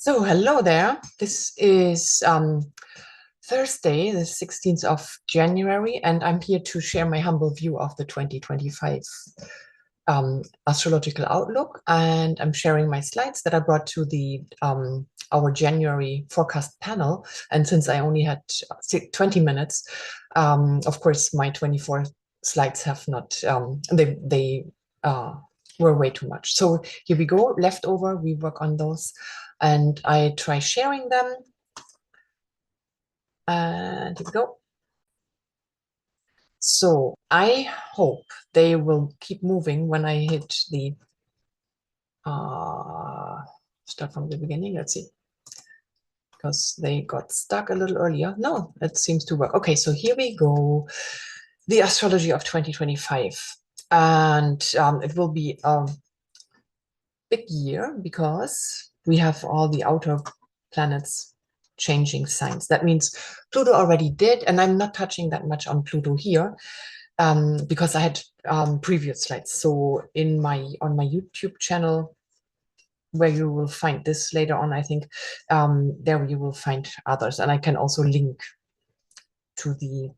So, hello there. This is Thursday, the 16th of January, and I'm here to share my humble view of the 2025 astrological outlook. And I'm sharing my slides that I brought to the our January forecast panel. And since I only had 20 minutes, of course, my 24 slides have not, they were way too much. So here we go, leftover, we work on those. And I try sharing them. And here we go. So I hope they will keep moving when I hit the start from the beginning. Let's see, because they got stuck a little earlier. No, it seems to work. Okay, so here we go. The astrology of 2025. And it will be a big year because we have all the outer planets changing signs. That means Pluto already did, and I'm not touching that much on Pluto here because I had previous slides. So on my YouTube channel, where you will find this later on, I think there you will find others, and I can also link to the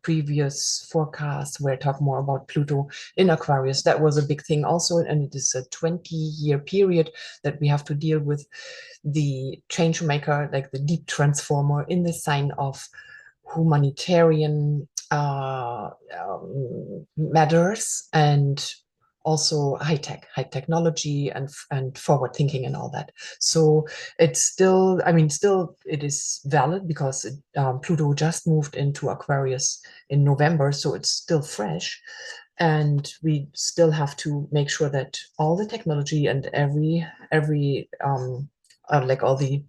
previous forecast where I talk more about Pluto in Aquarius. That was a big thing also, and it is a 20-year period that we have to deal with the change maker, like the deep transformer in the sign of humanitarian matters, and also high technology and forward thinking and all that. So it's still, I mean, still it is valid because Pluto just moved into Aquarius in November, so it's still fresh. And we still have to make sure that all the technology and every like all the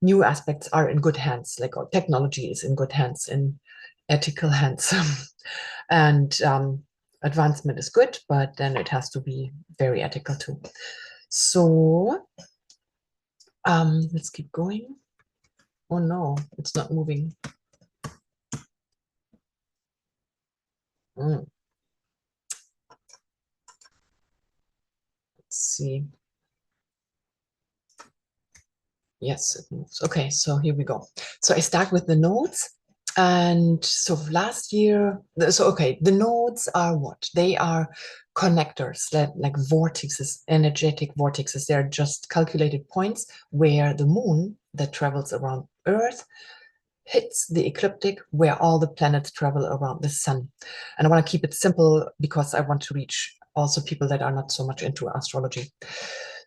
new aspects are in good hands, like technology is in good hands, in ethical hands. And advancement is good, but then it has to be very ethical too. So let's keep going. Oh no, it's not moving. Let's see. Yes, it moves. Okay, so here we go. So I start with the nodes. And so last year, so okay, the nodes are what? They are connectors, like vortexes, energetic vortexes. They're just calculated points where the moon that travels around Earth hits the ecliptic, where all the planets travel around the sun. And I want to keep it simple because I want to reach also people that are not so much into astrology.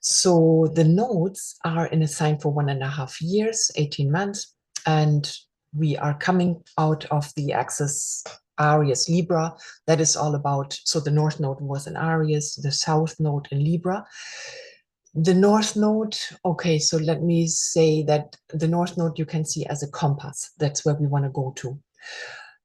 So the nodes are in a sign for 1.5 years, 18 months, and we are coming out of the axis Aries Libra. That is all about, so the north node was in Aries, the south node in Libra. The north node, okay, so let me say that the north node you can see as a compass. That's where we want to go to.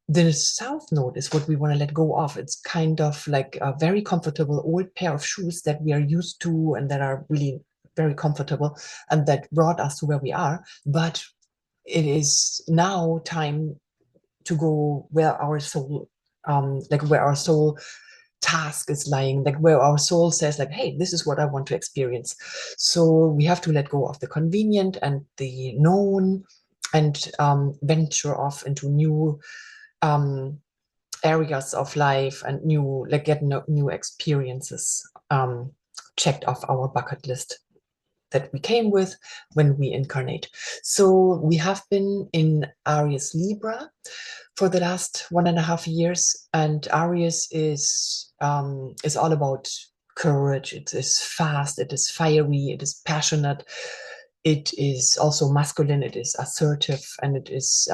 The south node is what we want to let go of. It's kind of like a very comfortable old pair of shoes that we are used to and that are really very comfortable and that brought us to where we are. But it is now time to go where our soul, like where our soul task is lying, like where our soul says like, hey, this is what I want to experience. So we have to let go of the convenient and the known and venture off into new areas of life and get new experiences checked off our bucket list that we came with when we incarnate. So we have been in Aries Libra for the last 1.5 years, and Aries is all about courage. It is fast, it is fiery, it is passionate, it is also masculine, it is assertive, and it is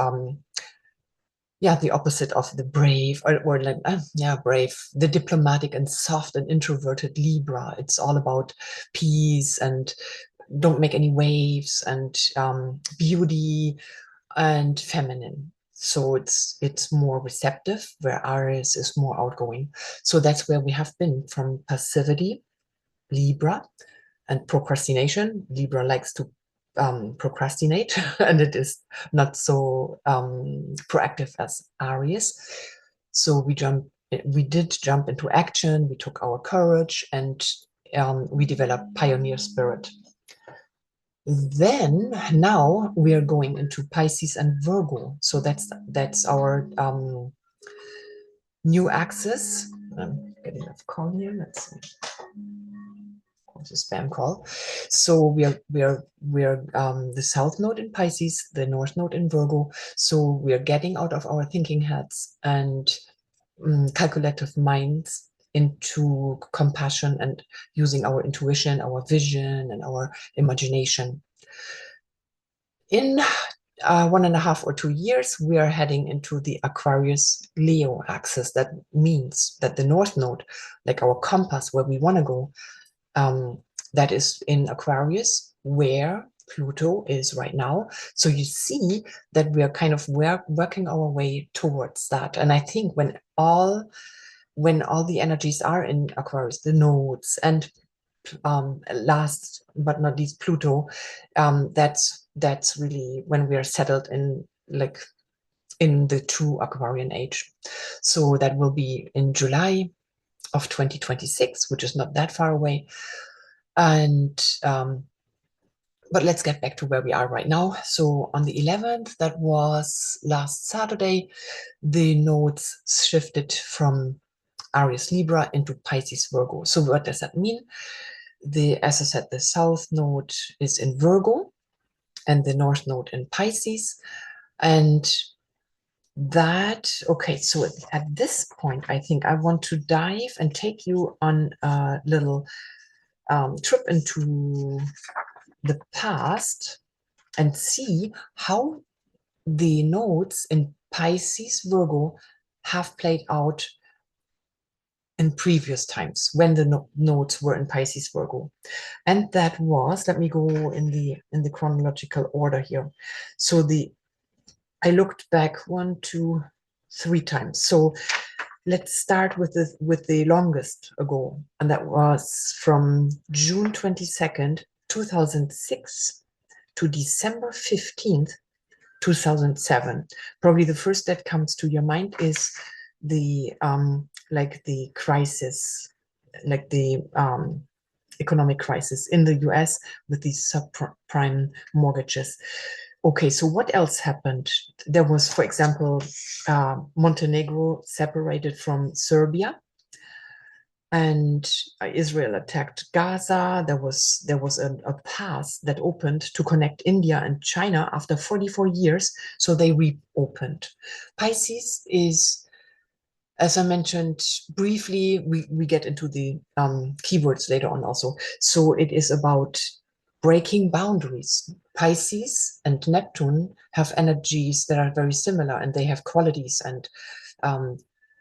the opposite of the brave, or like brave, the diplomatic and soft and introverted Libra. It's all about peace and don't make any waves and beauty and feminine. So it's more receptive, where Aries is more outgoing. So that's where we have been, from passivity, Libra, and procrastination. Libra likes to procrastinate, and it is not so proactive as Aries. So we did jump into action. We took our courage, and we developed pioneer spirit. Then now we are going into Pisces and Virgo. So that's our new axis. I'm getting a call here. Let's see. It's a spam call. So we're the south node in Pisces, the north node in Virgo. So we are getting out of our thinking heads and calculative minds into compassion and using our intuition, our vision, and our imagination. In 1.5 or 2 years, we are heading into the Aquarius Leo axis. That means that the north node, like our compass, where we want to go, that is in Aquarius, where Pluto is right now. So you see that we are kind of working our way towards that. And I think when all the energies are in Aquarius, the nodes, and last but not least Pluto, that's really when we are settled in, like, in the true Aquarian age. So that will be in July of 2026, which is not that far away. And but let's get back to where we are right now. So on the 11th, that was last Saturday, the nodes shifted from Aries Libra into Pisces Virgo. So what does that mean? As I said, the south node is in Virgo and the north node in Pisces. And okay, so at this point, I think I want to dive and take you on a little trip into the past and see how the nodes in Pisces Virgo have played out in previous times when the nodes were in Pisces Virgo. And that was, let me go in the chronological order here. So I looked back 1, 2, 3 times. So let's start with the longest ago, and that was from June 22nd, 2006 to December 15th, 2007. Probably the first that comes to your mind is the like the crisis, like the economic crisis in the US with these subprime mortgages. Okay, so what else happened? There was, for example, Montenegro separated from Serbia, and Israel attacked Gaza. There was a path that opened to connect India and China after 44 years, so they reopened. Pisces is, as I mentioned briefly, we get into the keywords later on also. So it is about breaking boundaries. Pisces and Neptune have energies that are very similar, and they have qualities and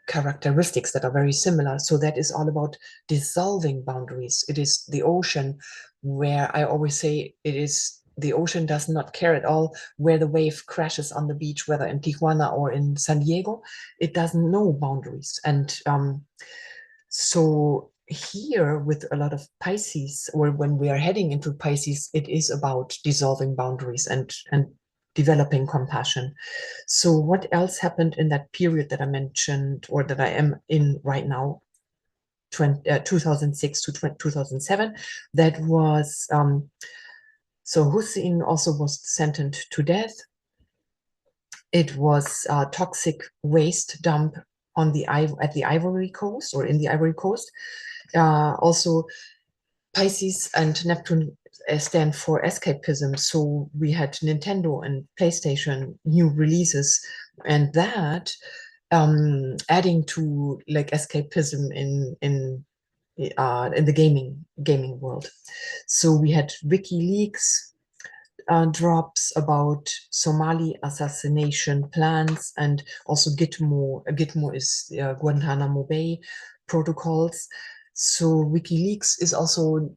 characteristics that are very similar. So that is all about dissolving boundaries. It is the ocean, where I always say the ocean does not care at all where the wave crashes on the beach, whether in Tijuana or in San Diego. It doesn't know boundaries. And so here with a lot of Pisces, or when we are heading into Pisces, it is about dissolving boundaries and developing compassion. So what else happened in that period that I mentioned, or that I am in right now, 2006 to 2007? That was, so Hussein also was sentenced to death. It was a toxic waste dump at the Ivory Coast, or in the Ivory Coast. Also, Pisces and Neptune stand for escapism. So we had Nintendo and PlayStation new releases, and that adding to like escapism in the gaming world. So we had WikiLeaks drops about Somali assassination plans, and also Gitmo. Gitmo is Guantanamo Bay protocols. So WikiLeaks is also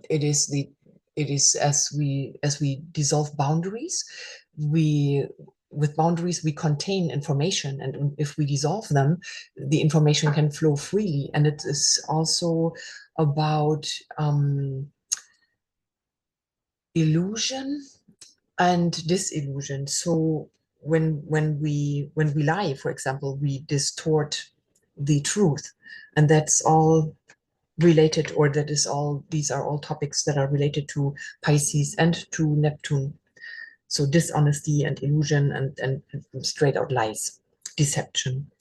it is as we dissolve boundaries, we with boundaries we contain information, and if we dissolve them, the information can flow freely. And it is also about illusion and disillusion. So when we lie, for example, we distort the truth, and that's all related, or that is all, these are all topics that are related to Pisces and to Neptune. So dishonesty and illusion and straight out lies, deception.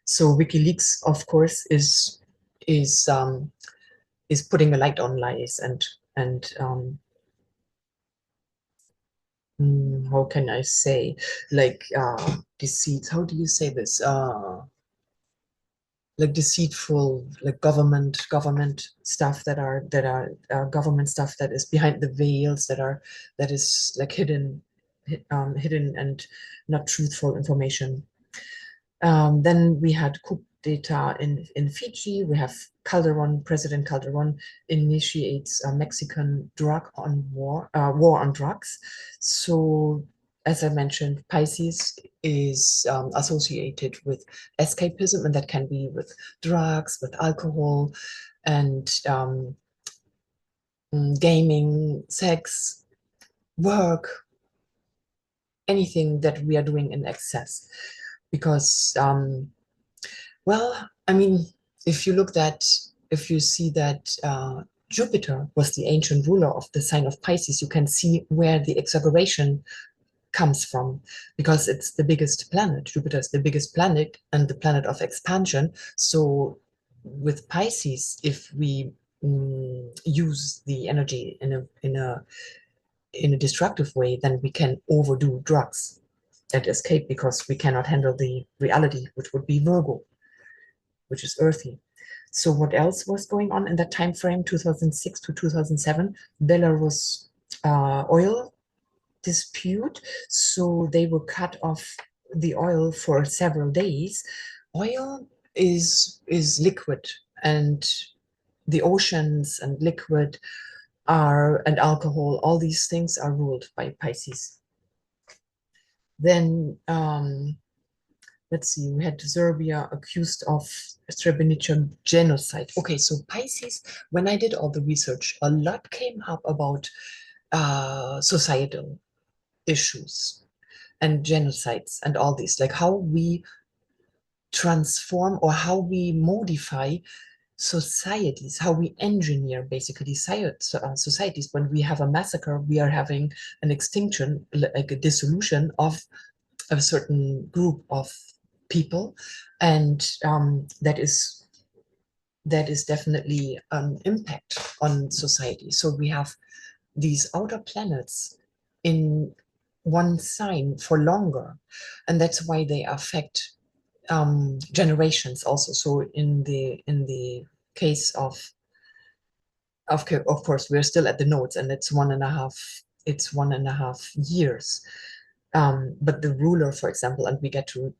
So WikiLeaks, of course, is putting a light on lies and how can I say, like deceit. How do you say this? Like deceitful, like government stuff that are government stuff that is behind the veils, that is like hidden and not truthful information. Then we had coup d'etat in Fiji. We have Calderon, President Calderon initiates a Mexican war on drugs. So, as I mentioned, Pisces is associated with escapism, and that can be with drugs, with alcohol, and gaming, sex, work, anything that we are doing in excess. Because well, I mean, if you see that Jupiter was the ancient ruler of the sign of Pisces, you can see where the exaggeration comes from, because it's the biggest planet. Jupiter is the biggest planet and the planet of expansion. So with Pisces, if we use the energy in a destructive way, then we can overdo drugs and escape, because we cannot handle the reality, which would be Virgo, which is earthy. So what else was going on in that time frame, 2006 to 2007? Belarus oil dispute. So they were cut off the oil for several days. Oil is liquid, and the oceans and liquid are, and alcohol, all these things are ruled by Pisces. Then let's see, we had Serbia accused of Srebrenica genocide. Okay, so Pisces, when I did all the research, a lot came up about societal issues and genocides and all these, like how we transform or how we modify societies, how we engineer basically societies. When we have a massacre, we are having an extinction, like a dissolution of a certain group of people, and that is definitely an impact on society. So we have these outer planets in one sign for longer, and that's why they affect generations also. So in the case of course, we're still at the nodes, and it's 1.5 years. But the ruler, for example, and we get to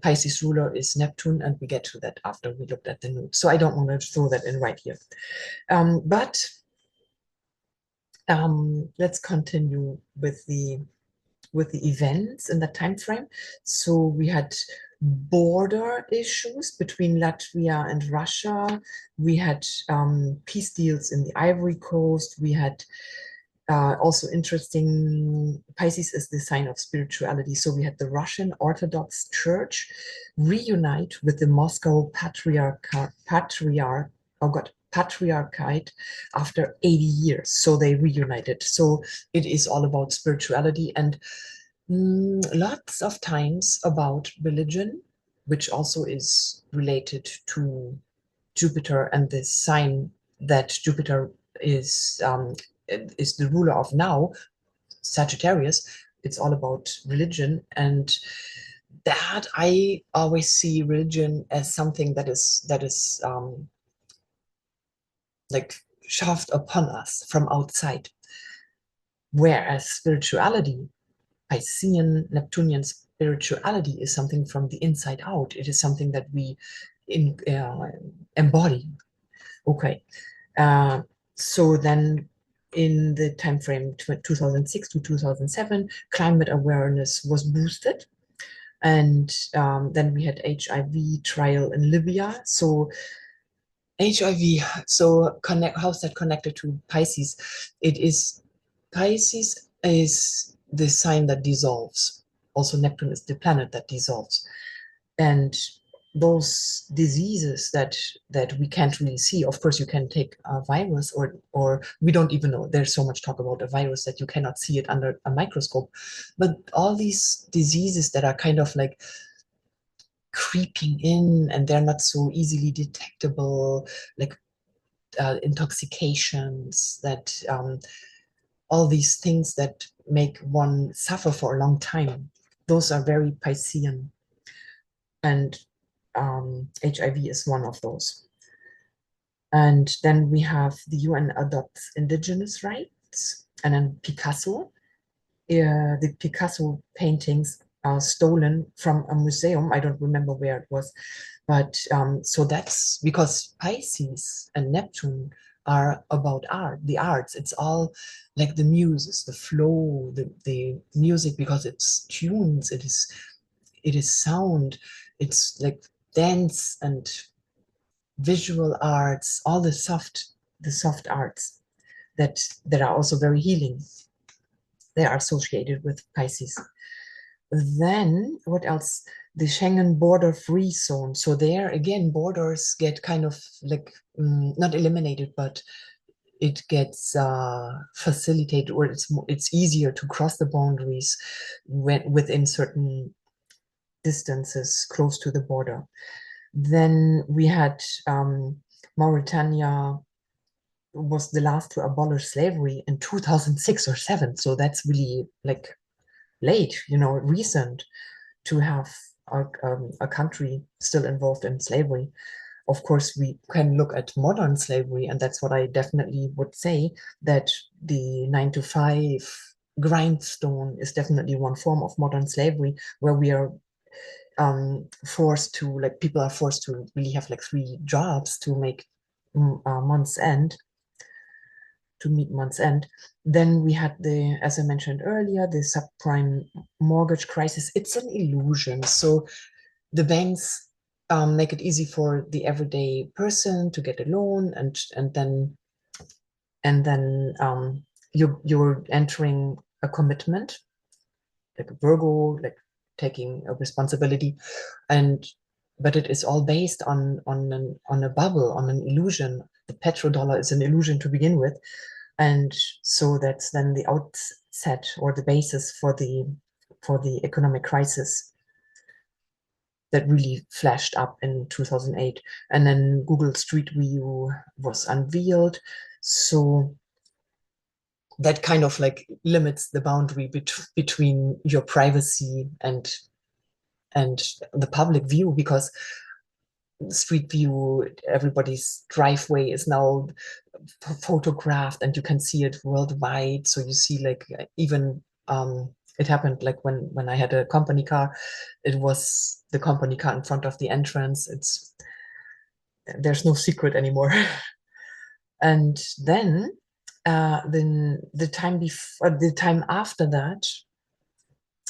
Pisces ruler is Neptune, and we get to that after we looked at the node. So I don't want to throw that in right here. But let's continue with the events in that time frame. So we had border issues between Latvia and Russia. We had peace deals in the Ivory Coast. We had also interesting, Pisces is the sign of spirituality. So we had the Russian Orthodox Church reunite with the Moscow Patriarchate after 80 years. So they reunited. So it is all about spirituality, and lots of times about religion, which also is related to Jupiter and the sign that Jupiter is the ruler of now, Sagittarius. It's all about religion, and that I always see religion as something that is like shoved upon us from outside, whereas spirituality, Piscean, Neptunian spirituality, is something from the inside out. It is something that we embody. Okay, so then in the time frame 2006 to 2007, climate awareness was boosted. And then we had HIV trial in Libya. So HIV, so how's that connected to Pisces? Pisces is the sign that dissolves. Also, Neptune is the planet that dissolves. And those diseases that we can't really see. Of course, you can take a virus, or we don't even know. There's so much talk about a virus that you cannot see it under a microscope. But all these diseases that are kind of like creeping in, and they're not so easily detectable, like intoxications, that all these things that make one suffer for a long time, those are very Piscean. And HIV is one of those. And then we have the UN adopts indigenous rights, and then Picasso. The Picasso paintings are stolen from a museum. I don't remember where it was, but so that's because Pisces and Neptune are about art, the arts. It's all like the muses, the flow, the music, because it's tunes, it is sound, it's like dance and visual arts, all the soft arts that are also very healing. They are associated with Pisces. Then what else? The Schengen border free zone. So there again, borders get kind of like not eliminated, but it gets facilitated, or it's easier to cross the boundaries within certain distances close to the border. Then we had Mauritania was the last to abolish slavery in 2006 or 7. So that's really like late, recent, to have a country still involved in slavery. Of course, we can look at modern slavery, and that's what I definitely would say, that the 9 to 5 grindstone is definitely one form of modern slavery, where we are forced to, like, people are forced to really have like 3 jobs to make month's end, to meet month's end. Then we had as I mentioned earlier, the subprime mortgage crisis. It's an illusion. So the banks make it easy for the everyday person to get a loan, and then you're entering a commitment, like a Virgo, like taking a responsibility, but it is all based on a bubble, on an illusion. The petrodollar is an illusion to begin with, and so that's then the outset or the basis for the economic crisis that really flashed up in 2008. And then Google Street View was unveiled. So that kind of like limits the boundary between your privacy and the public view, because Street View, everybody's driveway is now photographed, and you can see it worldwide. So you see, like, even it happened like when I had a company car, it was the company car in front of the entrance. There's no secret anymore. And then the time after that,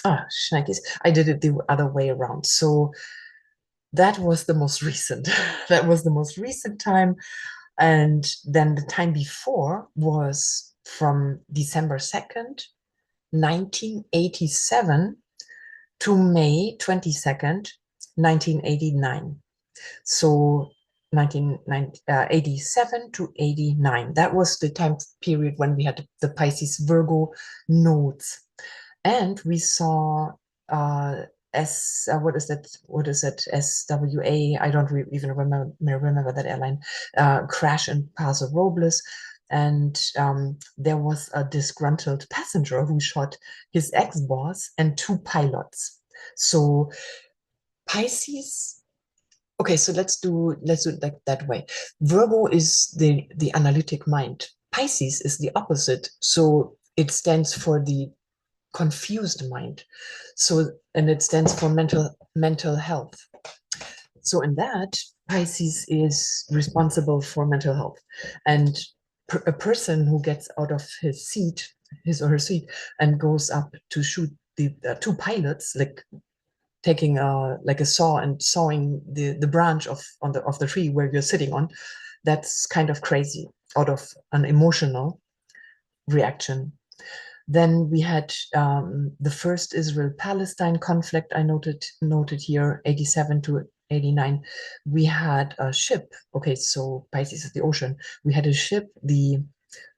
shnikes, I did it the other way around. So that was the most recent. That was the most recent time. And then the time before was from December 2nd, 1987 to May 22nd, 1989. So 1987 to 89. That was the time period when we had the Pisces-Virgo nodes. And we saw what is that? SWA? I don't even remember that airline crash in Paso Robles, and there was a disgruntled passenger who shot his ex-boss and 2 pilots. So Pisces. Okay, so let's do it like that way. Virgo is the analytic mind. Pisces is the opposite. So it stands for the confused mind. So, and it stands for mental health. So in that, Pisces is responsible for mental health. And a person who gets out of his or her seat, and goes up to shoot the 2 pilots, like taking like a saw and sawing the branch of the tree where you're sitting on, that's kind of crazy, out of an emotional reaction. Then we had the first Israel-Palestine conflict. I noted here, 87 to 89, we had a ship. Okay, so Pisces is the ocean. We had a ship, the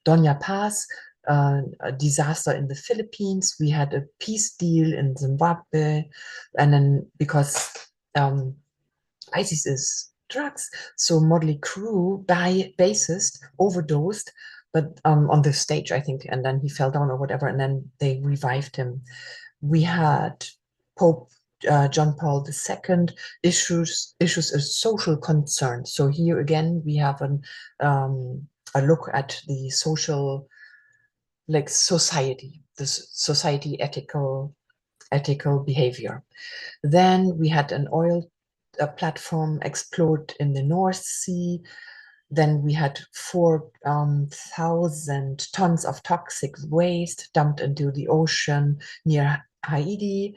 Doña Paz, a disaster in the Philippines. We had a peace deal in Zimbabwe. And then because Pisces is drugs, so Motley Crue, bassist, overdosed, but on the stage, I think, and then he fell down or whatever, and then they revived him. We had Pope John Paul II issues a social concern. So here again, we have a look at the social, like society, this society ethical behavior. Then we had an oil platform explode in the North Sea. Then we had 4,000 tons of toxic waste dumped into the ocean near Haiti.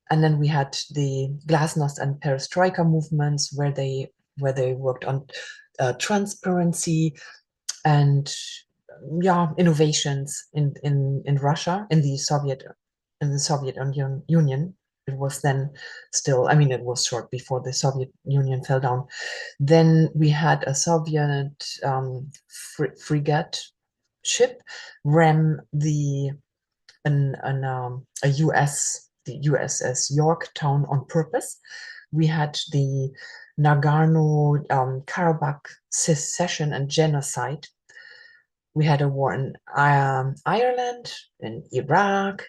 And then we had the glasnost and perestroika movements where they worked on transparency and innovations in Russia, in the Soviet Union. It was then still, I mean, it was short before the Soviet Union fell down. Then we had a Soviet frigate ship ram a US, the USS Yorktown on purpose. We had the Nagorno-Karabakh secession and genocide. We had a war in Ireland, in Iraq,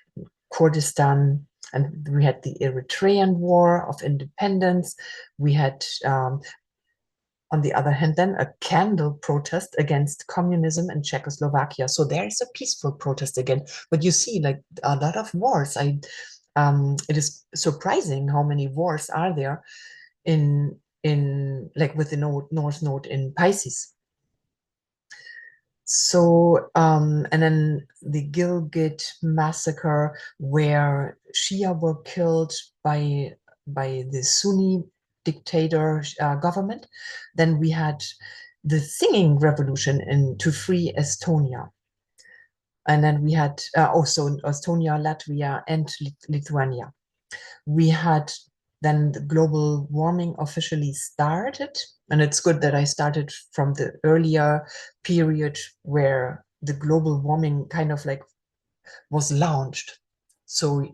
Kurdistan, and we had the Eritrean War of Independence. We had, on the other hand, then a candle protest against communism in Czechoslovakia. So there is a peaceful protest again. But you see, like a lot of wars. It is surprising how many wars are there in like with the North Node in Pisces. So, and then the Gilgit massacre, where Shia were killed by the Sunni dictator government. Then we had the singing revolution to free Estonia. And then we had also Estonia, Latvia, and Lithuania. We had then the global warming officially started. And it's good that I started from the earlier period where the global warming kind of like was launched. So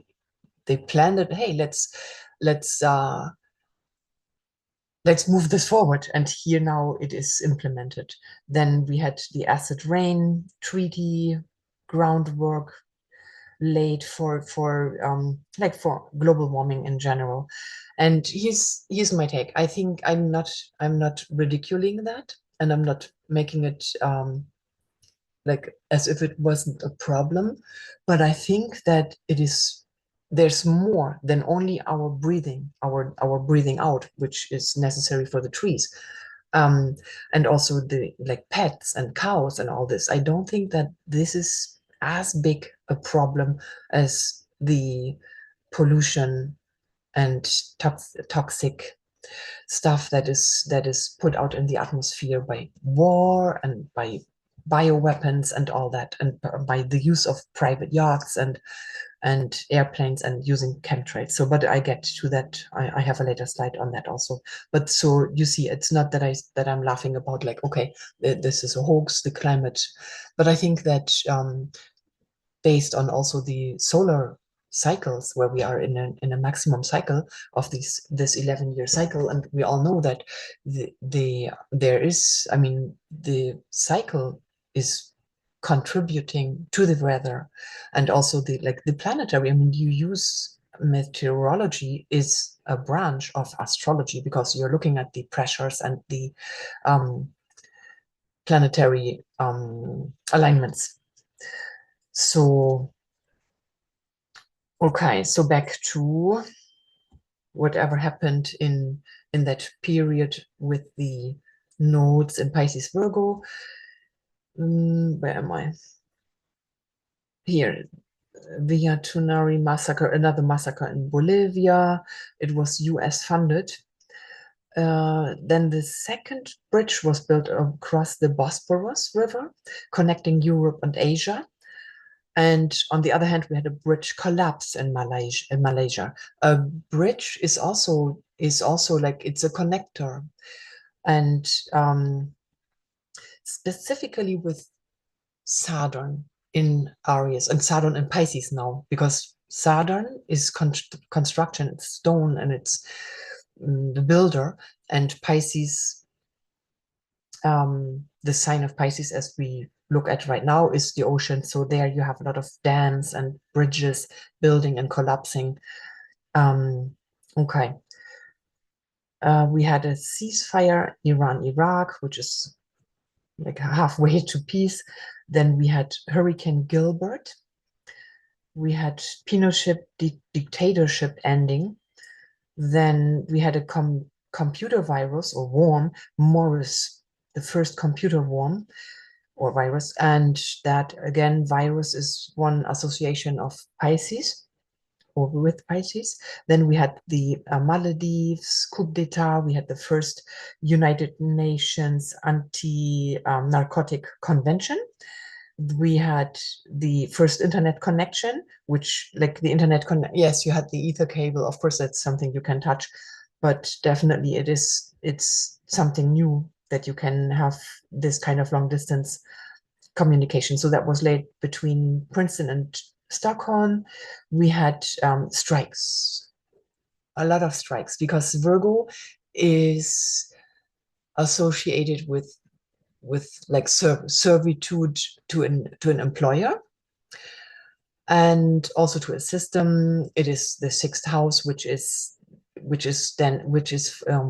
they planned it, hey, let's move this forward. And here now it is implemented. Then we had the acid rain treaty, groundwork laid for global warming in general. And here's my take. I think I'm not ridiculing that, and I'm not making it like as if it wasn't a problem, but I think that there's more than only our breathing out, which is necessary for the trees. And also the like pets and cows and all this. I don't think that this is as big a problem as the pollution and toxic stuff that is put out in the atmosphere by war and by bioweapons and all that, and by the use of private yachts and airplanes and using chemtrails. So, but I get to that. I have a later slide on that also. But so you see, it's not that I'm laughing about like, okay, this is a hoax, the climate. But I think that based on also the solar cycles, where we are in a maximum cycle of this 11-year cycle, and we all know that there is, I mean, the cycle is contributing to the weather, and also the planetary. I mean, you use meteorology is a branch of astrology because you're looking at the pressures and the planetary alignments. So, okay, so back to whatever happened in that period with the nodes in Pisces-Virgo. Where am I? Here, Villa Tunari massacre, another massacre in Bolivia. It was US funded. Then the second bridge was built across the Bosporus River, connecting Europe and Asia. And on the other hand, we had a bridge collapse in Malaysia. A bridge is also is also like, it's a connector. And specifically with Saturn in Aries and Saturn in Pisces now, because Saturn is construction, it's stone, and it's the builder, and Pisces, the sign of Pisces as we look at right now is the ocean. So there you have a lot of dams and bridges building and collapsing. Okay. We had a ceasefire, Iran-Iraq, which is like halfway to peace. Then we had Hurricane Gilbert. We had Pinochet dictatorship ending. Then we had a computer virus or worm, Morris, the first computer worm or virus. And that, again, virus is one association of Pisces, or with Pisces. Then we had the Maldives coup d'etat. We had the first United Nations anti-narcotic convention. We had the first internet connection, which, like, the internet yes, you had the ether cable. Of course, that's something you can touch, but definitely it's something new that you can have this kind of long distance communication. So that was laid between Princeton and Stockholm. We had strikes, a lot of strikes, because Virgo is associated with like servitude to an employer, and also to a system. It is the sixth house, which is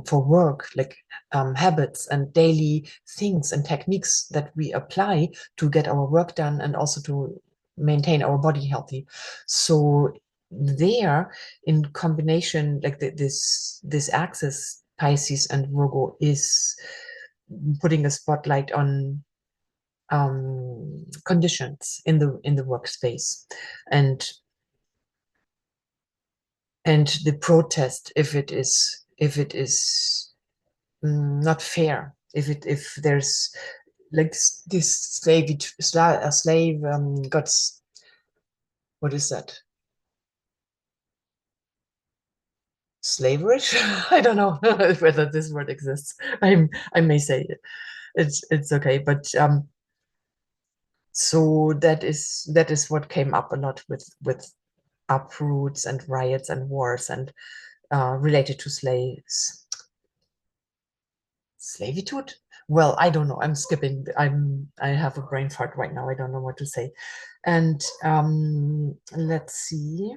for work, like habits and daily things and techniques that we apply to get our work done and also to maintain our body healthy. So there, in combination, like this axis, Pisces and Virgo, is putting a spotlight on conditions in the workspace, and the protest, if it is not fair, if there's like this slave got, what is that, slaverish? I don't know whether this word exists. I may say it. It's okay, but so that is what came up a lot with uproots and riots and wars, and related to slavitude. Well, I don't know. I'm skipping. I have a brain fart right now. I don't know what to say. And let's see.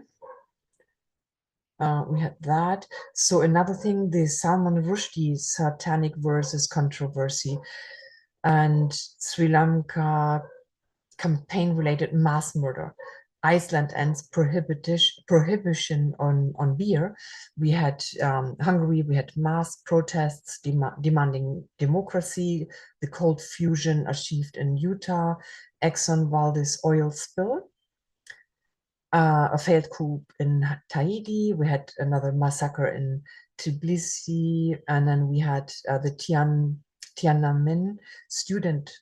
We had that. So another thing, the Salman Rushdie satanic verses controversy, and Sri Lanka campaign-related mass murder. Iceland ends prohibition on beer. We had Hungary, we had mass protests demanding democracy, the cold fusion achieved in Utah, Exxon Valdez oil spill, a failed coup in Tahiti. We had another massacre in Tbilisi, and then we had the Tiananmen student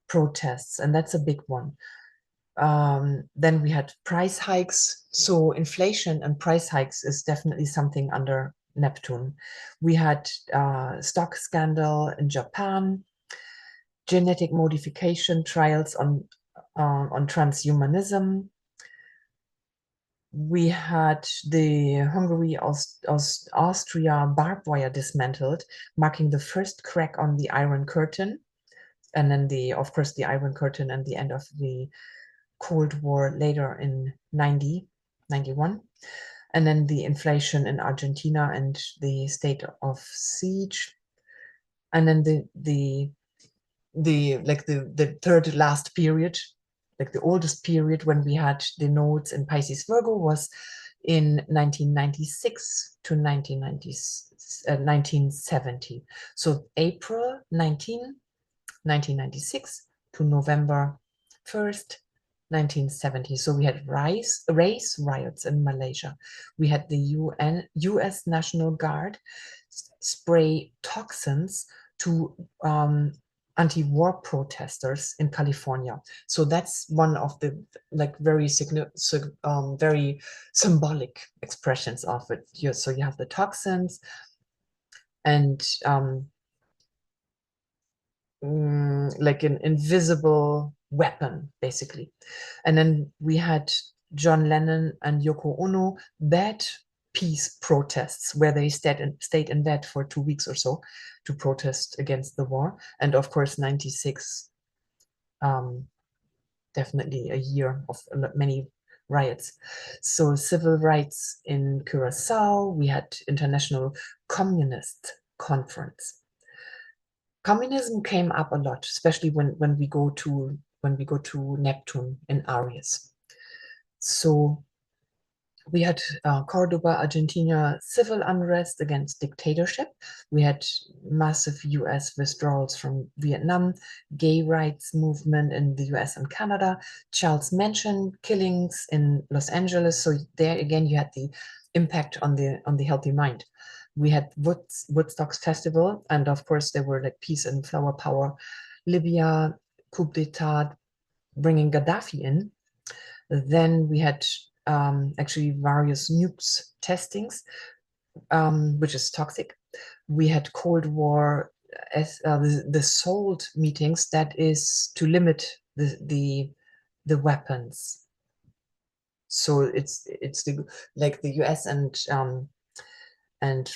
protests, and that's a big one. Then we had price hikes. So inflation and price hikes is definitely something under Neptune. We had stock scandal in Japan, genetic modification trials on transhumanism. We had the Hungary Austria barbed wire dismantled, marking the first crack on the Iron Curtain. And then of course, the Iron Curtain and the end of the Cold War later in 91. And then the inflation in Argentina and the state of siege. And then the third last period, like the oldest period when we had the nodes in Pisces-Virgo, was in 1996 to 1970. So April 1996 to November 1st, 1970. So we had race riots in Malaysia. We had the US National Guard spray toxins to anti-war protesters in California. So that's one of the like very very symbolic expressions of it. So you have the toxins and like an invisible weapon, basically. And then we had John Lennon and Yoko Ono bed peace protests where they stayed in bed for 2 weeks or so to protest against the war. And of course, 96, definitely a year of many riots. So civil rights in Curacao, we had International Communist Conference. Communism came up a lot, especially when we go to Neptune in Aries. So we had Cordoba, Argentina, civil unrest against dictatorship. We had massive US withdrawals from Vietnam, gay rights movement in the US and Canada, Charles Manson killings in Los Angeles. So there again, you had the impact on the healthy mind. We had Woodstock's festival, and of course there were like peace and flower power. Libya, coup d'etat, bringing Gaddafi in. Then we had actually various nukes testings, which is toxic. We had Cold War as the SALT meetings, that is to limit the weapons. So it's the like the US and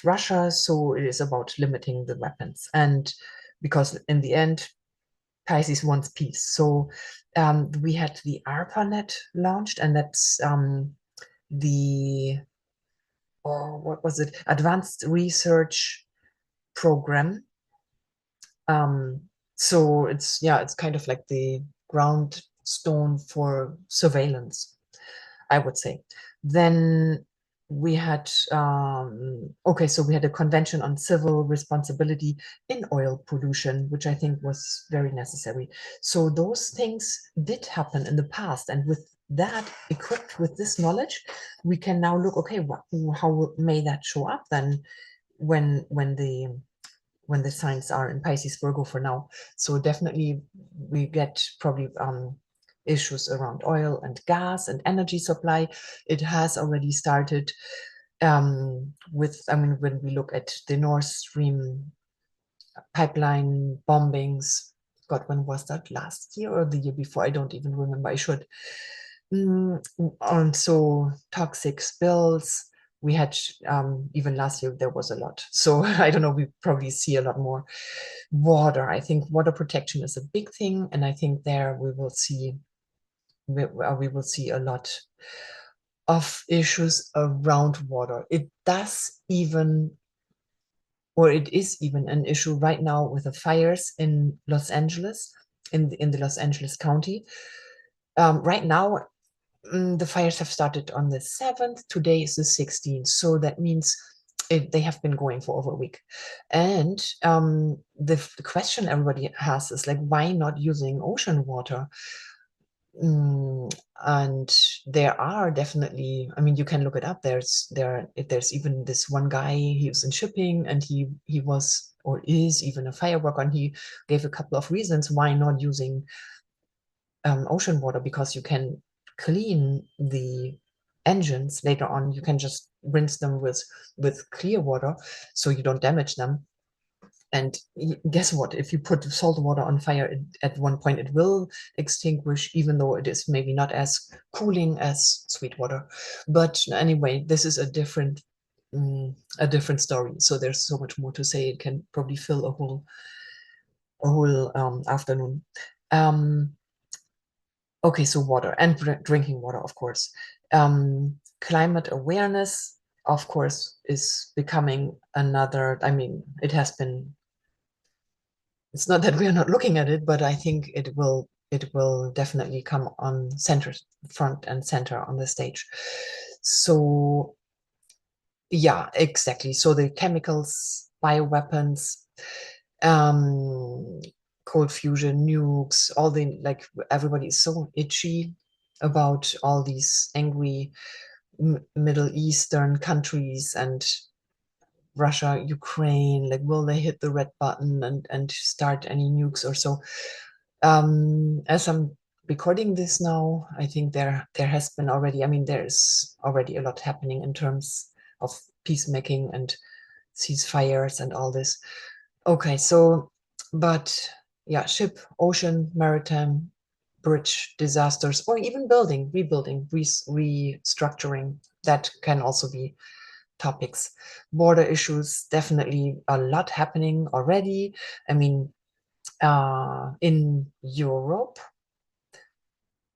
Russia. So it is about limiting the weapons, and because in the end Pisces wants peace. So we had the ARPANET launched, and that's the, what was it? Advanced Research Program. So it's kind of like the ground stone for surveillance, I would say. Then we had, okay, so we had a convention on civil responsibility in oil pollution, which I think was very necessary. So those things did happen in the past. And with that, equipped with this knowledge, we can now look, okay, how may that show up then when the signs are in Pisces-Virgo for now. So definitely we get probably issues around oil and gas and energy supply. It has already started with, I mean, when we look at the Nord Stream pipeline bombings, God, when was that? Last year or the year before? I don't even remember. I should. And so toxic spills. We had even last year there was a lot. So I don't know. We probably see a lot more water. I think water protection is a big thing, and I think there we will see a lot of issues around water. It does even, or it is even an issue right now with the fires in Los Angeles, in the Los Angeles County. Right now, the fires have started on the 7th. Today is the 16th. So that means they have been going for over a week. And the question everybody has is like, why not using ocean water? And there are definitely, I mean, you can look it up. There's even this one guy, he was in shipping, and he was or is even a fireworker, and he gave a couple of reasons why not using ocean water, because you can clean the engines later on. You can just rinse them with clear water so you don't damage them. And guess what? If you put salt water on fire, at one point it will extinguish, even though it is maybe not as cooling as sweet water. But anyway, this is a different story. So there's so much more to say. It can probably fill a whole afternoon. Okay, so water and drinking water, of course. Climate awareness, of course, is becoming another, I mean, it has been, it's not that we are not looking at it, but I think it will definitely come on front and center on the stage. So yeah, exactly. So the chemicals, bioweapons, um, cold fusion, nukes, all the, like, everybody is so itchy about all these angry Middle Eastern countries, and Russia, Ukraine, like will they hit the red button and start any nukes or so? As I'm recording this now, I think there has been already, I mean, there's already a lot happening in terms of peacemaking and ceasefires and all this. Okay, so, but yeah, ship, ocean, maritime, bridge disasters, or even building, rebuilding, restructuring, that can also be topics. Border issues, definitely a lot happening already. I mean, in Europe,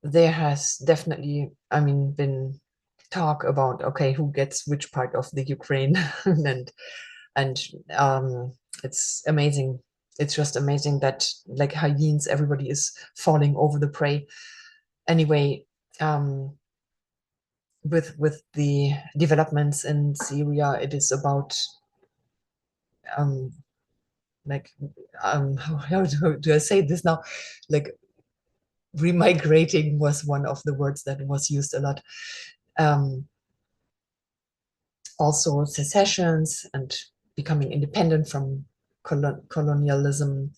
there has definitely, I mean, been talk about, okay, who gets which part of the Ukraine, and it's amazing. It's just amazing that like hyenas, everybody is falling over the prey. Anyway, with the developments in Syria, it is about um, like how do I say this now? Like remigrating was one of the words that was used a lot. Um, Also secessions and becoming independent from colonialism.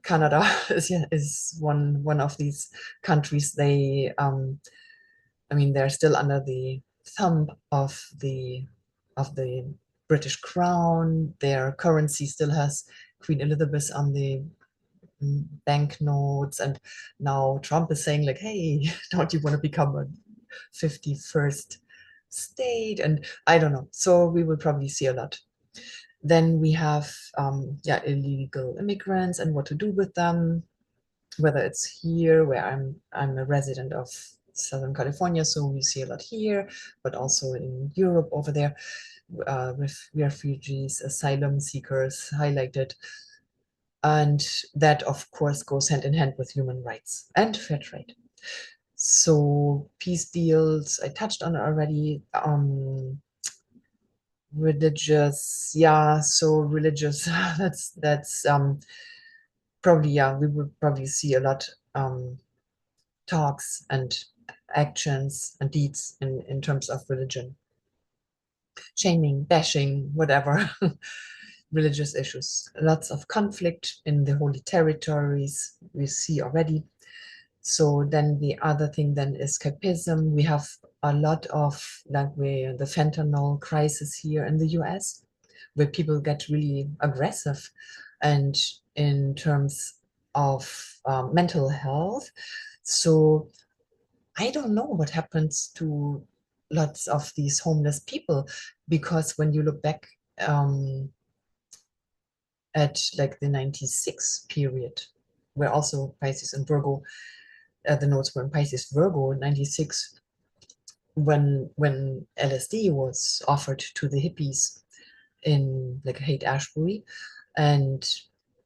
Canada is one of these countries. They, I mean, they're still under the thumb of the British Crown. Their currency still has Queen Elizabeth on the banknotes, and now Trump is saying like, "Hey, don't you want to become a 51st state?" And I don't know. So we will probably see a lot. Then we have yeah, illegal immigrants and what to do with them, whether it's here where I'm a resident of Southern California, so we see a lot here, but also in Europe over there, with refugees, asylum seekers highlighted. And that, of course, goes hand in hand with human rights and fair trade. So peace deals, I touched on already. Religious, yeah, so religious, that's probably, yeah, we would probably see a lot talks and actions and deeds in terms of religion. Shaming, bashing, whatever. Religious issues. Lots of conflict in the holy territories we see already. So then the other thing then is escapism. We have a lot of like the fentanyl crisis here in the US, where people get really aggressive, and in terms of mental health. So I don't know what happens to lots of these homeless people, because when you look back at like the 96 period, where also Pisces and Virgo, the notes were in Pisces-Virgo, 96, when LSD was offered to the hippies in like Haight-Ashbury, and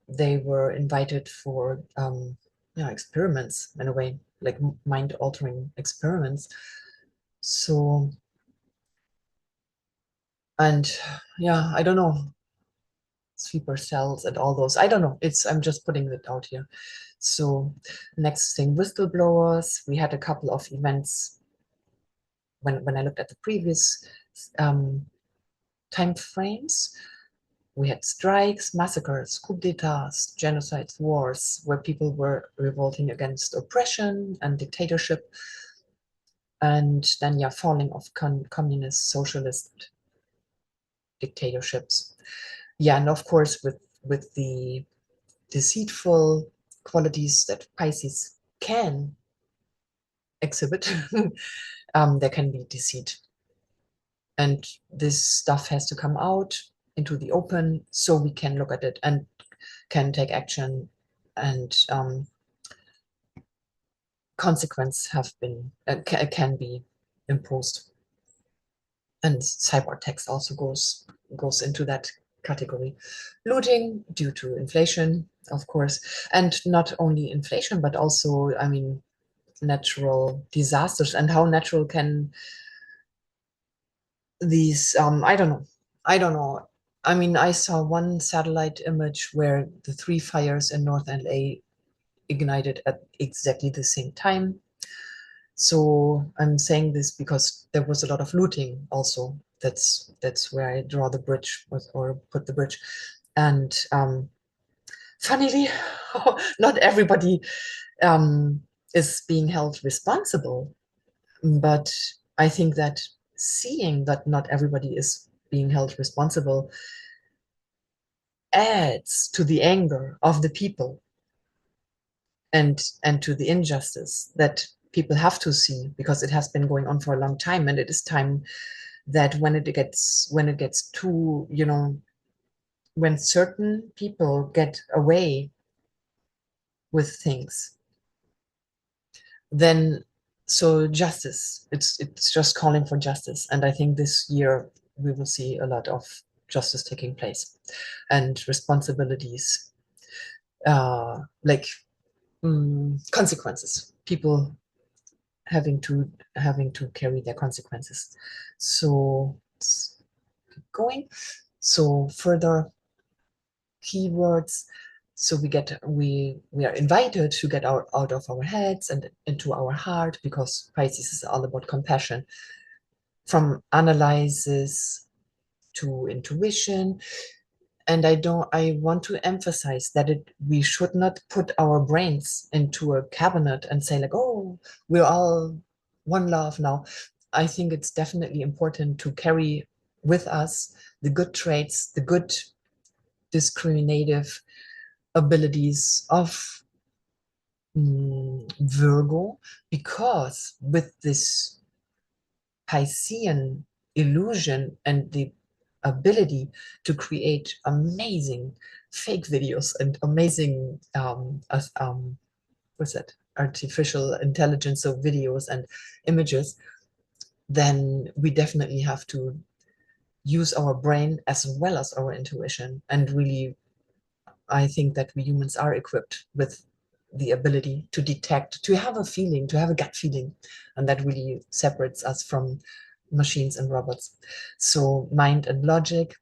they were invited for yeah, experiments in a way, like mind-altering experiments. So, and yeah, I don't know, sleeper cells and all those. I don't know. I'm just putting it out here. So next thing, whistleblowers. We had a couple of events when I looked at the previous time frames. We had strikes, massacres, coup d'etats, genocides, wars, where people were revolting against oppression and dictatorship. And then, yeah, falling of communist, socialist dictatorships. Yeah, and of course, with the deceitful qualities that Pisces can exhibit, there can be deceit. And this stuff has to come out into the open so we can look at it and can take action, and consequence have been can be imposed. And cyber text also goes into that category. Looting due to inflation, of course, and not only inflation, but also, I mean, natural disasters, and how natural can these I don't know. I mean, I saw one satellite image where the three fires in North LA ignited at exactly the same time. So I'm saying this because there was a lot of looting also That's where I draw the bridge, or put the bridge. And funnily, not everybody um, is being held responsible, but I think that seeing that not everybody is being held responsible adds to the anger of the people, and to the injustice that people have to see, because it has been going on for a long time, and it is time that when it gets too, when certain people get away with things, then so justice, it's just calling for justice. And I think this year we will see a lot of justice taking place, and responsibilities, like consequences, people having to carry their consequences. So let's keep going. So further keywords. So we are invited to get out of our heads and into our heart, because Pisces is all about compassion, from analysis to intuition. And I want to emphasize that we should not put our brains into a cabinet and say like, oh, we're all one love now. I think it's definitely important to carry with us the good traits, the good discriminative abilities of Virgo, because with this Piscean illusion and the ability to create amazing fake videos and amazing what's that, artificial intelligence of videos and images, then we definitely have to use our brain as well as our intuition. And really, I think that we humans are equipped with the ability to detect, to have a feeling, to have a gut feeling, and that really separates us from machines and robots. So mind and logic,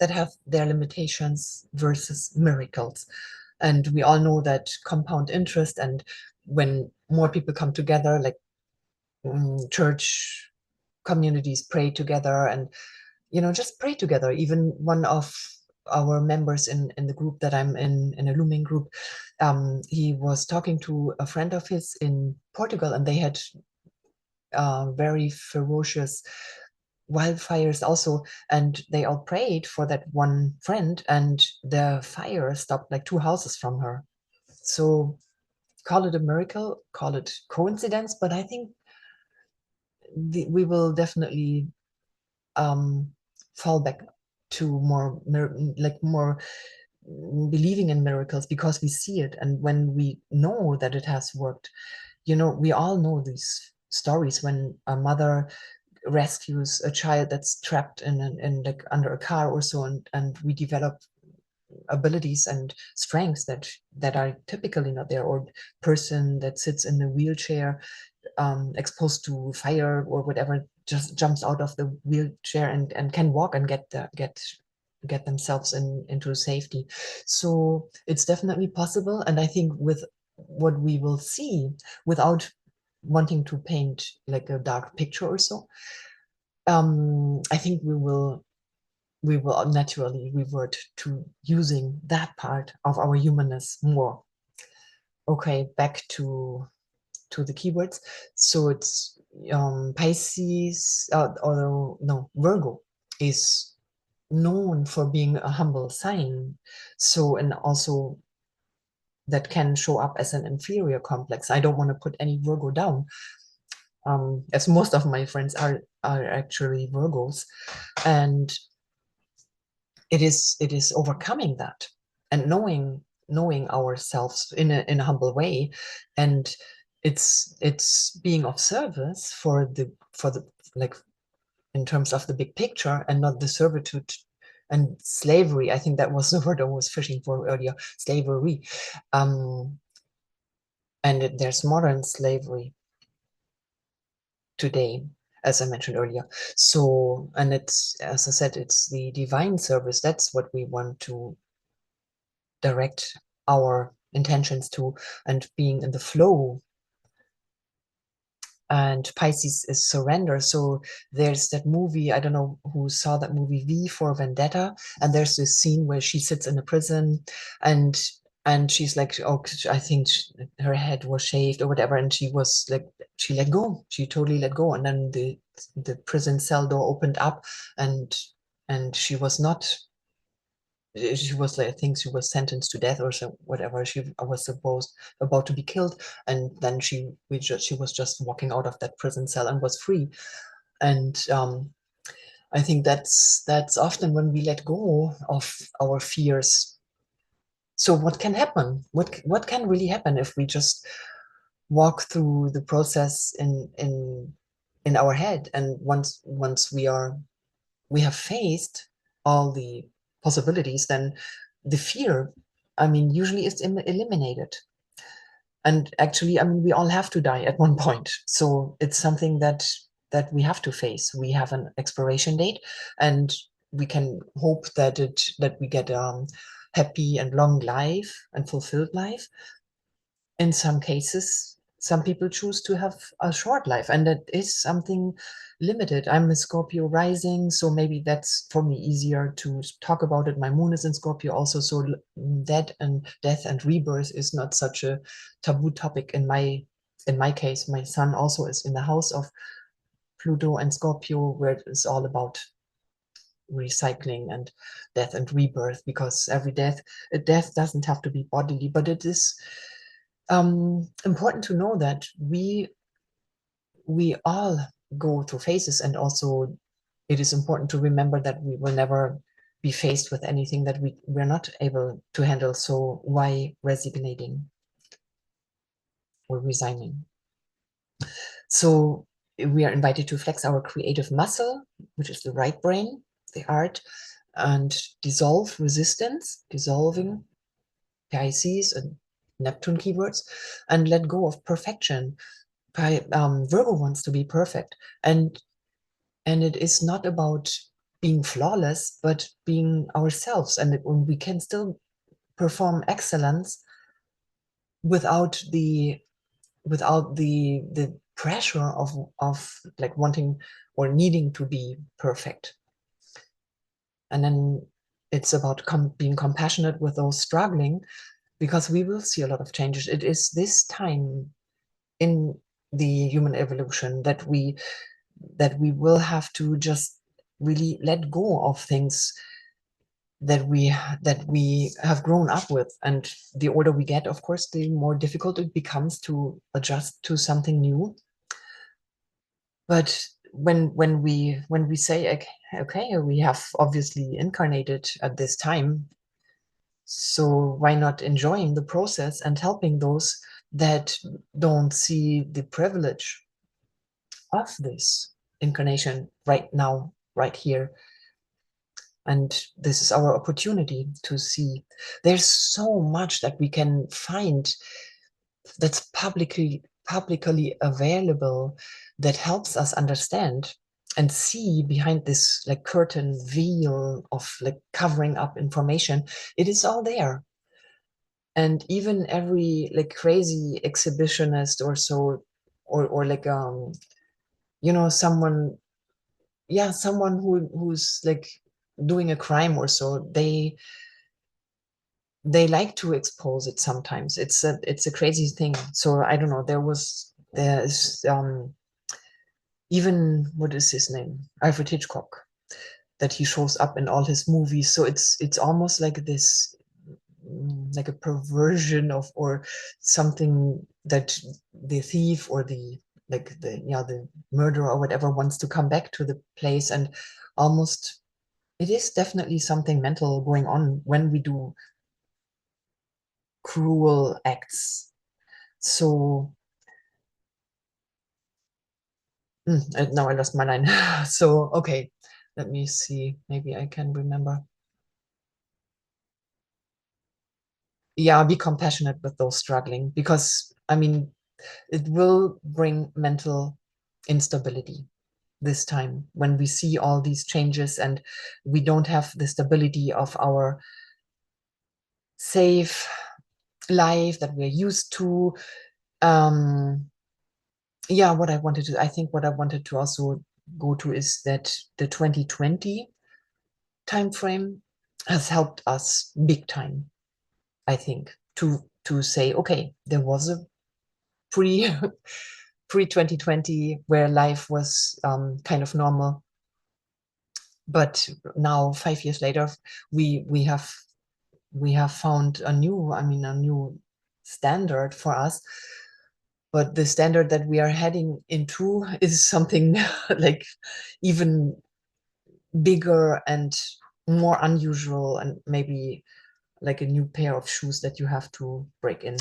that have their limitations, versus miracles. And we all know that compound interest, and when more people come together, like church communities pray together, and just pray together. Even one of our members in the group that I'm in a looming group, he was talking to a friend of his in Portugal, and they had very ferocious wildfires also, and they all prayed for that one friend, and the fire stopped like two houses from her. So call it a miracle, call it coincidence, but I think we will definitely um, fall back to more believing in miracles, because we see it, and when we know that it has worked. We all know these stories when a mother rescues a child that's trapped in like under a car or so, and we develop abilities and strengths that are typically not there, or person that sits in a wheelchair, exposed to fire or whatever, just jumps out of the wheelchair and can walk and get themselves into safety. So it's definitely possible, and I think with what we will see, without wanting to paint like a dark picture or so, I think we will naturally revert to using that part of our humanness more. Okay, back to the keywords. So it's Pisces, although no, Virgo is known for being a humble sign. So, and also that can show up as an inferior complex. I don't want to put any Virgo down, as most of my friends are actually Virgos, and it is overcoming that, and knowing ourselves in a humble way, and it's being of service for the like, in terms of the big picture, and not the servitude and slavery. I think that was the word I was fishing for earlier, slavery. And there's modern slavery today, as I mentioned earlier. So, and it's, as I said, it's the divine service. That's what we want to direct our intentions to, and being in the flow and Pisces is surrender. So there's that movie, I don't know who saw that movie, V for Vendetta, and there's this scene where she sits in a prison, and she's like, oh, I think her head was shaved or whatever, and she was like, she let go, she totally let go, and then the prison cell door opened up, and she was not, she was like, I think she was sentenced to death or so, whatever. She was supposed about to be killed, and then she was just walking out of that prison cell and was free. And I think that's often when we let go of our fears. So what can happen? What can really happen if we just walk through the process in our head, and once we have faced all the possibilities, then the fear, I mean, usually is eliminated. And actually, I mean, we all have to die at one point. So it's something that we have to face. We have an expiration date, and we can hope that we get happy and long life and fulfilled life. In some cases, some people choose to have a short life, and that is something limited. I'm a Scorpio rising, so maybe that's for me easier to talk about it. My moon is in Scorpio also, so death and rebirth is not such a taboo topic in my case. My son also is in the house of Pluto and Scorpio, where it's all about recycling and death and rebirth, because every death doesn't have to be bodily, but it is important to know that we all go through phases, and also it is important to remember that we will never be faced with anything that we're not able to handle. So why resignating or resigning? So we are invited to flex our creative muscle, which is the right brain, the art, and dissolve resistance, dissolving Pisces and Neptune keywords, and let go of perfection. Virgo wants to be perfect, and it is not about being flawless, but being ourselves, and we can still perform excellence without the pressure of like wanting or needing to be perfect. And then it's about being compassionate with those struggling, because we will see a lot of changes. It is this time in the human evolution that we will have to just really let go of things that we have grown up with. And the older we get, of course, the more difficult it becomes to adjust to something new. But when we say, okay, we have obviously incarnated at this time, so why not enjoying the process and helping those that don't see the privilege of this incarnation right now, right here? And this is our opportunity to see. There's so much that we can find that's publicly available, that helps us understand and see behind this like curtain veil of like covering up information. It is all there. And even every like crazy exhibitionist or so, or like someone, yeah, someone who's like doing a crime or so, they like to expose it sometimes. It's a crazy thing. So I don't know, there's even, what is his name, Alfred Hitchcock, that he shows up in all his movies. So it's almost like this, like a perversion of, or something that the thief or the murderer or whatever wants to come back to the place. And almost, it is definitely something mental going on when we do cruel acts. So now I lost my line. So okay, let me see, maybe I can remember. Yeah, be compassionate with those struggling, because I mean, it will bring mental instability this time when we see all these changes, and we don't have the stability of our safe life that we're used to. yeah, what I wanted to, I think what I wanted to also go to is that the 2020 time frame has helped us big time, I think, to say, okay, there was a pre pre 2020 where life was kind of normal, but now 5 years later, we we have found a new, I mean, a new standard for us. But the standard that we are heading into is something like even bigger and more unusual, and maybe like a new pair of shoes that you have to break in.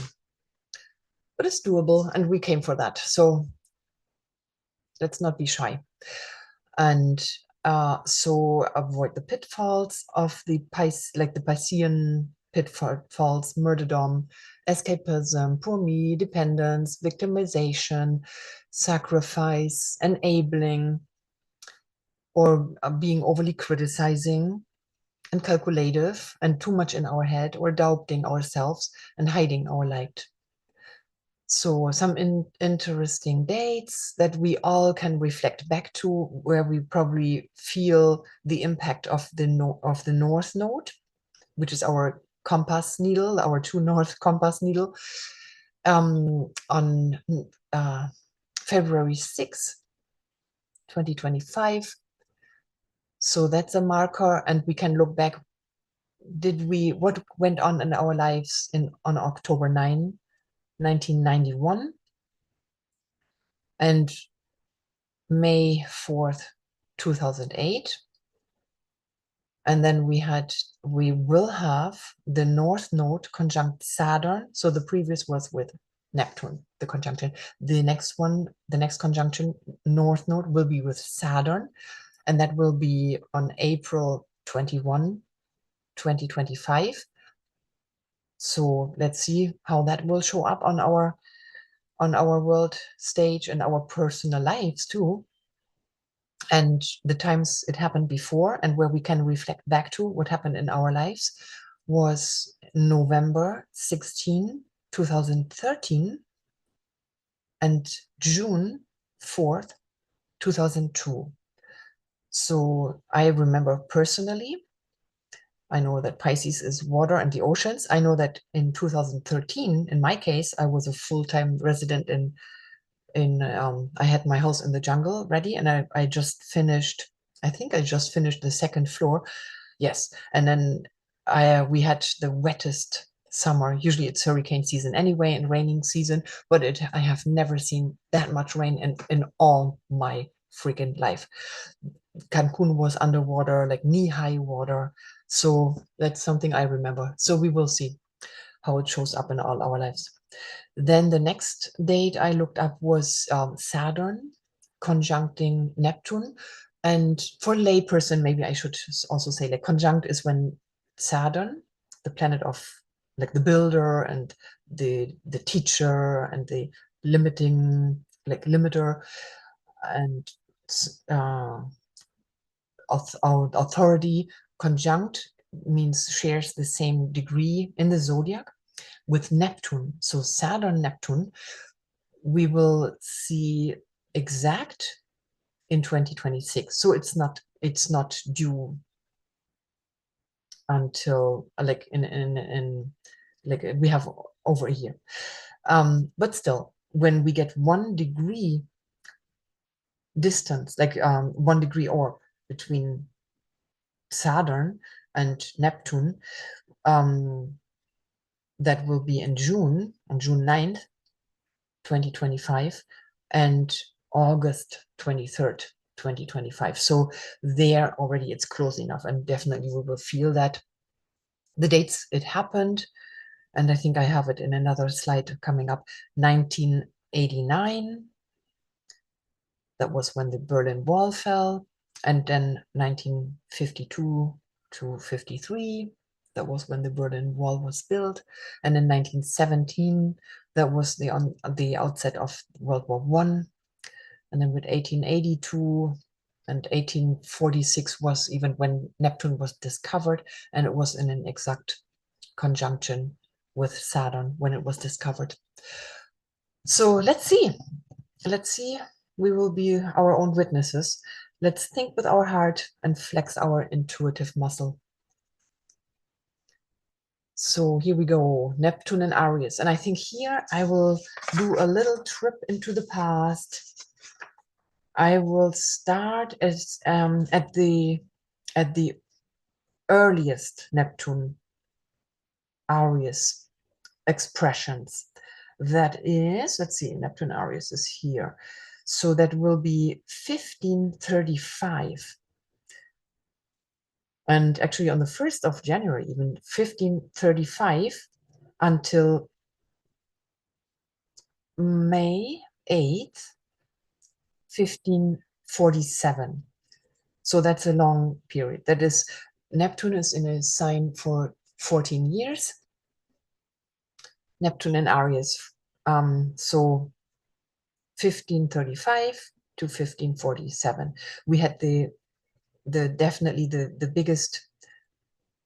But it's doable, and we came for that. So let's not be shy. And so avoid the pitfalls of the like the Piscean pitfalls: martyrdom, escapism, poor me, dependence, victimization, sacrifice, enabling, or being overly criticizing and calculative and too much in our head, or doubting ourselves and hiding our light. So some interesting dates that we all can reflect back to, where we probably feel the impact of the North Node, which is our compass needle, our true North compass needle, on February 6th, 2025. So that's a marker, and we can look back. What went on in our lives on October 9, 1991, and May 4th, 2008. And then we will have the North Node conjunct Saturn. So the previous was with Neptune, the conjunction. The next conjunction, North Node, will be with Saturn, and that will be on April 21, 2025. So let's see how that will show up on our world stage and our personal lives too. And the times it happened before, and where we can reflect back to what happened in our lives, was November 16, 2013, and June 4th, 2002. So I remember personally, I know that Pisces is water and the oceans. I know that in 2013, in my case, I was a full-time resident I had my house in the jungle ready, and I just finished, I think I just finished the second floor. Yes. And then we had the wettest summer. Usually it's hurricane season anyway, and raining season, but I have never seen that much rain in all my freaking life. Cancun was underwater, like knee-high water. So that's something I remember. So we will see how it shows up in all our lives. Then the next date I looked up was Saturn conjuncting Neptune. And for layperson, maybe I should also say, like, conjunct is when Saturn, the planet of like the builder and the teacher and the limiting, like limiter, and uh, authority, conjunct means shares the same degree in the zodiac with Neptune. So Saturn, Neptune, we will see exact in 2026. So it's not due until like in like we have over a year. But still, when we get 1 degree distance, like 1 degree or between Saturn and Neptune, that will be in June, on June 9th, 2025, and August 23rd, 2025. So there already it's close enough, and definitely we will feel that. The dates it happened, and I think I have it in another slide coming up: 1989, that was when the Berlin Wall fell, and then 1952 to 53, that was when the Berlin Wall was built, and in 1917, that was the outset of World War One, and then with 1882 and 1846 was even when Neptune was discovered, and it was in an exact conjunction with Saturn when it was discovered. So let's see. let's see. We will be our own witnesses. Let's think with our heart and flex our intuitive muscle. So here we go, Neptune and Aries. And I think here I will do a little trip into the past. I will start at the earliest Neptune Aries expressions. That is, let's see, Neptune Aries is here. So that will be 1535. And actually on the 1st of January, even 1535 until May 8th, 1547. So that's a long period. That is, Neptune is in a sign for 14 years. Neptune and Aries. So 1535 to 1547. We had definitely the biggest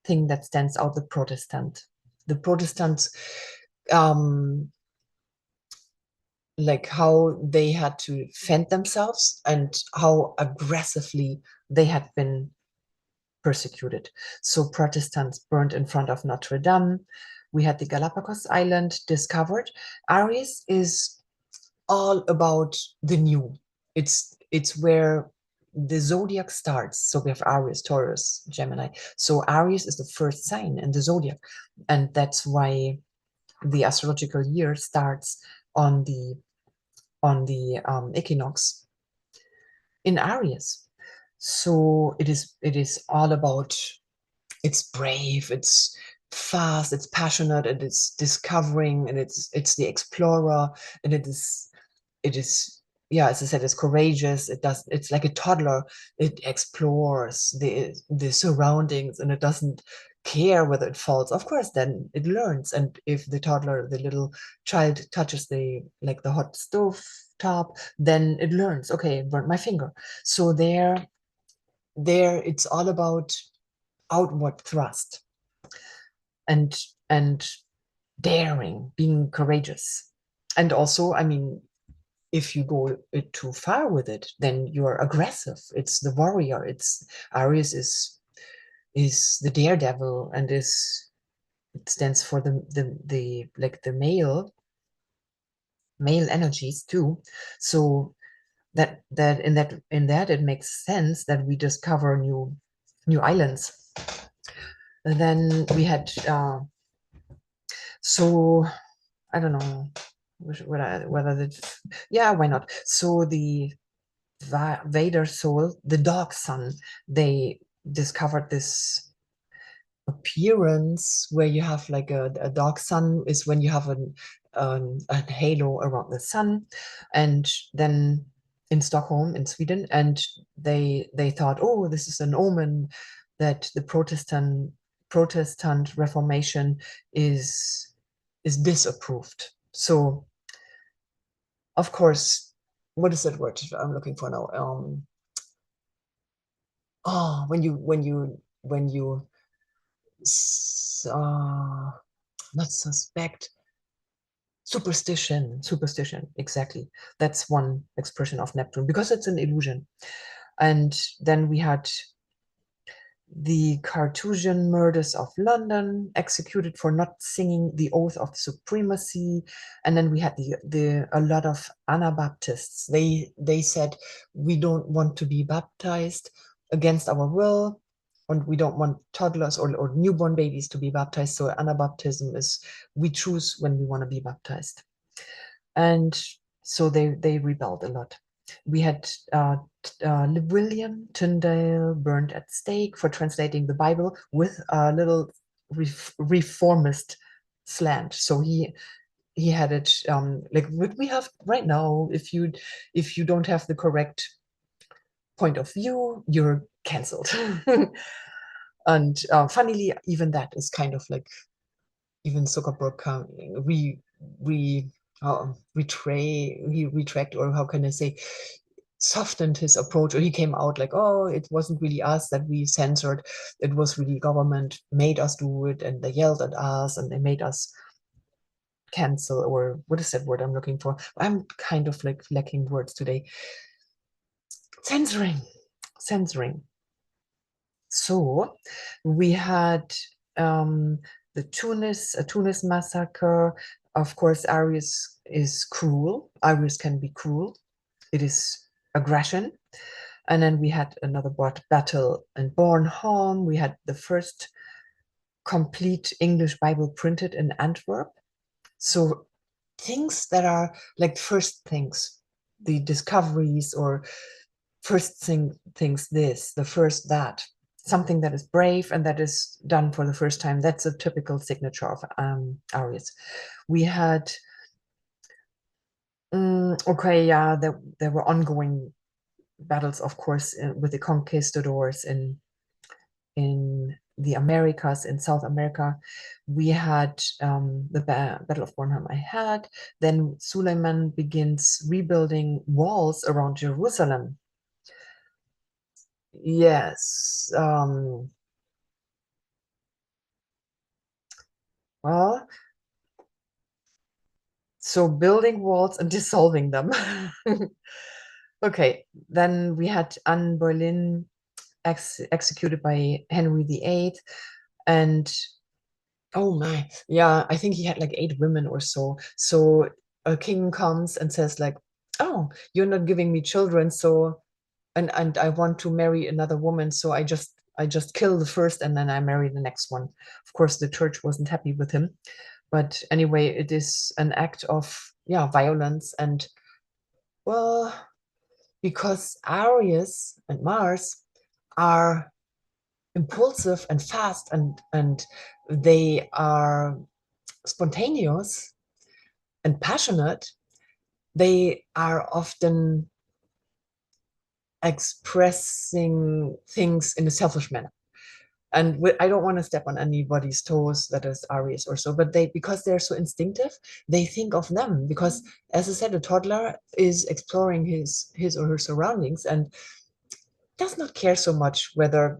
thing that stands out, the Protestant. The Protestants, like how they had to fend themselves and how aggressively they had been persecuted. So Protestants burned in front of Notre Dame. We had the Galapagos Island discovered. Aries is all about the new. It's where the zodiac starts. So we have Aries, Taurus, Gemini. So Aries is the first sign in the zodiac, and that's why the astrological year starts on the equinox in Aries. So it is all about, it's brave, it's fast, it's passionate, and it's discovering, and it's the explorer, and it is, yeah, as I said, it's courageous. It's like a toddler. It explores the surroundings, and it doesn't care whether it falls. Of course, then it learns. And if the toddler, the little child, touches the hot stove top, then it learns, okay, burnt my finger. So there it's all about outward thrust and daring, being courageous. And also, I mean, if you go too far with it, then you're aggressive. It's the warrior. It's Aries is the daredevil, and it stands for the like the male energies too. So that it makes sense that we discover new islands. And then we had so I don't know whether that, yeah, why not? So the Vader soul, the dog sun, they discovered this appearance where you have like a dog sun is when you have a halo around the sun. And then in Stockholm, in Sweden, and they thought, oh, this is an omen that the Protestant Reformation is disapproved. So of course, what is that word I'm looking for now? When you not suspect, superstition, exactly. That's one expression of Neptune, because it's an illusion. And then we had the Carthusian murders of London, executed for not singing the oath of supremacy. And then we had a lot of Anabaptists. They said, we don't want to be baptized against our will, and we don't want toddlers or newborn babies to be baptized. So Anabaptism is, we choose when we want to be baptized. And so they rebelled a lot. We had William Tyndale burned at stake for translating the Bible with a little reformist slant. So he had it like what we have right now. If you don't have the correct point of view, you're cancelled. And funnily, even that is kind of like, even Zuckerberg can retract, or how can I say, softened his approach, or he came out like, oh, it wasn't really us that we censored, it was really government made us do it, and they yelled at us, and they made us cancel, or what is that word I'm looking for? I'm kind of like lacking words today. Censoring. So we had the Tunis massacre. Of course, Aries is cruel. Aries can be cruel. It is aggression. And then we had another battle in Bornholm. We had the first complete English Bible printed in Antwerp. So things that are like first things, the discoveries, or things this, the first that, something that is brave and that is done for the first time. That's a typical signature of Aries. We had, okay, yeah, there were ongoing battles, of course, with the conquistadors in the Americas, in South America. We had the Battle of Bornholm I had. Then Suleiman begins rebuilding walls around Jerusalem. Yes. Well, so building walls and dissolving them. Okay, then we had Anne Boleyn executed by Henry VIII. And oh my, yeah, I think he had like 8 women or so. So a king comes and says like, oh, you're not giving me children, so and I want to marry another woman, so I just kill the first and then I marry the next one. Of course, the church wasn't happy with him. But anyway, it is an act of, yeah, violence. And well, because Aries and Mars are impulsive and fast, and they are spontaneous and passionate, they are often expressing things in a selfish manner. And I don't want to step on anybody's toes that is Aries or so, but because they're so instinctive, they think of them. Because, as I said, a toddler is exploring his or her surroundings and does not care so much whether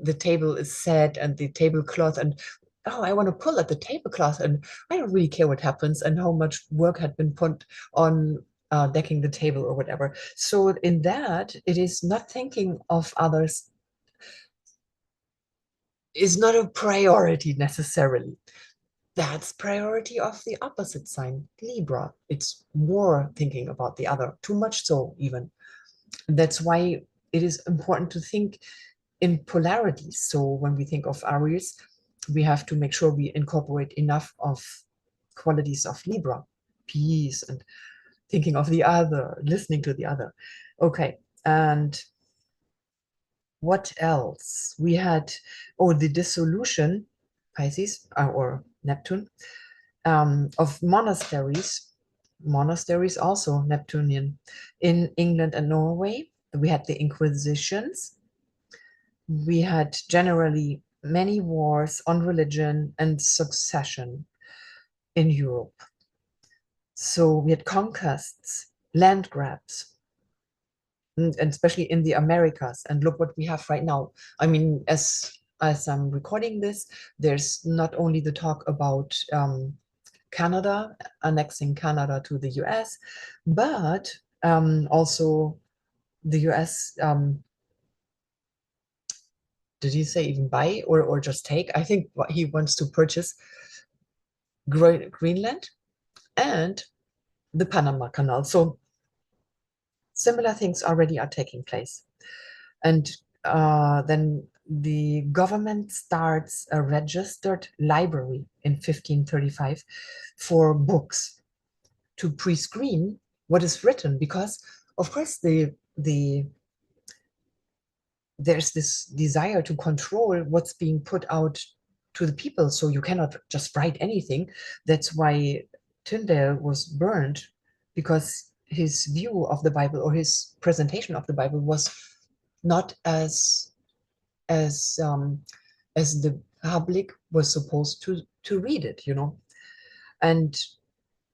the table is set and the tablecloth, and oh, I want to pull at the tablecloth, and I don't really care what happens and how much work had been put on decking the table or whatever. So in that, it is not thinking of others, is not a priority necessarily. That's priority of the opposite sign, Libra. It's more thinking about the other, too much so even. That's why it is important to think in polarities. So when we think of Aries, we have to make sure we incorporate enough of qualities of Libra, peace and thinking of the other, listening to the other. Okay, and what else? We had, oh, the dissolution, Pisces, or Neptune, of monasteries. Monasteries also Neptunian in England and Norway. We had the Inquisitions. We had generally many wars on religion and succession in Europe. So we had conquests, land grabs, and especially in the Americas. And look what we have right now. I mean, as I'm recording this, there's not only the talk about Canada, annexing Canada to the US, but also the US, did he say even buy or just take? I think what he wants to purchase Greenland and the Panama Canal. So similar things already are taking place. And then the government starts a registered library in 1535 for books to pre-screen what is written, because of course there's this desire to control what's being put out to the people, so you cannot just write anything. That's why Tyndale was burned, because his view of the Bible or his presentation of the Bible was not as as the public was supposed to read it. And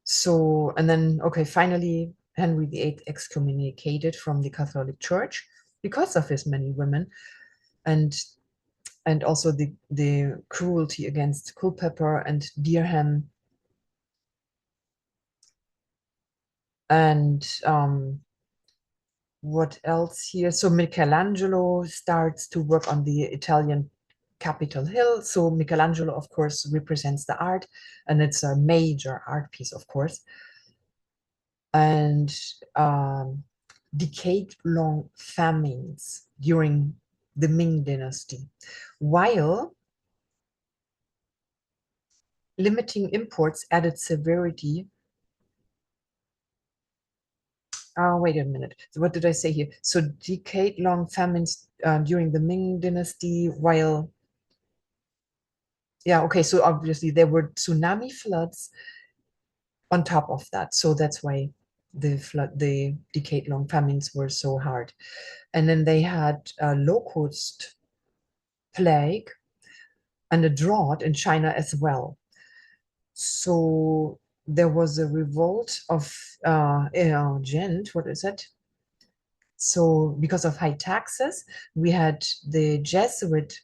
so, and then, okay, finally Henry VIII excommunicated from the Catholic Church because of his many women, and also the cruelty against Culpeper and Derham. And what else here? So Michelangelo starts to work on the Italian Capitol Hill. So Michelangelo, of course, represents the art, and it's a major art piece, of course. And decade-long famines during the Ming Dynasty, while limiting imports added severity. Oh, wait a minute. So what did I say here? So decade-long famines during the Ming Dynasty, while, yeah, okay, so obviously there were tsunami floods on top of that. So that's why the decade-long famines were so hard. And then they had a locust plague and a drought in China as well. So there was a revolt of gent, what is it? So because of high taxes, we had the Jesuit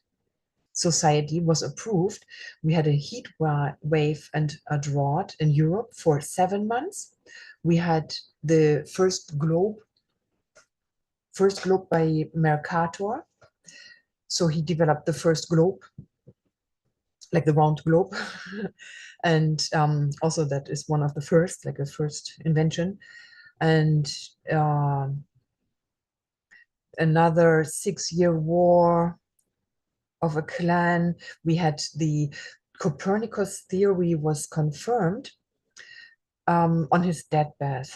society was approved. We had a heat wave and a drought in Europe for 7 months. We had the first globe by Mercator. So he developed the first globe, like the round globe. And also that is one of the first, like the first invention. And another 6-year war of a clan. We had the Copernicus theory was confirmed on his deathbed.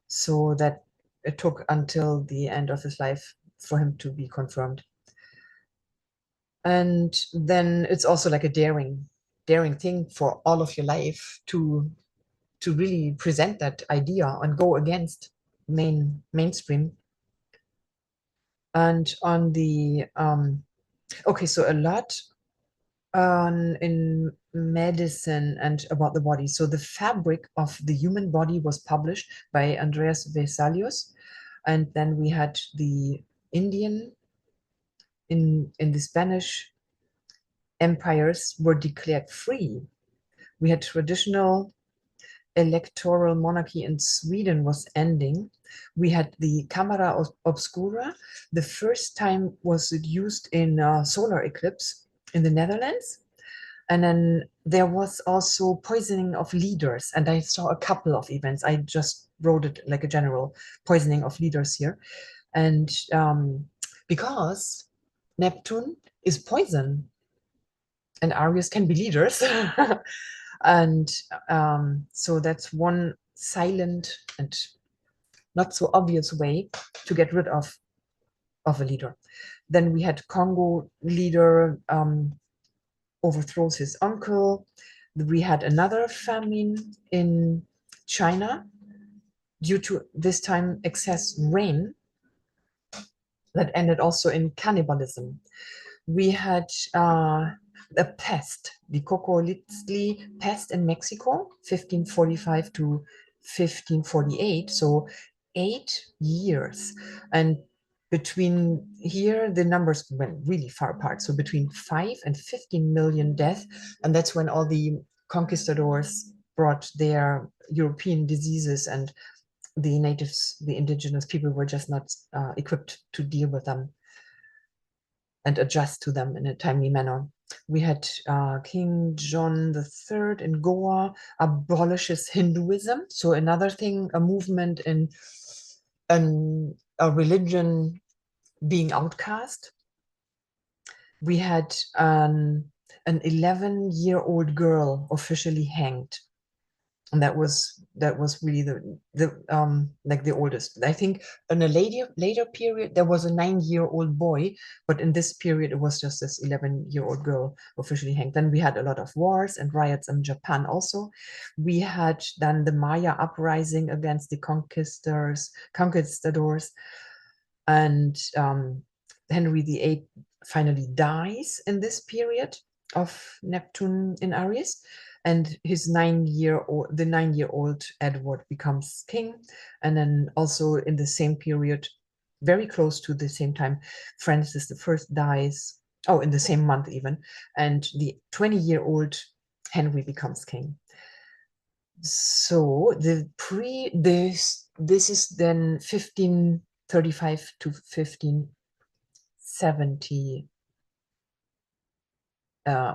So that it took until the end of his life for him to be confirmed. And then it's also like a daring thing for all of your life to really present that idea and go against mainstream. And on the okay, so a lot in medicine and about the body. So the fabric of the human body was published by Andreas Vesalius, and then we had the Indian in the Spanish empires were declared free. We had traditional electoral monarchy in Sweden was ending. We had the Camera Obscura. The first time was it used in solar eclipse in the Netherlands. And then there was also poisoning of leaders. And I saw a couple of events. I just wrote it like a general poisoning of leaders here. And because Neptune is poison and Aries can be leaders. And so that's one silent and not so obvious way to get rid of a leader. Then we had Congo leader overthrows his uncle. We had another famine in China due to this time excess rain that ended also in cannibalism. We had a pest, the Cocolitzli pest in Mexico, 1545 to 1548, so 8 years. And between here, the numbers went really far apart. So between 5 and 15 million deaths. And that's when all the conquistadors brought their European diseases, and the natives, the indigenous people were just not equipped to deal with them and adjust to them in a timely manner. We had King John III in Goa abolishes Hinduism. So another thing, a movement in a religion being outcast. We had an 11-year-old girl officially hanged. And that was really the like the oldest. I think in a later period there was a 9-year-old boy, but in this period it was just this 11-year-old girl officially hanged. Then we had a lot of wars and riots in Japan also. We had then the Maya uprising against the conquistadors, and Henry VIII finally dies in this period of Neptune in Aries, and his the 9-year-old Edward becomes king. And then also in the same period, very close to the same time, Francis I dies, oh, in the same month even, and the 20-year-old Henry becomes king. So this is then 1535 to 1570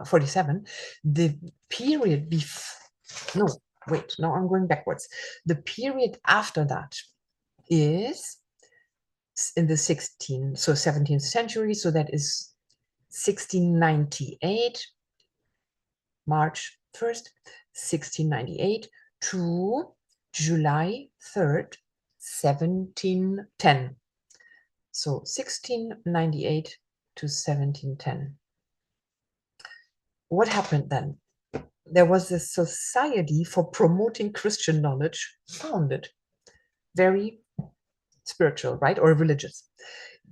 47. The period no, wait, now I'm going backwards. The period after that is in the 17th century, so that is 1698, March 1st, 1698 to July 3rd, 1710. So 1698 to 1710. What happened then? There was a society for promoting Christian knowledge founded, very spiritual, right, or religious.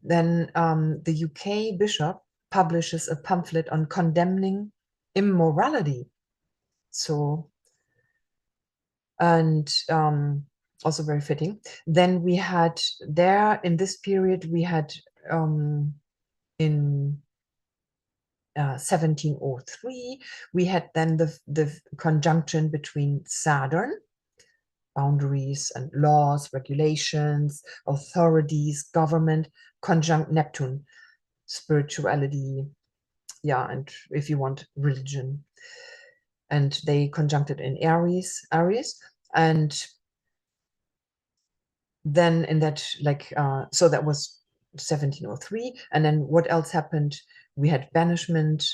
Then the UK bishop publishes a pamphlet on condemning immorality. So, and also very fitting. Then we had there in this period, we had in 1703, we had then the conjunction between Saturn, boundaries and laws, regulations, authorities, government, conjunct Neptune, spirituality, yeah, and if you want, religion. And they conjuncted in Aries, and then in that, like, so that was 1703. And then what else happened? We had banishment,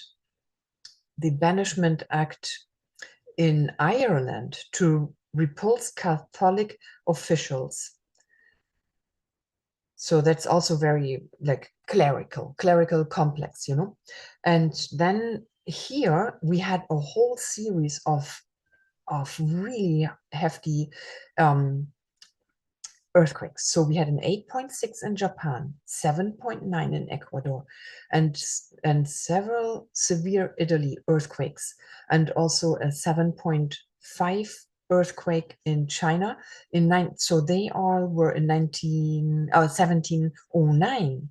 the Banishment Act in Ireland to repulse Catholic officials. So that's also very like clerical complex, you know. And then here we had a whole series of really hefty earthquakes. So we had an 8.6 in Japan, 7.9 in Ecuador, and several severe Italy earthquakes, and also a 7.5 earthquake in China so they all were in 1709.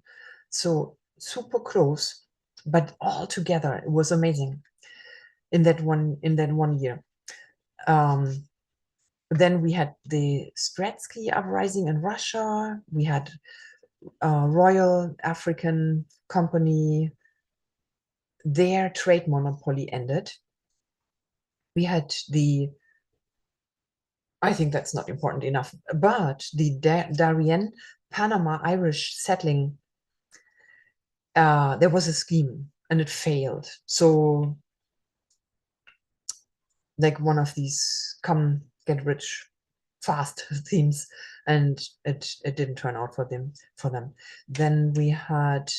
So super close, but all together it was amazing in that one year. Then we had the Stratsky uprising in Russia. We had Royal African Company, their trade monopoly ended. We had I think that's not important enough, but the Darien, Panama Irish settling, there was a scheme and it failed. So like one of these come get rich fast themes, and it didn't turn out for them. Then we had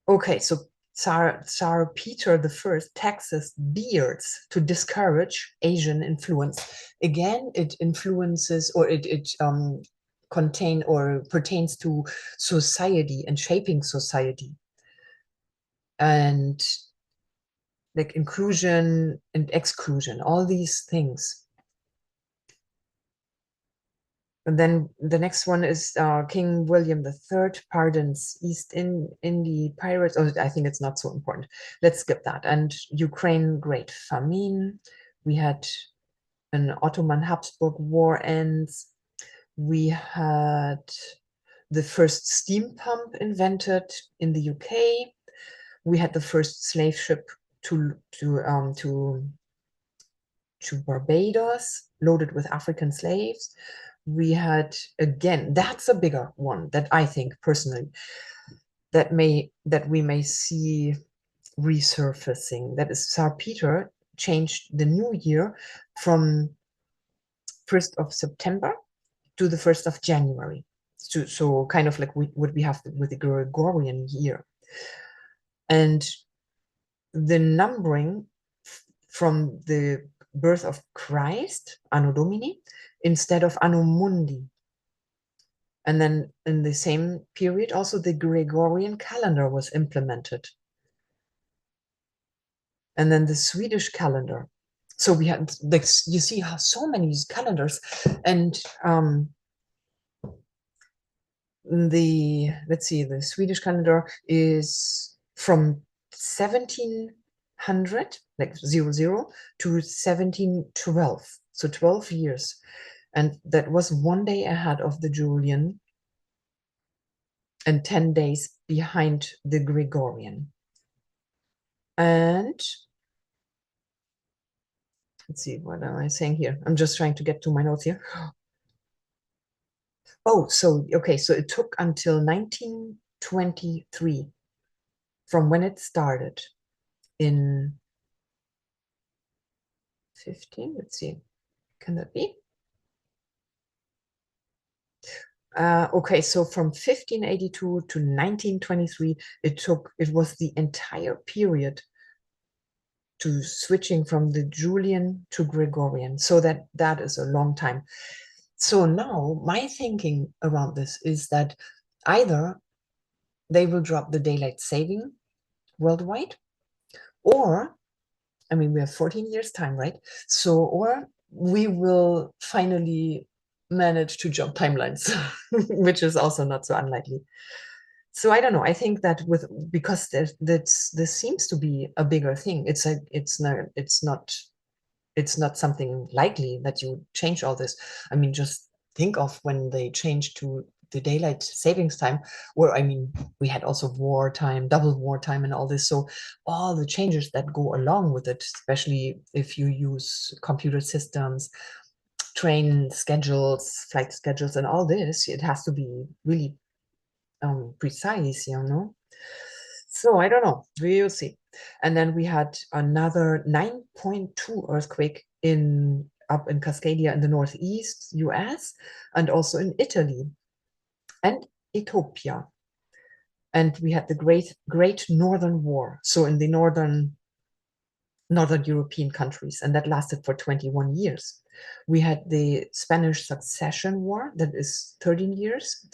okay, so Tsar Peter I taxes beards to discourage Asian influence. Again, it influences, or it contain or pertains to society and shaping society, and like inclusion and exclusion, all these things. And then the next one is King William III pardons East India pirates. Oh, I think it's not so important. Let's skip that. And Ukraine, Great Famine. We had an Ottoman Habsburg war ends. We had the first steam pump invented in the UK. We had the first slave ship to Barbados, loaded with African slaves. We had, again, that's a bigger one that I think personally that we may see resurfacing. That is, Tsar Peter changed the new year from 1st of September to the 1st of January. So kind of like what we have with the Gregorian year. And the numbering from the birth of Christ, Anno Domini, instead of Anno Mundi. And then in the same period, also the Gregorian calendar was implemented. And then the Swedish calendar. So we had, like, you see how so many calendars. And let's see, the Swedish calendar is from 17 like 00 to 1712, so 12 years. And that was 1 day ahead of the Julian and 10 days behind the Gregorian. And let's see, what am I saying here? I'm just trying to get to my notes here. Oh, so, okay, so it took until 1923 from when it started in 15, let's see, can that be? Okay, so from 1582 to 1923, it was the entire period to switching from the Julian to Gregorian. So that is a long time. So now my thinking around this is that either they will drop the daylight saving worldwide, or, I mean, we have 14 years time, right? So, or we will finally manage to jump timelines, which is also not so unlikely. So I don't know. I think that because this seems to be a bigger thing. It's not something likely that you change all this. I mean, just think of when they changed to the daylight savings time, where, I mean, we had also wartime, double wartime, and all this. So all the changes that go along with it, especially if you use computer systems, train schedules, flight schedules, and all this, it has to be really precise, So I don't know. We'll see. And then we had another 9.2 earthquake up in Cascadia in the northeast US, and also in Italy and Ethiopia. And we had the Great Northern War, so in the northern European countries, and that lasted for 21 years. We had the Spanish Succession War, that is 13 years.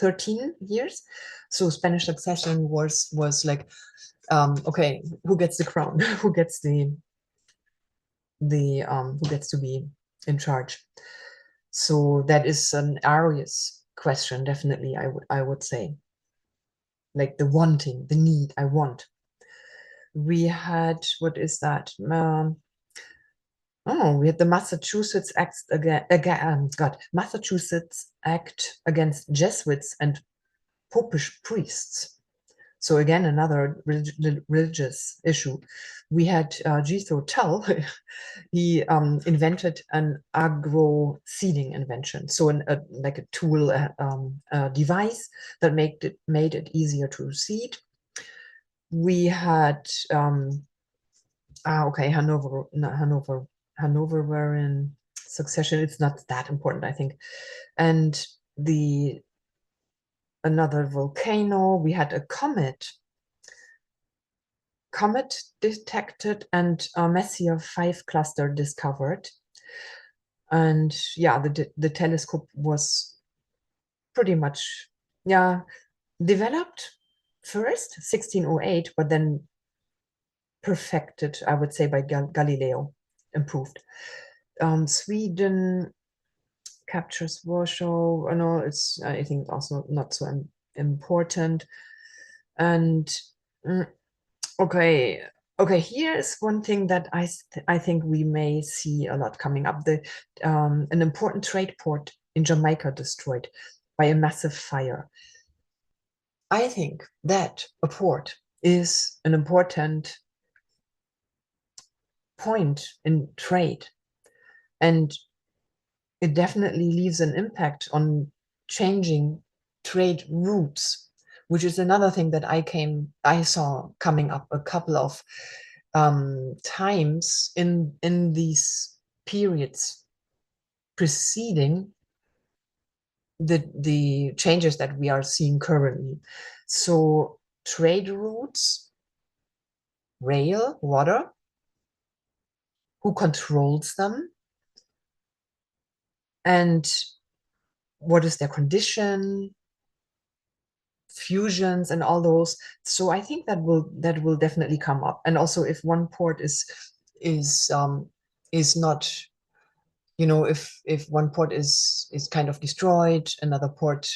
So Spanish Succession Wars was like, okay, who gets the crown? Who gets who gets to be in charge? So that is an Aries question, definitely, I would say. Like the wanting, the need, I want. We had, what is that? We had the Massachusetts Act Massachusetts Act against Jesuits and Popish priests. So again, another religious issue. We had Jethro Tull. He invented an agro-seeding invention. So like a tool, a device that made it easier to seed. We had okay, Hanoverian succession. It's not that important, I think. And another volcano. We had a comet detected, and a Messier 5 cluster discovered. And yeah, the telescope was pretty much, yeah, developed first 1608, but then perfected, I would say, by Galileo, improved. Sweden captures Warsaw. I know I think also not so important. And okay, here is one thing that I think we may see a lot coming up. An important trade port in Jamaica destroyed by a massive fire. I think that a port is an important point in trade, and it definitely leaves an impact on changing trade routes, which is another thing that I saw coming up a couple of times in these periods preceding the changes that we are seeing currently. So trade routes, rail, water, who controls them, and what is their condition, fusions, and all those. So I think that will definitely come up. And also, if one port is not, if one port is kind of destroyed, another port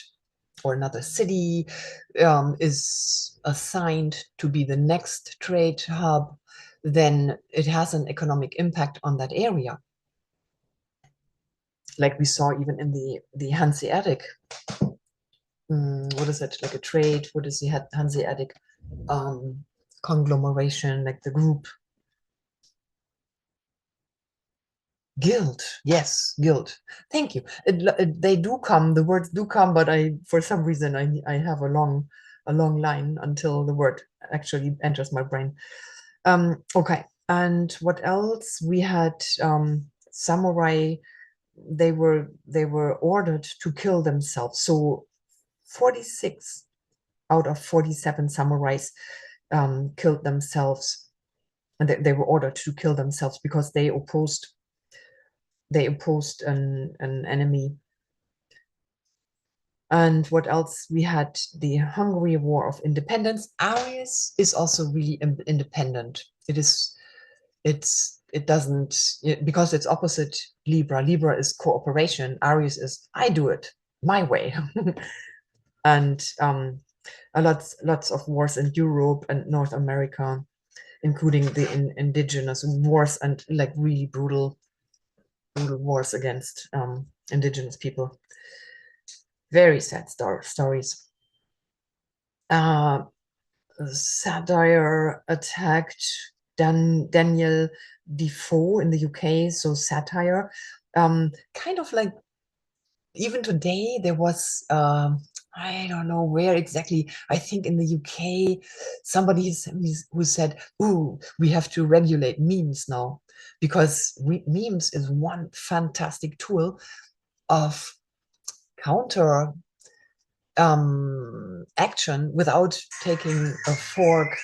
or another city is assigned to be the next trade hub, then it has an economic impact on that area. Like we saw even in the Hanseatic, what is it, like a trade, what is the Hanseatic conglomeration, like the group? Guild, yes, guild. Thank you. They do come, the words do come, but for some reason, I have a long line until the word actually enters my brain. Okay, and what else? We had samurai. They were ordered to kill themselves. So 46 out of 47 samurais killed themselves, and they were ordered to kill themselves because they opposed an enemy. And what else? We had the Hungary War of Independence. Aries is also really independent. It doesn't, because it's opposite Libra. Libra is cooperation. Aries is I do it my way. And lots of wars in Europe and North America, including the indigenous wars and like really brutal wars against indigenous people. Very sad stories. Satire attacked Daniel Defoe in the UK, so satire. Kind of like even today there was I don't know where exactly. I think in the UK, somebody who said, "Ooh, we have to regulate memes now," because memes is one fantastic tool of counter action without taking a fork.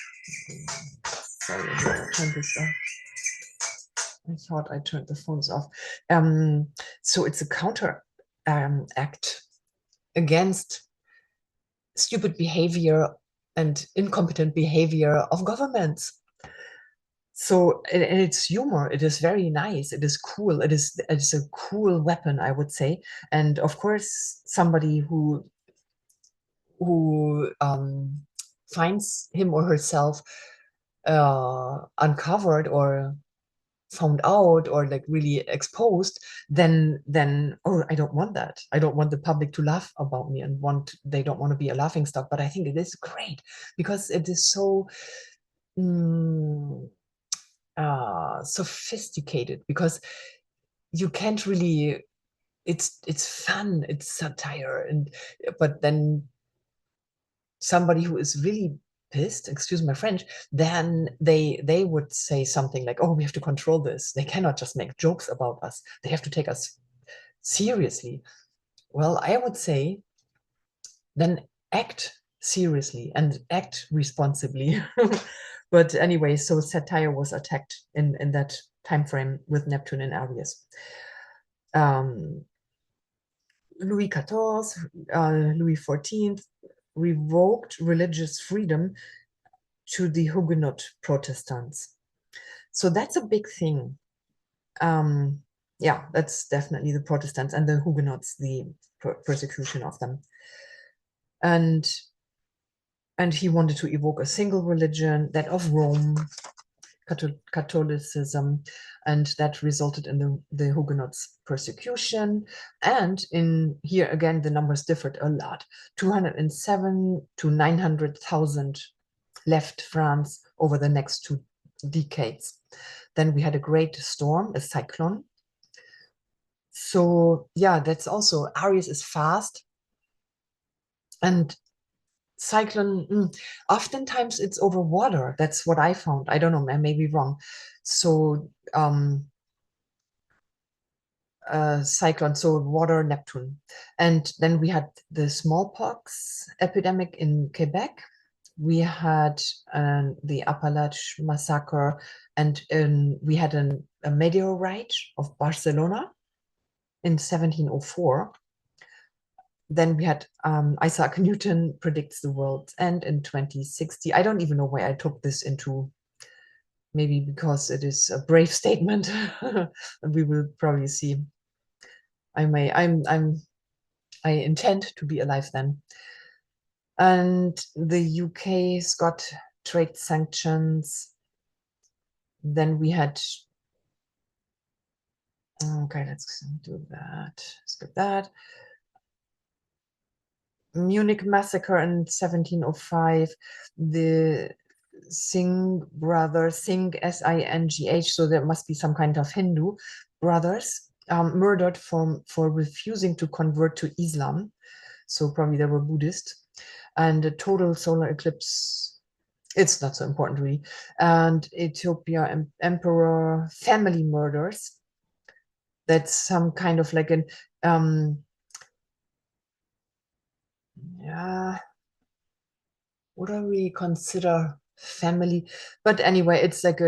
Sorry, I turned this off. I thought I turned the phones off. So it's a counter act against stupid behavior and incompetent behavior of governments. So and it's humor. It is very nice. It is cool. It's a cool weapon, I would say. And of course, somebody who finds him or herself uncovered or found out or like really exposed, then oh, I don't want that. I don't want the public to laugh about me and they don't want to be a laughing stock. But I think it is great because it is so sophisticated, because you can't really, it's fun, it's satire, but then somebody who is really pissed, excuse my French, then they would say something like, oh, we have to control this. They cannot just make jokes about us. They have to take us seriously. Well, I would say then act seriously and act responsibly. But anyway, so satire was attacked in that time frame with Neptune in Aries. Louis XIV, Louis XIV revoked religious freedom to the Huguenot Protestants. So that's a big thing. Yeah, that's definitely the Protestants and the Huguenots, the persecution of them. And he wanted to evoke a single religion, that of Rome, Catholicism, and that resulted in the Huguenots' persecution. And in here again, the numbers differed a lot. 207 to 900,000 left France over the next 2 decades. Then we had a great storm, a cyclone. So yeah, that's also, Aries is fast, and cyclone, oftentimes it's over water. That's what I found. I don't know, I may be wrong. So cyclone, so water, Neptune. And then we had the smallpox epidemic in Quebec. We had the Appalachian massacre, and we had a meteorite of Barcelona in 1704. Then we had Isaac Newton predicts the world's end in 2060. I don't even know why I took this into, maybe because it is a brave statement. We will probably see. I intend to be alive then. And the UK's got trade sanctions. Then we had, okay, let's do that. Skip that. Munich massacre in 1705. The Singh brothers, Singh, Singh, so there must be some kind of Hindu brothers, murdered for refusing to convert to Islam. So probably they were Buddhist. And a total solar eclipse, it's not so important really. And Ethiopia emperor family murders. That's some kind of like an yeah, what do we consider family? But anyway, it's like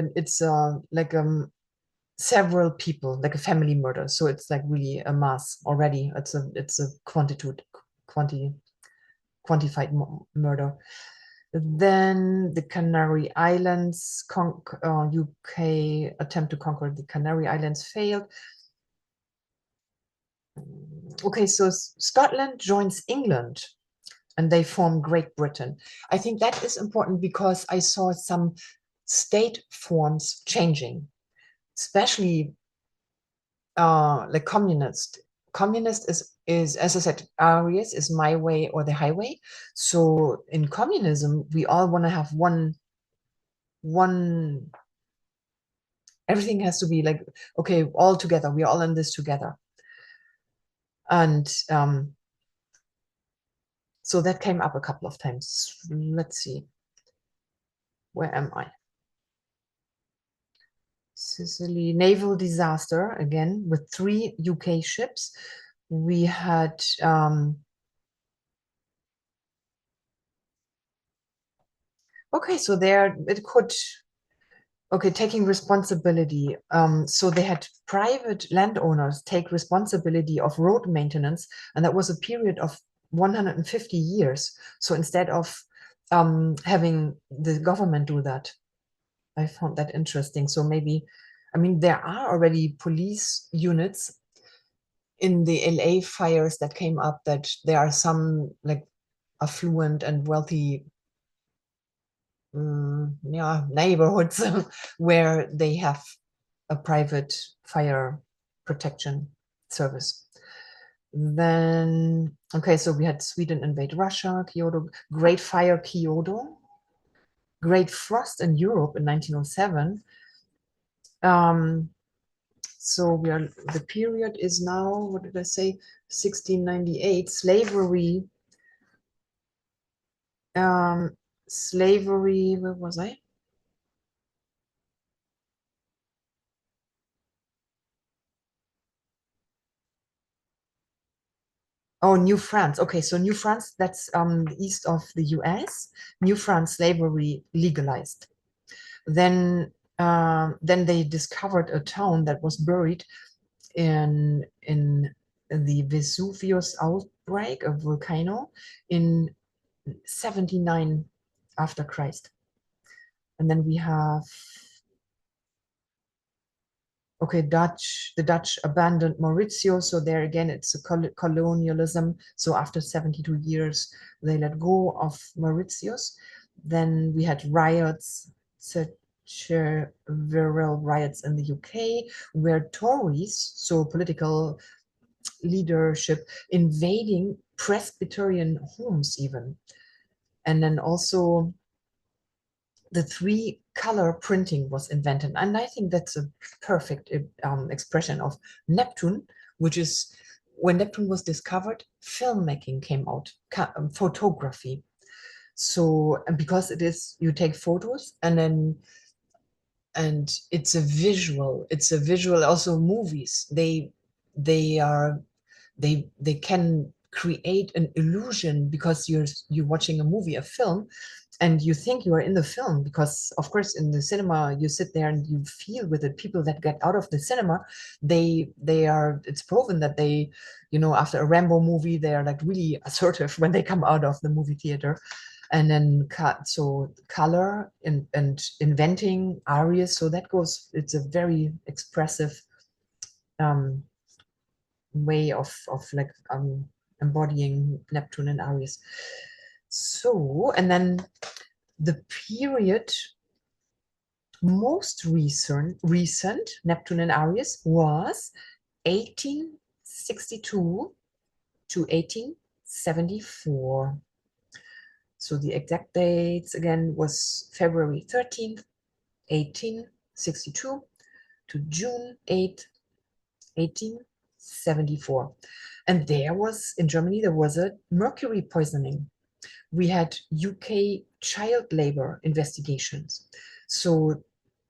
several people, like a family murder. So it's like really a mass already. It's a quantified murder. Then the Canary Islands, UK attempt to conquer the Canary Islands failed. Okay, so Scotland joins England and they form Great Britain. I think that is important because I saw some state forms changing, especially like communist. Communist is, as I said, Aries is my way or the highway. So in communism, we all want to have one. Everything has to be like, okay, all together. We're all in this together. And so that came up a couple of times. Let's see. Where am I? Sicily, naval disaster again with 3 UK ships. We had okay, so there it could okay, taking responsibility. So they had private landowners take responsibility of road maintenance, and that was a period of 150 years. So instead of having the government do that, I found that interesting. So maybe, I mean, there are already police units in the LA fires that came up that there are some like affluent and wealthy yeah, neighborhoods where they have a private fire protection service. Then, okay, so we had Sweden invade Russia, Kyoto, Great Fire Kyoto, Great Frost in Europe in 1907. So we are, the period is now, what did I say, 1698, slavery, slavery, where was I? Oh, New France. Okay, so New France, that's east of the US. New France slavery legalized. Then they discovered a town that was buried in the Vesuvius outbreak, a volcano, in 79 after Christ. And then we have okay, the Dutch abandoned Mauritius. So there again, it's a colonialism. So after 72 years, they let go of Mauritius. Then we had riots, viral riots in the UK, where Tories, so political leadership, invading Presbyterian homes even. And then also the 3-color printing was invented. And I think that's a perfect expression of Neptune, which is when Neptune was discovered, filmmaking came out, photography. So because it is, you take photos and it's a visual, also movies. They are, they can create an illusion because you're watching a movie, a film, and you think you are in the film because of course in the cinema you sit there and you feel with the people that get out of the cinema. They are, it's proven that they, you know, after a Rambo movie they are like really assertive when they come out of the movie theater. And then so color and inventing arias, so that goes, it's a very expressive um way of like embodying Neptune and Aries. So, and then the period Most recent Neptune in Aries was 1862 to 1874. So the exact dates again was February 13th, 1862 to June 8th, 1874. And in Germany, there was a mercury poisoning. We had UK child labor investigations. So,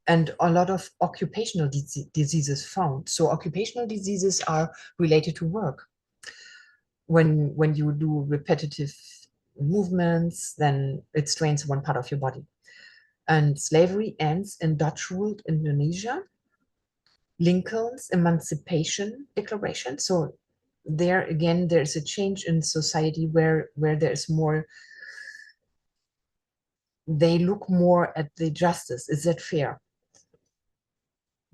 and a lot of occupational diseases found. So occupational diseases are related to work. When you do repetitive movements, then it strains one part of your body. And slavery ends in Dutch-ruled Indonesia. Lincoln's Emancipation Declaration. So there again, there's a change in society where there's more, they look more at the justice. Is that fair?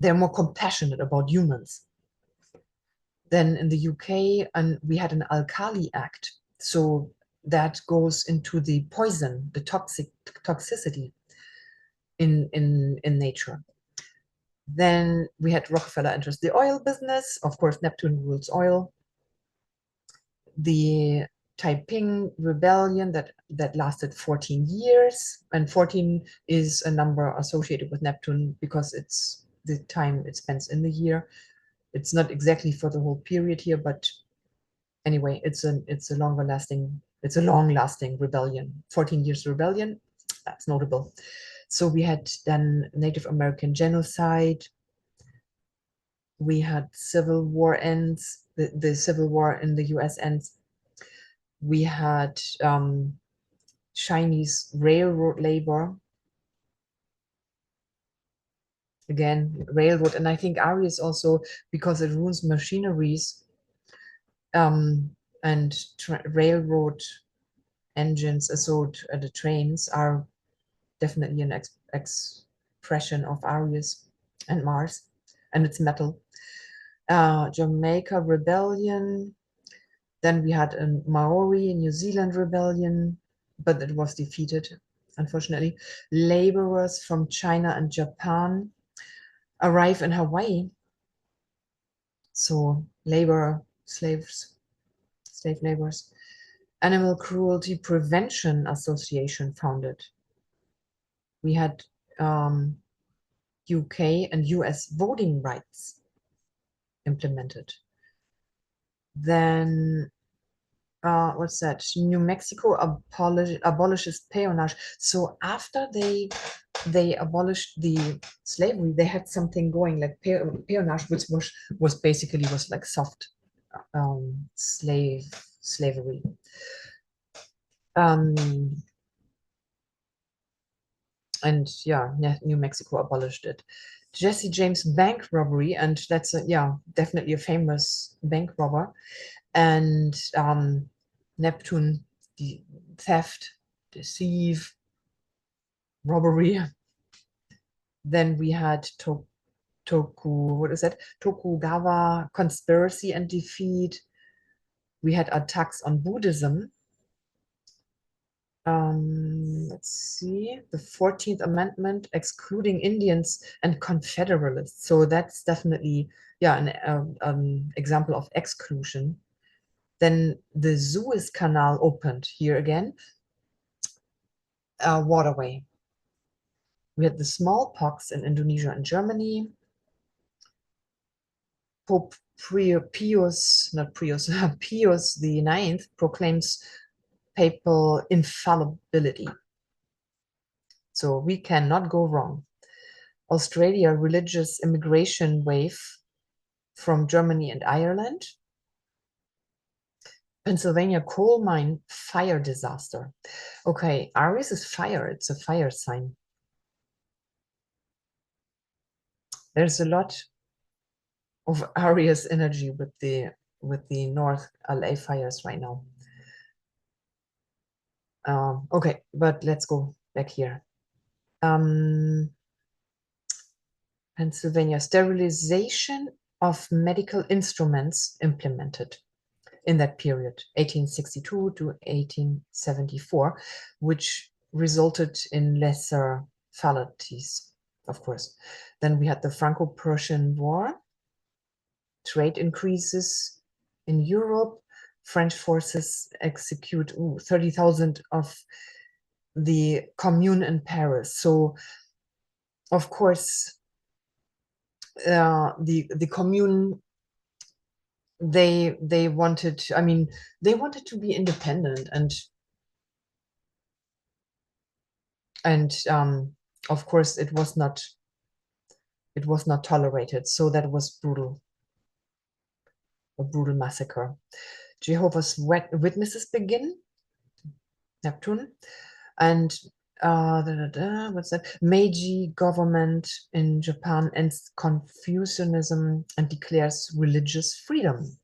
They're more compassionate about humans. Then in the UK, and we had an Alkali Act. So that goes into the poison, the toxicity in nature. Then we had Rockefeller enters the oil business. Of course, Neptune rules oil. The Taiping rebellion that lasted 14 years, and 14 is a number associated with Neptune because it's the time it spends in the year. It's not exactly for the whole period here, but anyway, it's a long-lasting rebellion. 14 years rebellion, that's notable. So we had then Native American genocide. We had civil war ends, the civil war in the US ends. We had Chinese railroad labor. Again, railroad, and I think Aries also, because it ruins machineries, and railroad engines, so the trains are definitely an expression of Aries and Mars, and it's metal. Jamaica rebellion. Then we had a Maori New Zealand rebellion, but it was defeated, unfortunately. Laborers from China and Japan arrive in Hawaii. So slave laborers. Animal Cruelty Prevention Association founded. We had UK and US voting rights implemented. Then what's that? New Mexico abolishes peonage. So after they abolished the slavery, they had something going like peonage, which was basically like soft slavery. And yeah, New Mexico abolished it. Jesse James bank robbery, and that's definitely a famous bank robber. And Neptune, the theft, deceive, robbery. Then we had Tokugawa conspiracy and defeat. We had attacks on Buddhism. Let's see, the 14th Amendment excluding Indians and Confederalists. So that's definitely an example of exclusion. Then the Suez Canal opened here again, waterway. We had the smallpox in Indonesia and Germany. Pope Pius the Ninth proclaims papal infallibility. So we cannot go wrong. Australia, religious immigration wave from Germany and Ireland. Pennsylvania coal mine fire disaster. Okay, Aries is fire. It's a fire sign. There's a lot of Aries energy with the North LA fires right now. Okay, but let's go back here. Pennsylvania, sterilization of medical instruments implemented in that period, 1862 to 1874, which resulted in lesser fatalities. of course. Then we had the Franco-Prussian War, trade increases in Europe, French forces execute 30,000 of the Commune in Paris. So, of course, the Commune, they wanted, I mean, they wanted to be independent, and of course it was not tolerated. So that was brutal, a brutal massacre. Jehovah's Witnesses begin, Neptune, and what's that? Meiji government in Japan ends Confucianism and declares religious freedom.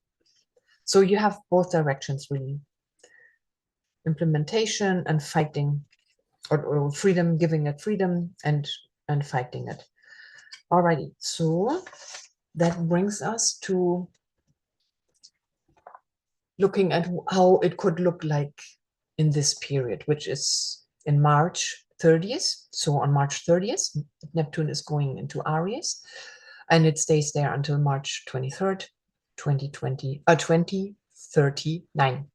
So you have both directions, really. Implementation and fighting, or freedom, giving it freedom, and fighting it. Alrighty, so that brings us to looking at how it could look like in this period, which is in March 30th. So on March 30th, Neptune is going into Aries, and it stays there until March 23rd, 2039.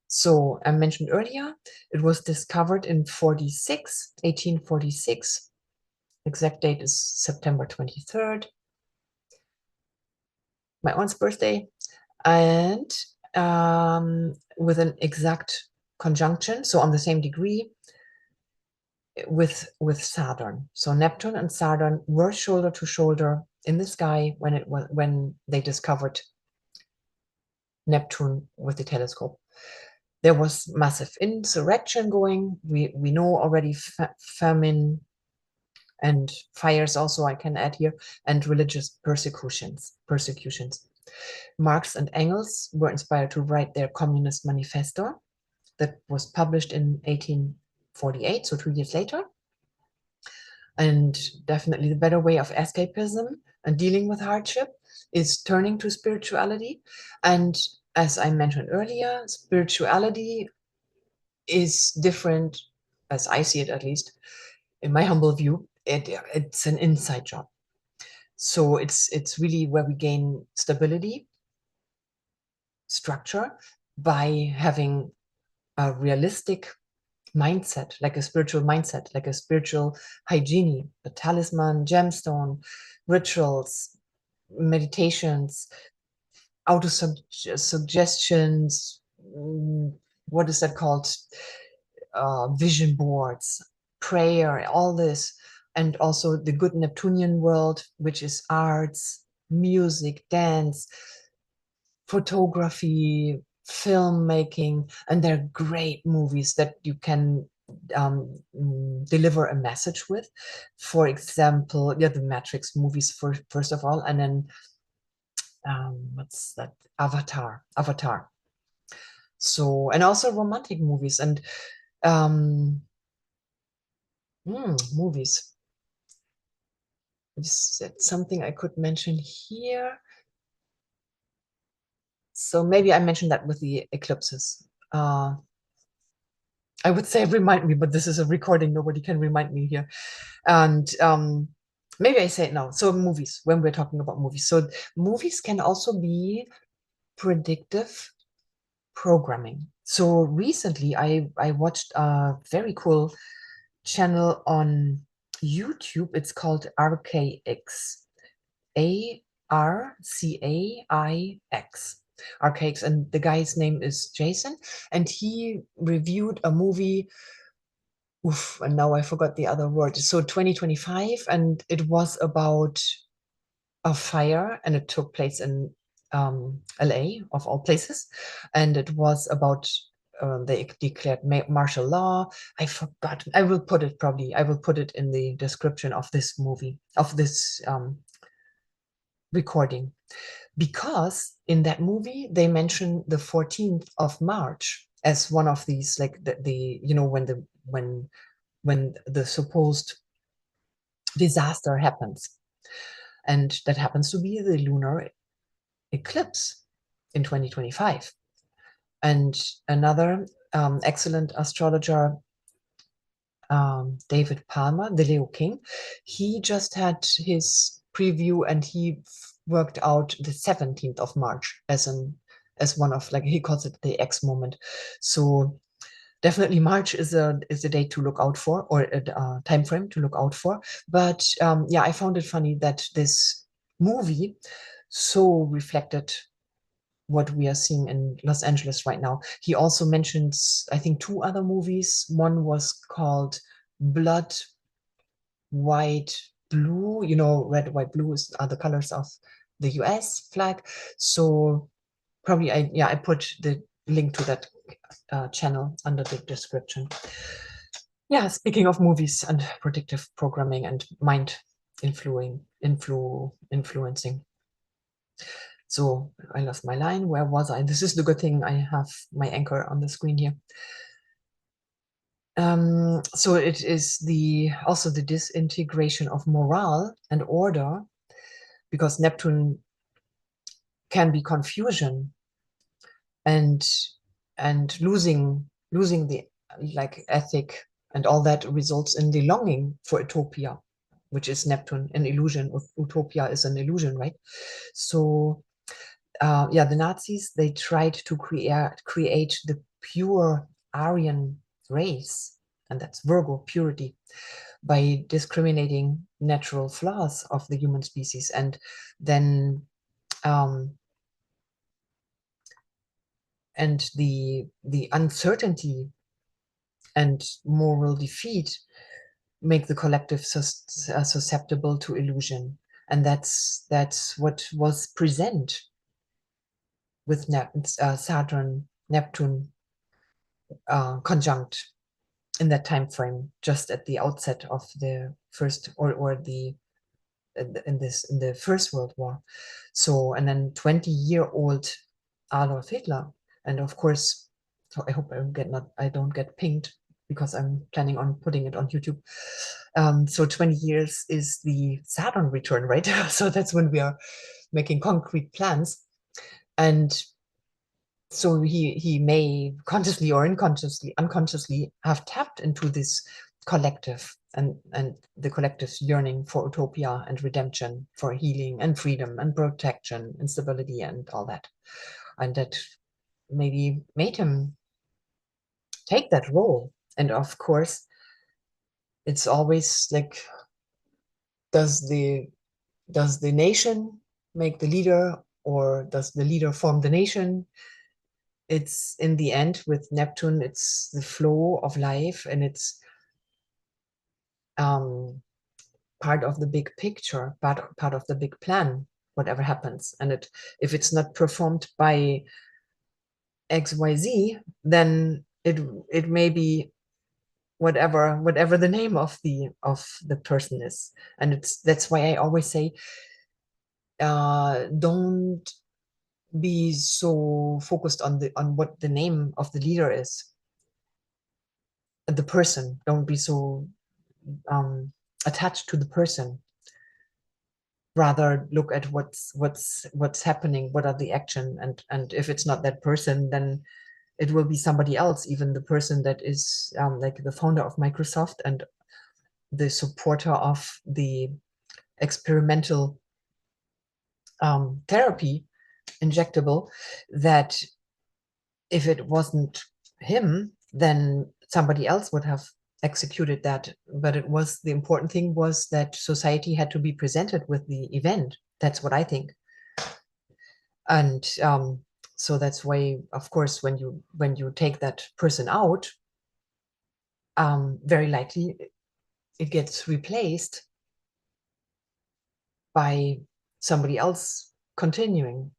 So I mentioned earlier, it was discovered in 1846. Exact date is September 23rd, my aunt's birthday, and with an exact conjunction, so on the same degree with Saturn. So Neptune and Saturn were shoulder to shoulder in the sky when they discovered Neptune with the telescope. There was massive insurrection going. We know already famine and fires also, I can add here, and religious persecutions. Marx and Engels were inspired to write their Communist Manifesto that was published in 1848, so 2 years later. And definitely the better way of escapism and dealing with hardship is turning to spirituality. And as I mentioned earlier, spirituality is different, as I see it at least, in my humble view. It's an inside job. So it's really where we gain stability, structure, by having a realistic mindset, like a spiritual mindset, like a spiritual hygiene, a talisman, gemstone, rituals, meditations, auto suggestions, what is that called? Vision boards, prayer, all this, and also the good Neptunian world, which is arts, music, dance, photography, filmmaking, and they're great movies that you can deliver a message with. For example, the Matrix movies, first of all, and then what's that? Avatar. So, and also romantic movies and movies. Is that something I could mention here? So maybe I mentioned that with the eclipses. I would say remind me, but this is a recording. Nobody can remind me here. And maybe I say it now. So movies, when we're talking about movies. So movies can also be predictive programming. So recently I watched a very cool channel on YouTube. It's called RKX. ARCAIX. Archaics, and the guy's name is Jason, and he reviewed a movie. Oof, and now I forgot the other word. So 2025, and it was about a fire, and it took place in LA, of all places, and it was about they declared martial law. I forgot. I will put it in the description of this movie, of this recording, because in that movie they mention the 14th of March as one of these, like the when the supposed disaster happens, and that happens to be the lunar eclipse in 2025. And another excellent astrologer David Palmer, the Leo King. He just had his preview and he worked out the 17th of March as one of, like, he calls it the X moment. So definitely March is a date to look out for, or a time frame to look out for. But yeah, I found it funny that this movie so reflected what we are seeing in Los Angeles right now. He also mentions, I think, two other movies. One was called Blood, White, Blue. You know, red, white, blue are the colors of the US flag. So probably, I put the link to that channel under the description. Yeah, speaking of movies and predictive programming and mind influencing. So I lost my line. Where was I? This is the good thing. I have my anchor on the screen here. So it is also the disintegration of morale and order, because Neptune can be confusion and losing the, like, ethic and all that results in the longing for utopia, which is Neptune, an illusion. Utopia is an illusion, right? So yeah, the Nazis, they tried to create the pure Aryan race, and that's Virgo, purity, by discriminating natural flaws of the human species, and then and the uncertainty and moral defeat make the collective susceptible to illusion. And that's what was present with Saturn, Neptune conjunct in that time frame, just at the outset of the first, or the in the First World War. So, and then 20-year-old Adolf Hitler, and of course, so I hope I don't get pinged, because I'm planning on putting it on YouTube. So 20 years is the Saturn return, right? So that's when we are making concrete plans. And so he may consciously or unconsciously have tapped into this collective, and the collective's yearning for utopia and redemption, for healing and freedom and protection and stability and all that. And that maybe made him take that role. And of course, it's always like, does the nation make the leader, or does the leader form the nation? It's, in the end, with Neptune, it's the flow of life, and it's part of the big picture, part of the big plan, whatever happens. And if it's not performed by XYZ, then it may be whatever the name of the person is. And that's why I always say, don't be so focused on what the name of the leader is, the person. Don't be so attached to the person. Rather look at what's happening, what are the action, and if it's not that person, then it will be somebody else, even the person that is like the founder of Microsoft and the supporter of the experimental therapy injectable, that if it wasn't him, then somebody else would have executed that. But the important thing was that society had to be presented with the event. That's what I think. And so that's why, of course, when you take that person out, very likely it gets replaced by somebody else continuing.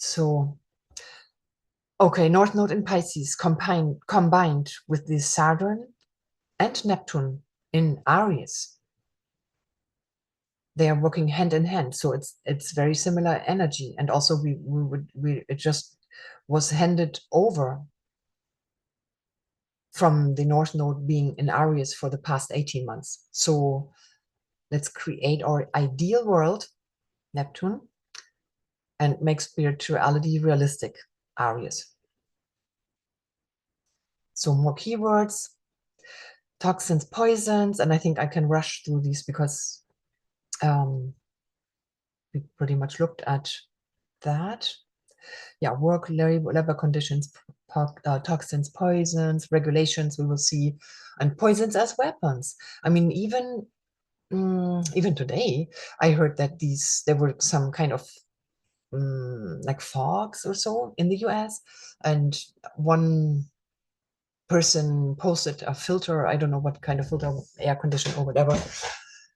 So, okay, North Node in Pisces combined with the Saturn and Neptune in Aries. They are working hand in hand, so it's very similar energy. And also it just was handed over from the North Node being in Aries for the past 18 months. So let's create our ideal world, Neptune, and make spirituality realistic, Aries. So more keywords. toxins, poisons, and I think I can rush through these because we pretty much looked at that. Yeah, work, labor conditions, toxins, poisons, regulations we will see, and poisons as weapons. I mean, even today, I heard that there were some kind of like fogs or so in the US, and one person posted a filter, I don't know what kind of filter, air condition or whatever,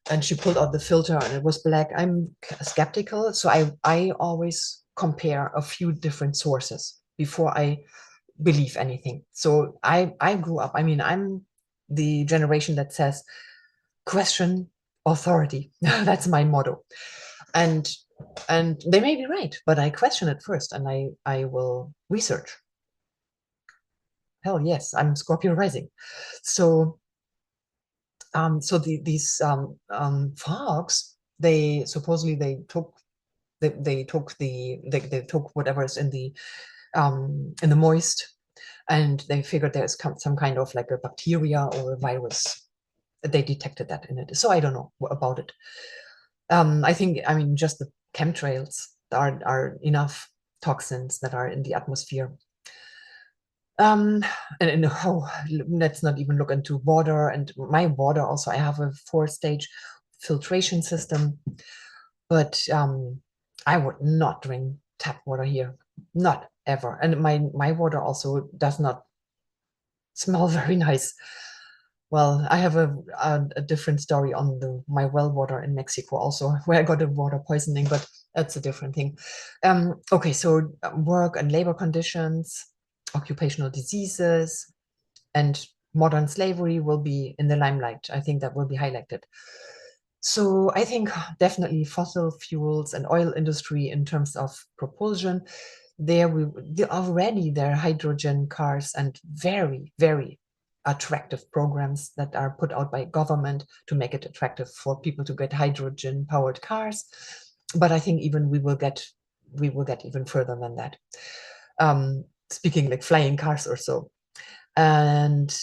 and she pulled out the filter and it was black. I'm skeptical, so I always compare a few different sources before I believe anything. So I grew up, I mean, I'm the generation that says question authority. That's my motto. And they may be right, but I question it first, and I will research. Hell yes, I'm Scorpio rising. So these fogs, they supposedly they took whatever is in the moist, and they figured there's some kind of like a bacteria or a virus. They detected that in it. So I don't know about it. I think, I mean, just the chemtrails are enough toxins that are in the atmosphere. And let's not even look into water. And my water also, I have a 4-stage filtration system, but I would not drink tap water here, not ever. And my water also does not smell very nice. Well, I have a different story on my well water in Mexico also, where I got a water poisoning, but that's a different thing. Okay, so work and labor conditions, occupational diseases, and modern slavery will be in the limelight. I think that will be highlighted. So I think definitely fossil fuels and oil industry in terms of propulsion, already there are hydrogen cars and very, very attractive programs that are put out by government to make it attractive for people to get hydrogen powered cars. But I think even we will get even further than that. Speaking like flying cars or so. And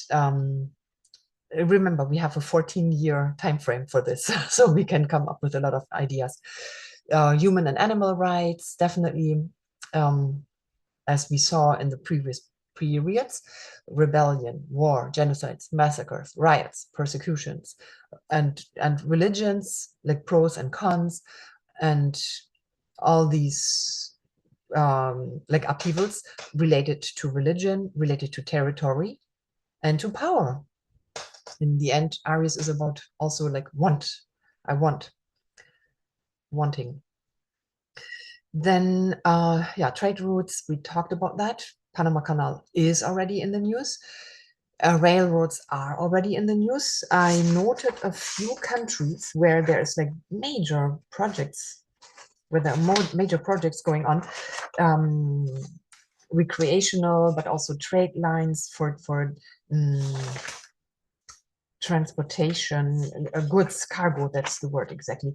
remember, we have a 14-year time frame for this, so we can come up with a lot of ideas. Human and animal rights, definitely, as we saw in the previous periods, rebellion, war, genocides, massacres, riots, persecutions, and religions, like pros and cons, and all these like upheavals related to religion, related to territory, and to power. In the end, Aries is about also like wanting. Then, yeah, trade routes, we talked about that. Panama Canal is already in the news. Railroads are already in the news. I noted a few countries where there's like major projects, where there are more major projects going on, recreational, but also trade lines for transportation, goods, cargo, that's the word exactly.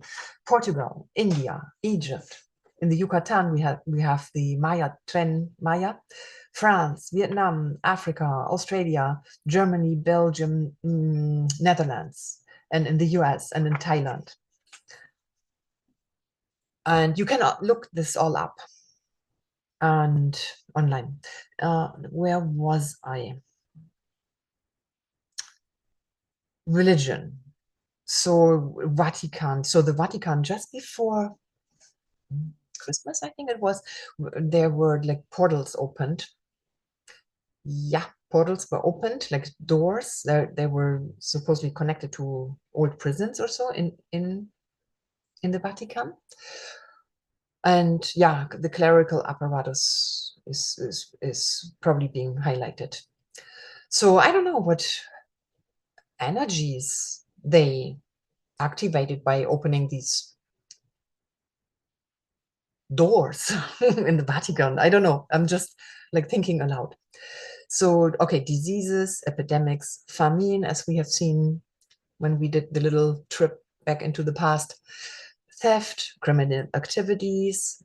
Portugal, India, Egypt. In the Yucatan, we have the Maya, France, Vietnam, Africa, Australia, Germany, Belgium, Netherlands, and in the US and in Thailand. And you can look this all up and online. Where was I? Religion. So Vatican. So the Vatican, just before Christmas, I think it was, there were like portals opened. Yeah, portals were opened, like doors. They were supposedly connected to old prisons or so in the Vatican. And yeah, the clerical apparatus is probably being highlighted. So I don't know what energies they activated by opening these doors in the Vatican. I don't know. I'm just like thinking aloud. So, okay, diseases, epidemics, famine, as we have seen when we did the little trip back into the past, theft, criminal activities,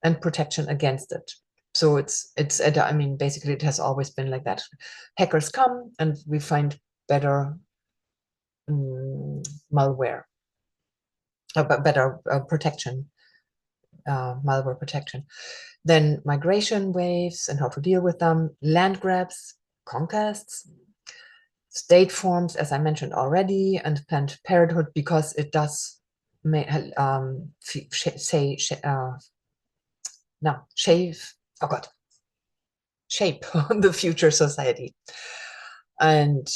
and protection against it. So I mean, basically it has always been like that. Hackers come and we find better malware, but better protection, malware protection. Then migration waves and how to deal with them, land grabs, conquests, state forms, as I mentioned already, and Planned Parenthood, because it does shape the future society. And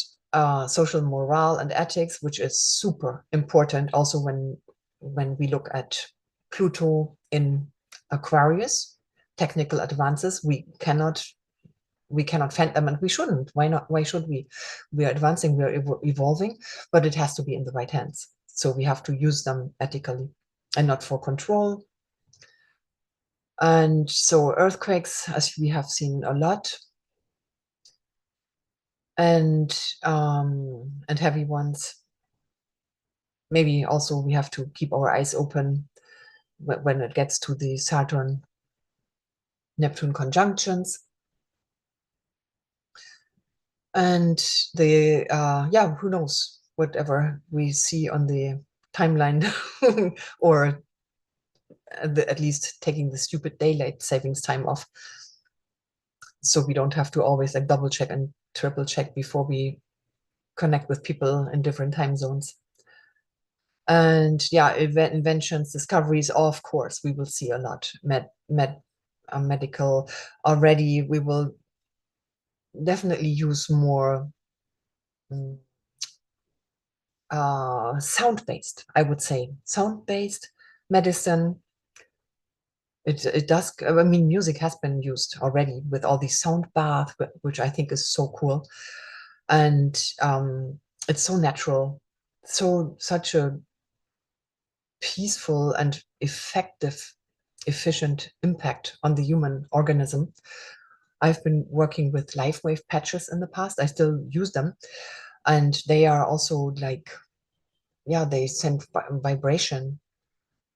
social morale and ethics, which is super important also when we look at Pluto in Aquarius. Technical advances, we cannot fend them, and we shouldn't. Why not? Why should we? We are advancing, we are evolving, but it has to be in the right hands. So we have to use them ethically and not for control. And so earthquakes, as we have seen a lot, and heavy ones. Maybe also we have to keep our eyes open when it gets to the Saturn-Neptune conjunctions. And the yeah, who knows, whatever we see on the timeline, or at least taking the stupid daylight savings time off, so we don't have to always like double check and triple check before we connect with people in different time zones. And yeah, inventions, discoveries, of course, we will see a lot. Medical already, we will definitely use more sound-based, I would say. Sound-based medicine. It does, I mean, music has been used already with all these sound baths, which I think is so cool. And it's so natural, such a peaceful and effective, efficient impact on the human organism. I've been working with live wave patches in the past. I still use them. And they are also like, yeah, they send vibration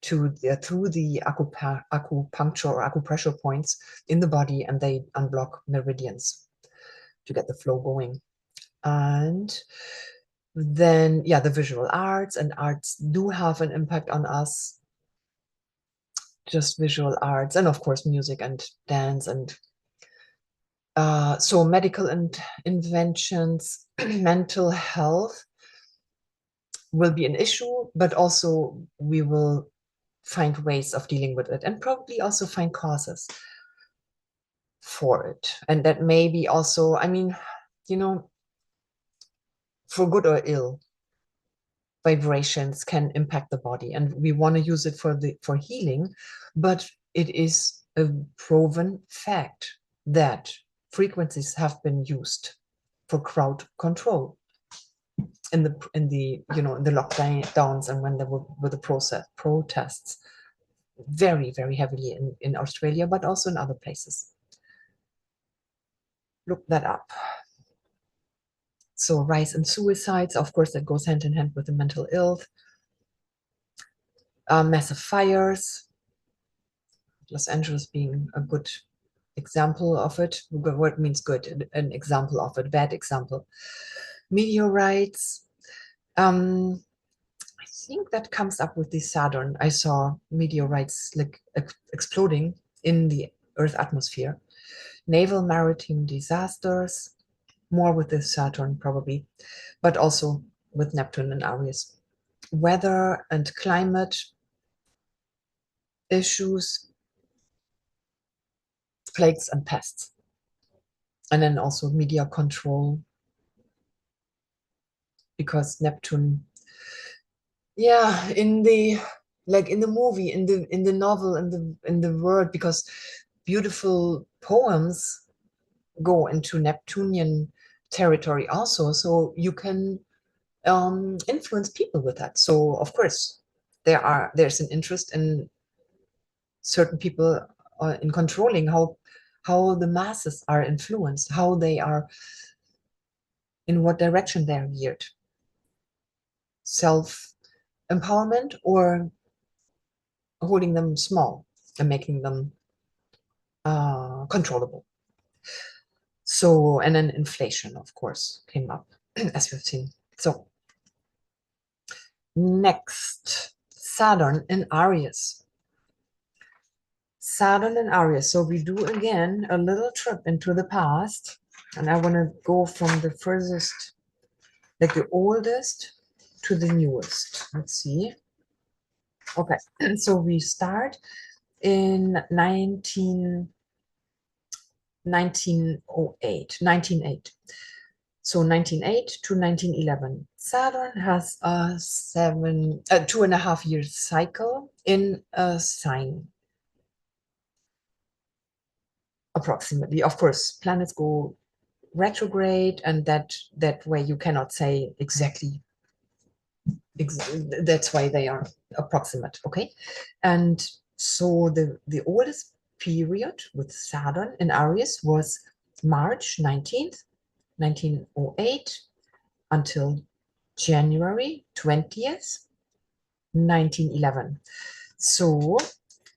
through the acupuncture or acupressure points in the body, and they unblock meridians to get the flow going. And then, yeah, the visual arts and arts do have an impact on us. Just visual arts, and of course music and dance, and so medical and inventions, mental health will be an issue, but also we will find ways of dealing with it, and probably also find causes for it. And that may be also, I mean, you know, for good or ill, vibrations can impact the body, and we want to use it for healing. But it is a proven fact that frequencies have been used for crowd control in the in the lockdowns, and when there were the protests very, very heavily in Australia, but also in other places. Look that up. So rise in suicides, of course, that goes hand in hand with the mental health. Massive fires, Los Angeles being a good example of it. What means good? An example of it, bad example. Meteorites. I think that comes up with the Saturn. I saw meteorites like exploding in the Earth atmosphere. Naval maritime disasters, more with the Saturn probably, but also with Neptune and Aries. Weather and climate issues, plagues and pests. And then also media control, because Neptune, yeah, in the movie, in the novel, in the word, because beautiful poems go into Neptunian territory also, so you can influence people with that. So of course there's an interest in certain people in controlling how the masses are influenced, how they are, in what direction they're geared. Self empowerment or holding them small and making them controllable. So, and then inflation, of course, came up as we've seen. So Next, Saturn in Aries. Saturn in Aries. So we do again a little trip into the past. And I want to go from the furthest, like the oldest, to the newest. Let's see. Okay, so we start in 1908. So 1908 to 1911. Saturn has a 2.5 year cycle in a sign, approximately. Of course, planets go retrograde, and that way you cannot say exactly. That's why they are approximate, okay? And so the oldest period with Saturn in Aries was March 19th, 1908 until January 20th, 1911. So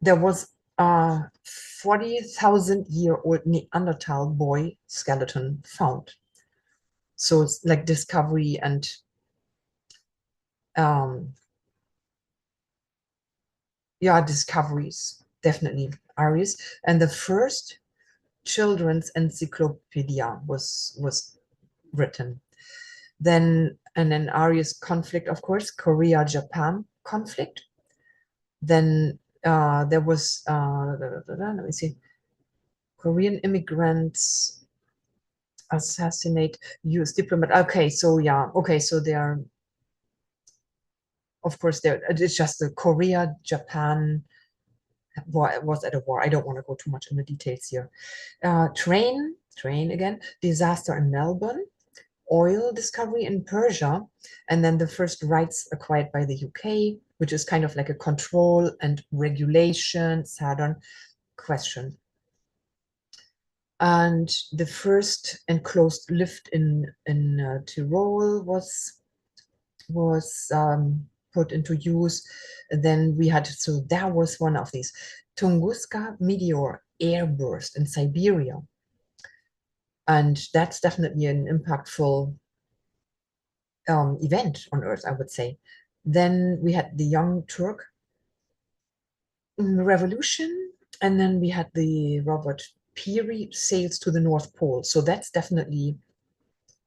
there was a 40,000-year-old Neanderthal boy skeleton found. So it's like discovery and yeah, discoveries, definitely Aries. And the first children's encyclopedia was written. Then an Aries conflict, of course, Korea-Japan conflict. Then there was let me see, Korean immigrants assassinate US diplomat. Okay, so yeah, okay, so they are, of course, there. It's just the Korea-Japan war was at a war. I don't want to go too much in the details here. Train again, disaster in Melbourne, oil discovery in Persia, and then the first rights acquired by the UK, which is kind of like a control and regulation Saturn question. And the first enclosed lift in Tyrol was put into use. Then we had, so that was one of these. Tunguska meteor airburst in Siberia. And that's definitely an impactful event on Earth, I would say. Then we had the Young Turk Revolution, and then we had the Robert Peary sails to the North Pole. So that's definitely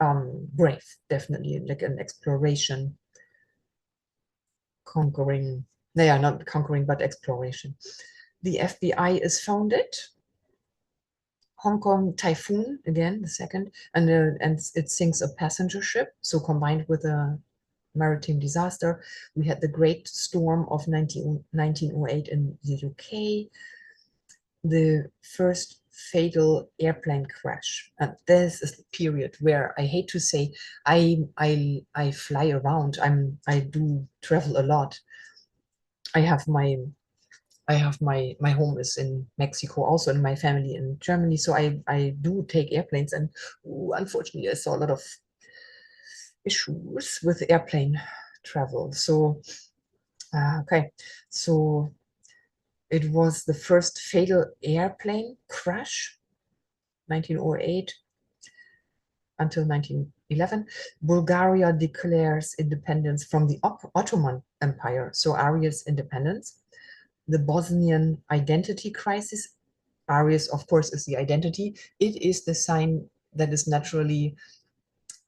brave, definitely like an exploration, conquering. They are not conquering, but exploration. The FBI is founded. Hong Kong typhoon again, the second, and it sinks a passenger ship. So combined with a maritime disaster, we had the Great Storm of 1908 in the UK, the first fatal airplane crash. And this is the period where I hate to say I fly around. I do travel a lot. I have my home is in Mexico also, and my family in Germany. So I do take airplanes, and unfortunately I saw a lot of issues with airplane travel. So okay, so it was the first fatal airplane crash, 1908 until 1911. Bulgaria declares independence from the Ottoman Empire, so Aries independence. The Bosnian identity crisis. Aries, of course, is the identity. It is the sign that is naturally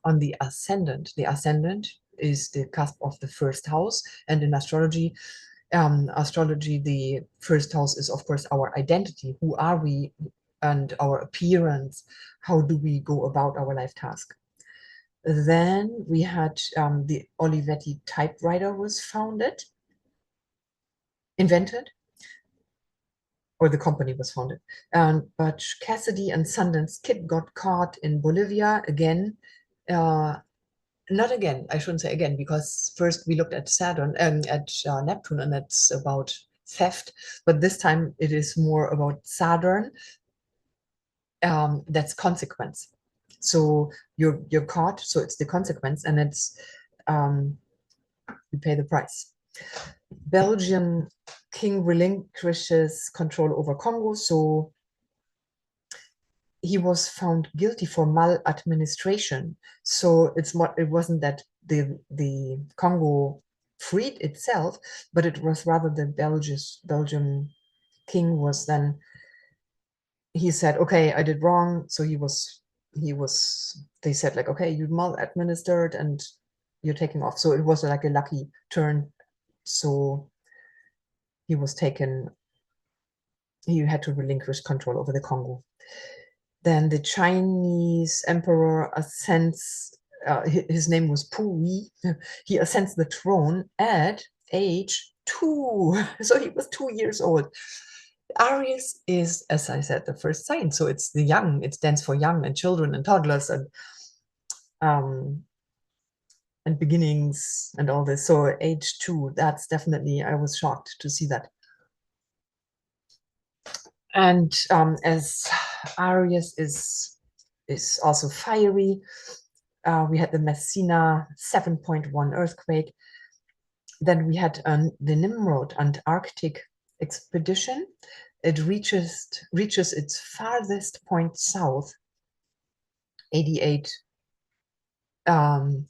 on the ascendant. The ascendant is the cusp of the first house, and in astrology, the first house is, of course, our identity. Who are we, and our appearance? How do we go about our life task? Then we had the Olivetti typewriter was invented, or the company was founded. But Cassidy and Sundance Kid got caught in Bolivia again. Not again, I shouldn't say again, because first we looked at Saturn and at Neptune, and that's about theft. But this time it is more about Saturn. That's consequence. So you're caught, so it's the consequence, and it's you pay the price. Belgian king relinquishes control over Congo, so he was found guilty for maladministration. So it wasn't that the Congo freed itself, but it was rather the Belgian king was then, he said, okay, I did wrong. So they said like, okay, you maladministered and you're taking off. So it was like a lucky turn. So he was taken, he had to relinquish control over the Congo. Then the Chinese emperor ascends, his name was Puyi. He ascends the throne at age 2. So he was 2 years old. Aries is, as I said, the first sign. So it's the young, it stands for young and children and toddlers um, and beginnings and all this. So age 2, that's definitely, I was shocked to see that. And as Aries is also fiery, we had the Messina 7.1 earthquake. Then we had the Nimrod Antarctic expedition. It reaches its farthest point south, 88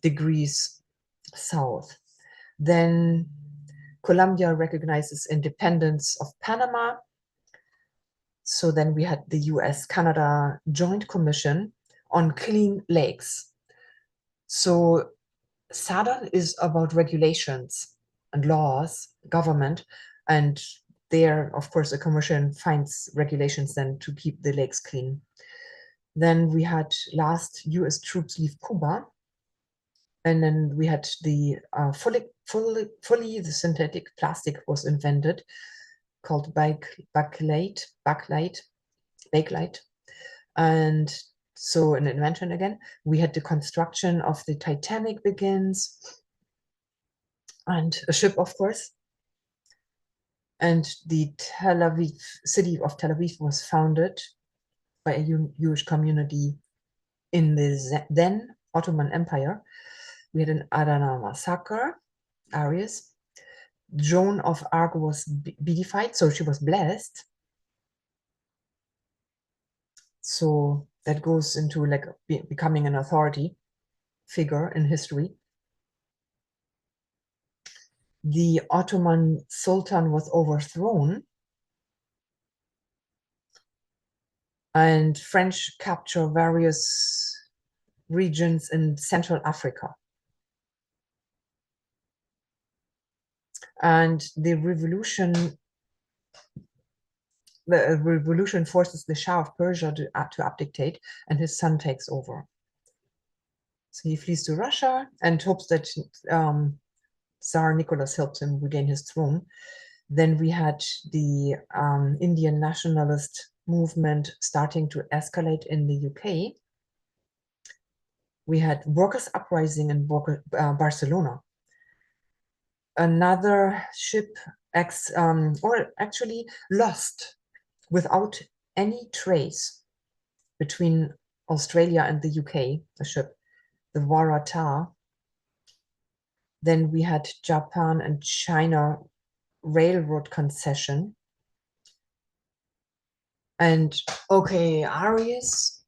degrees south. Then Colombia recognizes independence of Panama. So then we had the US-Canada Joint Commission on Clean Lakes. So Saturn is about regulations and laws, government, and there, of course, a commission finds regulations then to keep the lakes clean. Then we had last US troops leave Cuba. And then we had the fully the synthetic plastic was invented, called bakelite. And so an invention again. We had the construction of the Titanic begins, and a ship, of course. And the city of Tel Aviv was founded by a Jewish community in the then Ottoman Empire. We had an Adana massacre, Aries. Joan of Arc was beatified, so she was blessed. So that goes into like becoming an authority figure in history. The Ottoman Sultan was overthrown, and French capture various regions in Central Africa. And the revolution forces the Shah of Persia to abdicate, and his son takes over. So he flees to Russia and hopes that Tsar Nicholas helps him regain his throne. Then we had the Indian nationalist movement starting to escalate in the UK. We had workers' uprising in Barcelona. Another ship, or actually lost without any trace between Australia and the UK, a ship, the Waratah. Then we had Japan and China railroad concession. And okay, Aries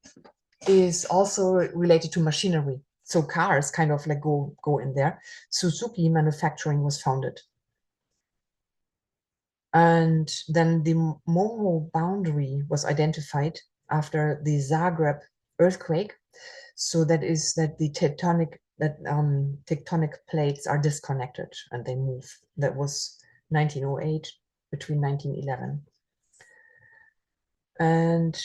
is also related to machinery. So cars kind of like go in there. Suzuki manufacturing was founded. And then the Moho boundary was identified after the Zagreb earthquake. So that is that the tectonic plates are disconnected and they move. That was 1908 between 1911. And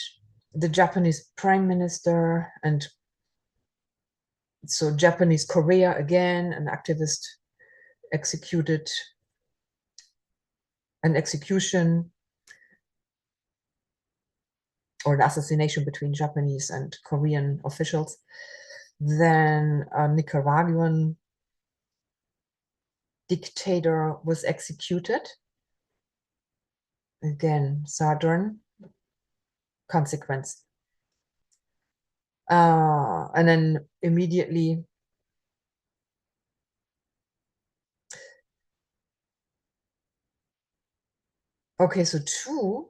the Japanese prime minister, and so Japanese Korea again, an activist executed an execution or an assassination between Japanese and Korean officials. Then a Nicaraguan dictator was executed. Again, Saturn, consequence. And then immediately, okay, so two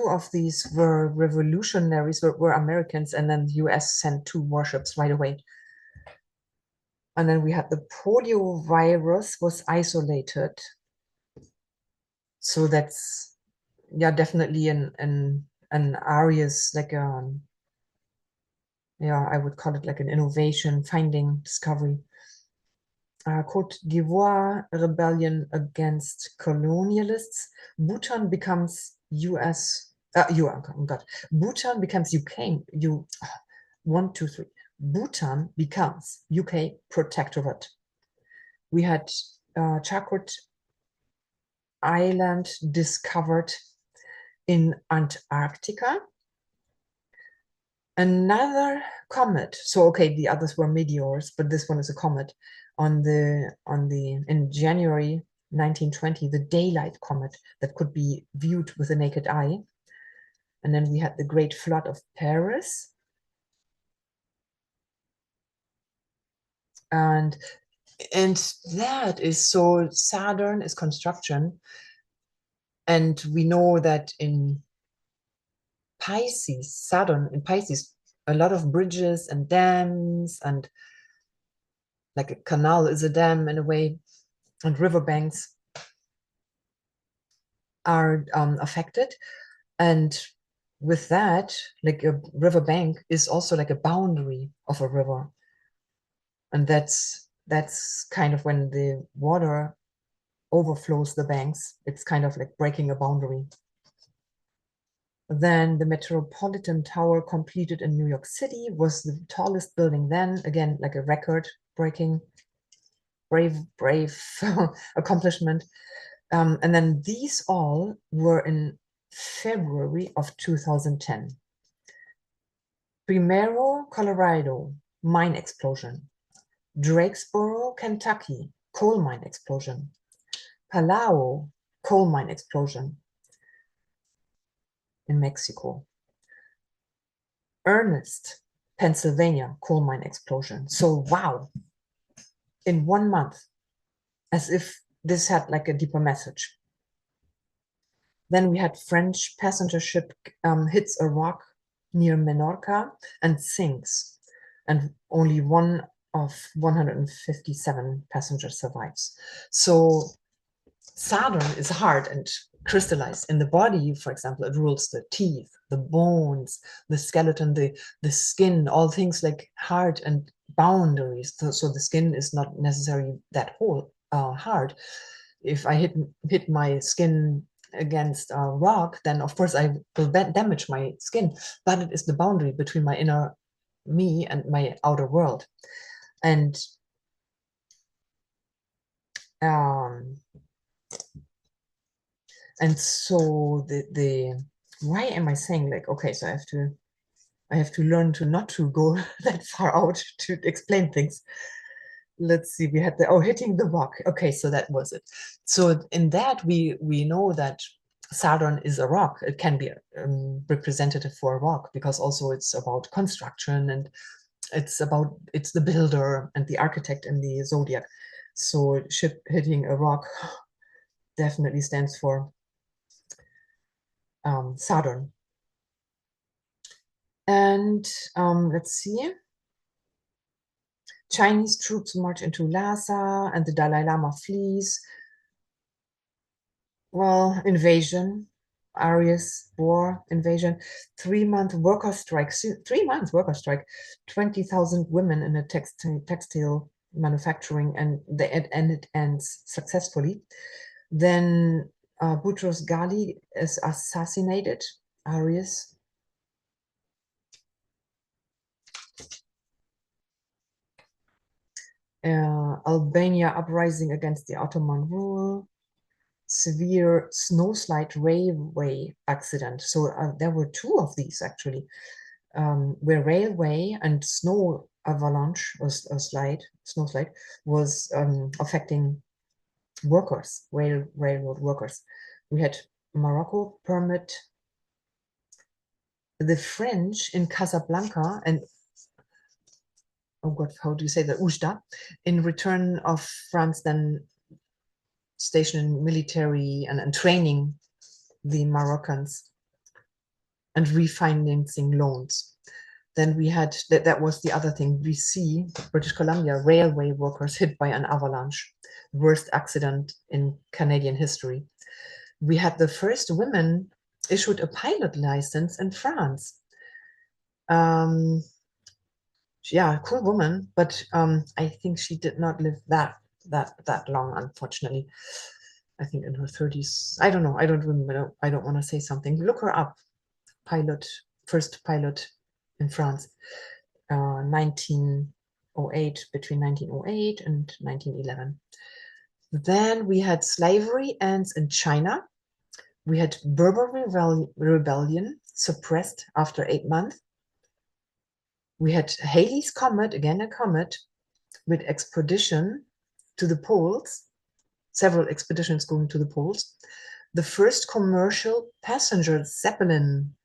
of these were revolutionaries, were Americans, and then the US sent 2 warships right away. And then we had the polio virus was isolated. So that's, yeah, definitely an Aries, like yeah, I would call it like an innovation, finding, discovery. Cote d'Ivoire rebellion against colonialists. Bhutan becomes US. Oh God. Bhutan becomes UK. One, two, three. Bhutan becomes UK protectorate. We had Chakot Island discovered in Antarctica. Another comet. So okay, the others were meteors, but this one is a comet. In January 1920, the daylight comet that could be viewed with the naked eye. And then we had the Great Flood of Paris. And that is, so Saturn is construction. And we know that in Pisces, Saturn in Pisces, a lot of bridges and dams, and like a canal is a dam in a way, and riverbanks are affected. And with that, like a riverbank is also like a boundary of a river. And that's kind of when the water overflows the banks. It's kind of like breaking a boundary. Then the Metropolitan Tower, completed in New York City, was the tallest building then. Again, like a record-breaking, brave accomplishment. And then these all were in February of 2010. Primero, Colorado, mine explosion. Drakesboro, Kentucky, coal mine explosion. Palau, coal mine explosion in Mexico. Ernest, Pennsylvania, coal mine explosion. So wow, in 1 month, as if this had like a deeper message. Then we had French passenger ship hits a rock near Menorca and sinks, and only one of 157 passengers survives. So Saturn is hard and crystallized in the body. For example, it rules the teeth, the bones, the skeleton, the skin, all things like hard and boundaries. So the skin is not necessarily that hard. If I hit my skin against a rock, then of course I will damage my skin, but it is the boundary between my inner me and my outer world. And um, so the why am I saying like, okay, so I have to learn to not to go that far out to explain things. Let's see, we had hitting the rock. Okay, so that was it. So in that we know that Saturn is a rock. It can be representative for a rock, because also it's about construction, and it's the builder and the architect in the zodiac. So ship hitting a rock definitely stands for Saturn. And let's see. Chinese troops march into Lhasa and the Dalai Lama flees. Well, invasion, Aries, war, invasion, 3-month worker strike, 3 months worker strike, 20,000 women in a textile manufacturing, and it ends successfully. Then Boutros Ghali is assassinated, Aries. Albania uprising against the Ottoman rule. Severe snowslide railway accident. So there were 2 of these actually, where railway and snow avalanche was snowslide was affecting workers, railroad workers. We had Morocco permit the French in Casablanca and oh God, how do you say that? Oujda, in return of France then stationing military and training the Moroccans and refinancing loans. Then we had, that was the other thing. BC, British Columbia, railway workers hit by an avalanche. Worst accident in Canadian history. We had the first women issued a pilot license in France. Yeah, cool woman, but I think she did not live that long, unfortunately. I think in her 30s. I don't know. I don't remember. I don't want to say something. Look her up. First pilot in France, 1908, between 1908 and 1911. Then we had slavery ends in China. We had Berber rebellion suppressed after 8 months. We had Halley's Comet, again a comet, with expedition to the poles, several expeditions going to the poles. The first commercial passenger Zeppelin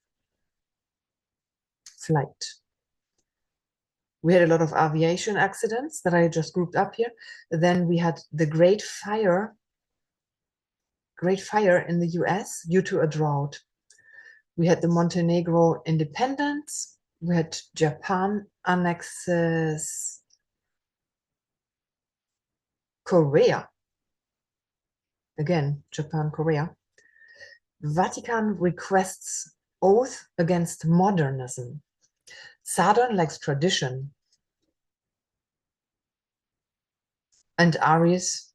flight. We had a lot of aviation accidents that I just grouped up here. Then we had the Great Fire in the US due to a drought. We had the Montenegro independence. We had Japan annexes Korea. Again, Japan, Korea. Vatican requests oath against modernism. Saturn likes tradition. And Aries,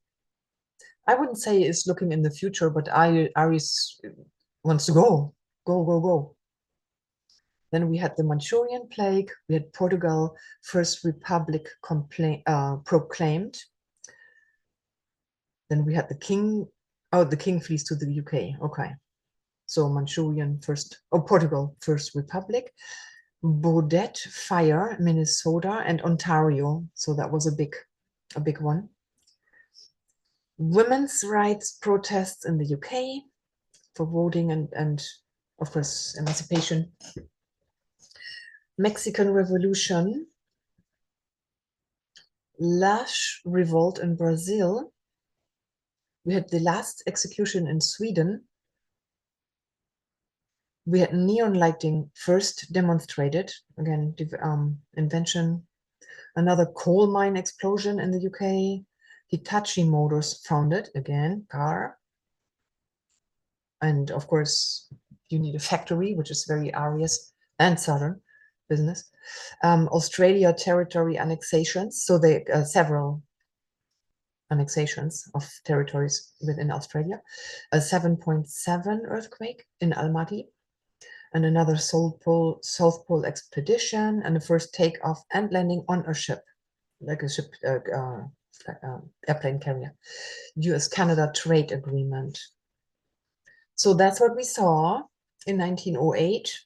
I wouldn't say is looking in the future, but Aries wants to go. Then we had the Manchurian plague. We had Portugal, first republic proclaimed. Then we had the king. Oh, the king flees to the UK. Okay. So Manchurian first, Portugal, first republic. Baudet fire, Minnesota and Ontario. So that was a big one. Women's rights protests in the UK for voting and of course, emancipation. Mexican Revolution. Lash revolt in Brazil. We had the last execution in Sweden. We had neon lighting first demonstrated, again, invention. Another coal mine explosion in the UK. Hitachi Motors founded, again, car. And of course, you need a factory, which is very Aries and Saturn business. Australia territory annexations. So they several annexations of territories within Australia. A 7.7 earthquake in Almaty. And another South Pole expedition, and the first takeoff and landing on a ship, like a ship, airplane carrier. US-Canada trade agreement. So that's what we saw in 1908,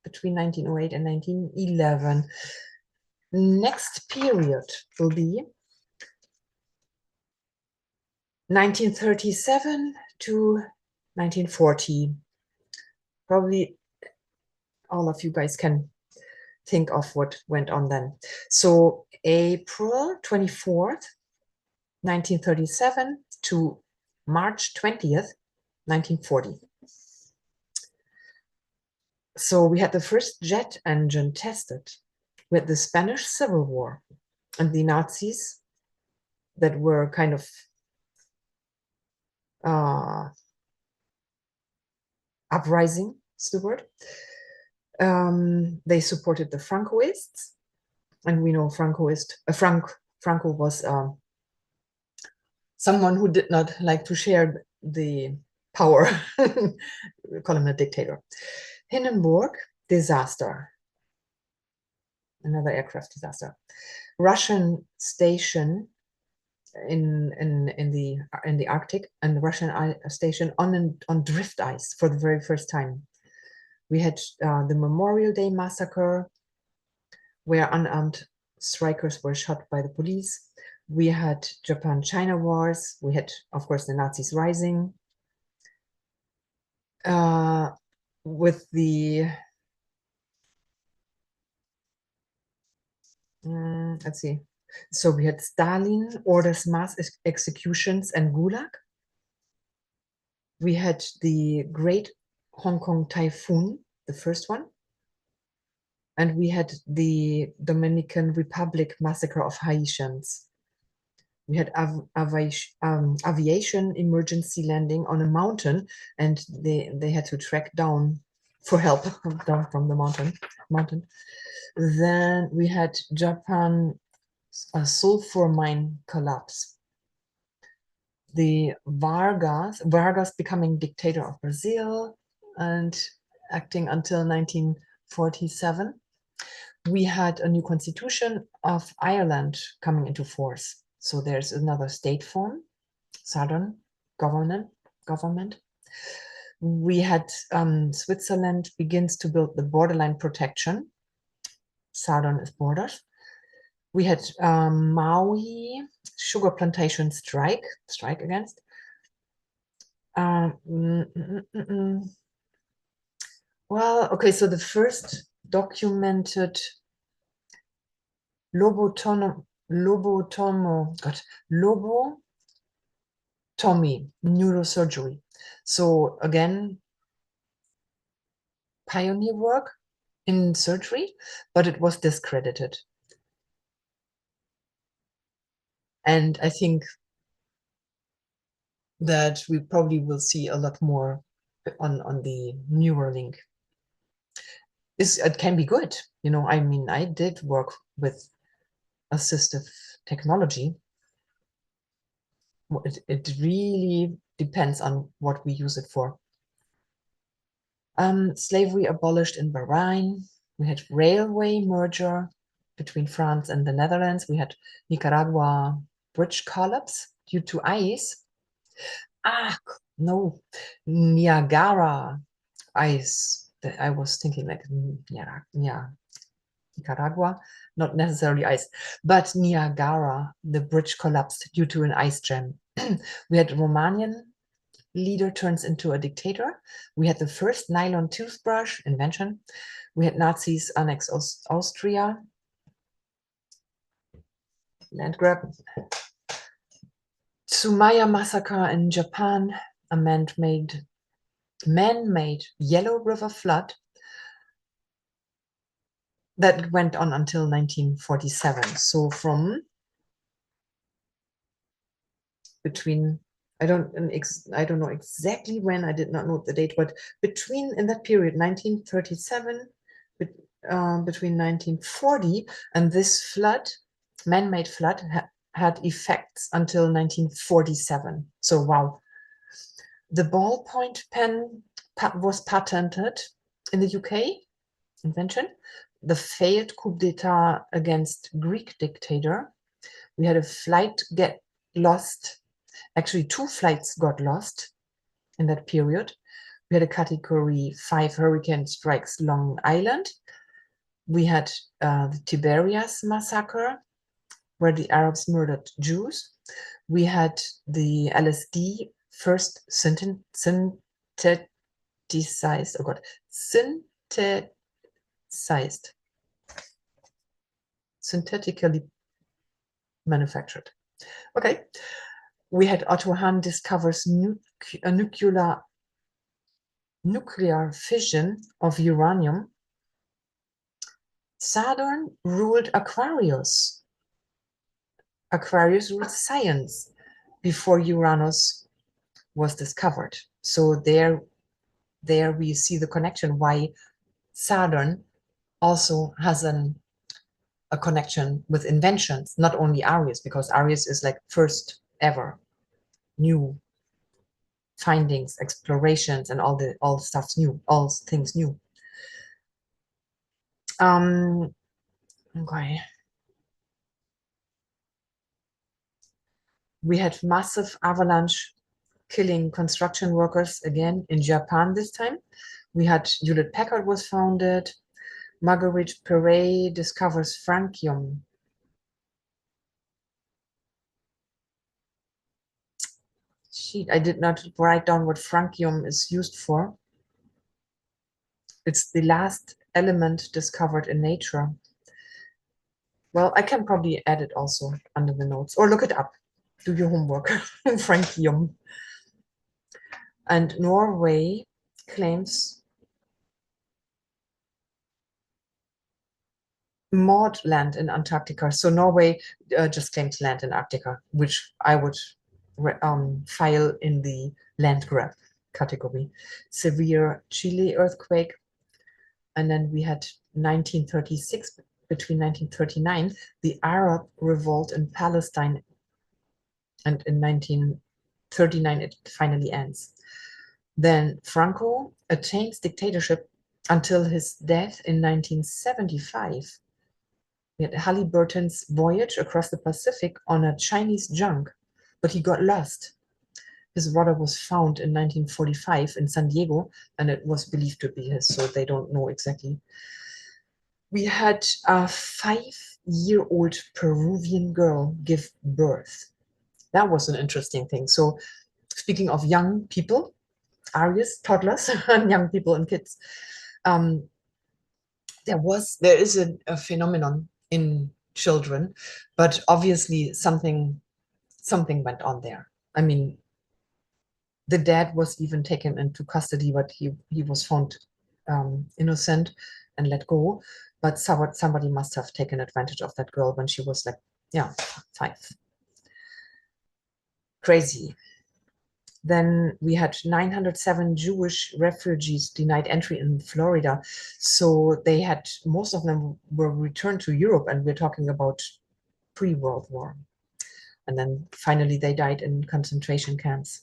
between 1908 and 1911. Next period will be 1937 to 1940. Probably all of you guys can think of what went on then. So April 24th, 1937 to March 20th, 1940. So we had the first jet engine tested with the Spanish Civil War and the Nazis that were kind of uprising, is the word. They supported the Francoists, and we know Franco was someone who did not like to share the power. Call him a dictator. Hindenburg disaster, another aircraft disaster. Russian station in the Arctic, and the Russian station on drift ice for the very first time. We had the Memorial Day massacre, where unarmed strikers were shot by the police. We had Japan-China wars. We had, of course, the Nazis rising. With the, let's see. So we had Stalin orders mass executions and Gulag. We had the Great Hong Kong Typhoon, the first one. And we had the Dominican Republic massacre of Haitians. We had aviation emergency landing on a mountain, and they had to track down for help down from the mountain. Then we had Japan, a sulfur mine collapse. The Vargas becoming dictator of Brazil and acting until 1947. We had a new constitution of Ireland coming into force. So there's another state form, Southern government. We had Switzerland begins to build the borderline protection. Southern is borders. We had Maui sugar plantation strike against. Well, okay, so the first documented lobotomy neurosurgery. So again, pioneer work in surgery, but it was discredited. And I think that we probably will see a lot more on the Neuralink. It can be good, you know. I mean, I did work with assistive technology. It really depends on what we use it for. Slavery abolished in Bahrain. We had railway merger between France and the Netherlands. We had Nicaragua bridge collapse due to ice. No, Niagara ice. I was thinking like, yeah, Nicaragua, not necessarily ice, but Niagara, the bridge collapsed due to an ice jam. We had Romanian leader turns into a dictator. We had the first nylon toothbrush invention. We had Nazis annex Austria, land grab. Sumaya massacre in Japan, a man-made Yellow River flood that went on until 1947. So from between, I don't know exactly when, I did not note the date, but between in that period, 1937, between 1940 and this flood, man-made flood, had effects until 1947. So wow. The ballpoint pen was patented in the UK, invention. The failed coup d'etat against Greek dictator. We had a flight get lost. Actually, 2 flights got lost in that period. We had a Category 5 hurricane strikes Long Island. We had the Tiberias massacre, where the Arabs murdered Jews. We had the LSD first synthetically manufactured. Okay. We had Otto Hahn discovers nuclear fission of uranium. Saturn ruled Aquarius. Aquarius ruled science before Uranus was discovered. So there we see the connection why Saturn also has a connection with inventions, not only Aries, because Aries is like first ever new findings, explorations, and all stuff's new, all things new. Okay. We had massive avalanche killing construction workers again in Japan this time. We had Hewlett Packard was founded. Marguerite Perret discovers francium. Sheet, I did not write down what francium is used for. It's the last element discovered in nature. Well, I can probably add it also under the notes or look it up. Do your homework. Francium. And Norway claims Maud land in Antarctica. So Norway just claimed land in Antarctica, which I would file in the land grab category. Severe Chile earthquake. And then we had 1936, between 1939, the Arab revolt in Palestine. And in 1939, it finally ends. Then Franco attains dictatorship until his death in 1975. We had Halliburton's voyage across the Pacific on a Chinese junk, but he got lost. His rudder was found in 1945 in San Diego, and it was believed to be his, so they don't know exactly. We had a 5-year-old Peruvian girl give birth. That was an interesting thing. So speaking of young people, Aries, toddlers, and young people and kids, um, there is a phenomenon in children, but obviously something went on there. I mean, the dad was even taken into custody, but he was found innocent and let go. But somebody must have taken advantage of that girl when she was like, yeah, 5. Crazy. Then we had 907 Jewish refugees denied entry in Florida. So they had, most of them were returned to Europe, and we're talking about pre-World War. And then finally they died in concentration camps.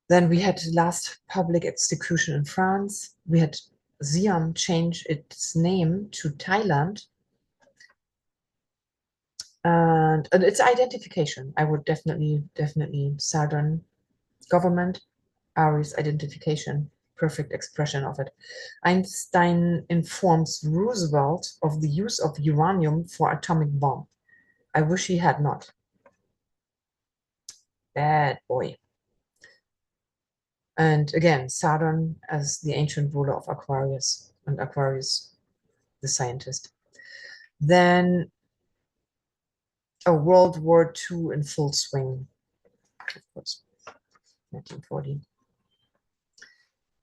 Then we had the last public execution in France. We had Siam change its name to Thailand. And its identification, I would definitely Saturn government, Aries identification, perfect expression of it. Einstein informs Roosevelt of the use of uranium for atomic bomb. I wish he had not. Bad boy. And again, Saturn as the ancient ruler of Aquarius, and Aquarius, the scientist. Then a World War II in full swing, of course, 1940.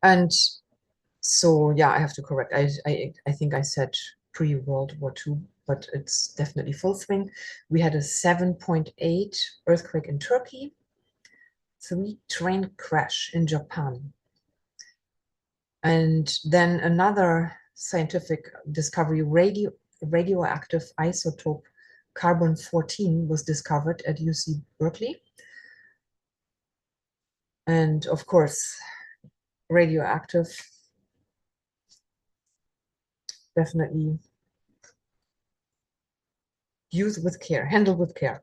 And so, yeah, I have to correct. I think I said pre-World War II, but it's definitely full swing. We had a 7.8 earthquake in Turkey, 3 train crash in Japan. And then another scientific discovery, radioactive isotope carbon-14 was discovered at UC Berkeley. And of course, radioactive, definitely use with care, handle with care.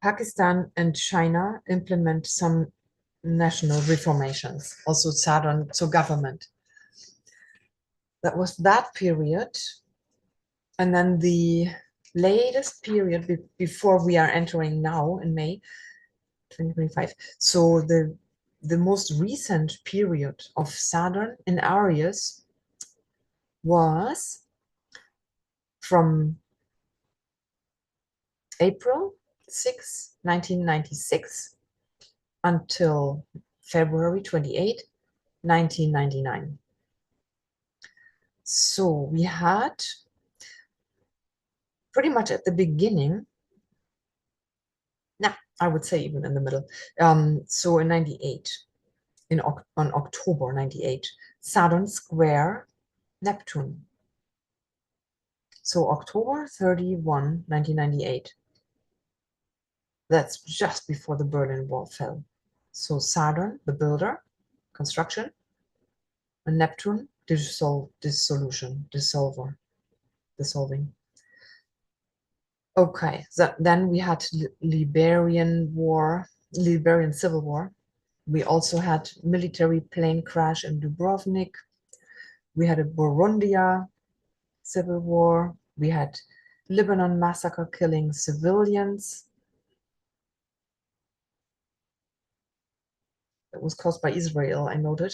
Pakistan and China implement some national reformations, also Saturn, so government. That was that period. And then the latest period before we are entering now in May 2025. So the most recent period of Saturn in Aries was from April 6, 1996 until February 28, 1999. So we had pretty much at the beginning, I would say even in the middle. So in 98, on October 98, Saturn square Neptune. So October 31, 1998. That's just before the Berlin Wall fell. So Saturn, the builder, construction, and Neptune, dissolving. Okay, so then we had Liberian Civil War. We also had military plane crash in Dubrovnik. We had a Burundia civil war. We had Lebanon massacre killing civilians. It was caused by Israel, I noted.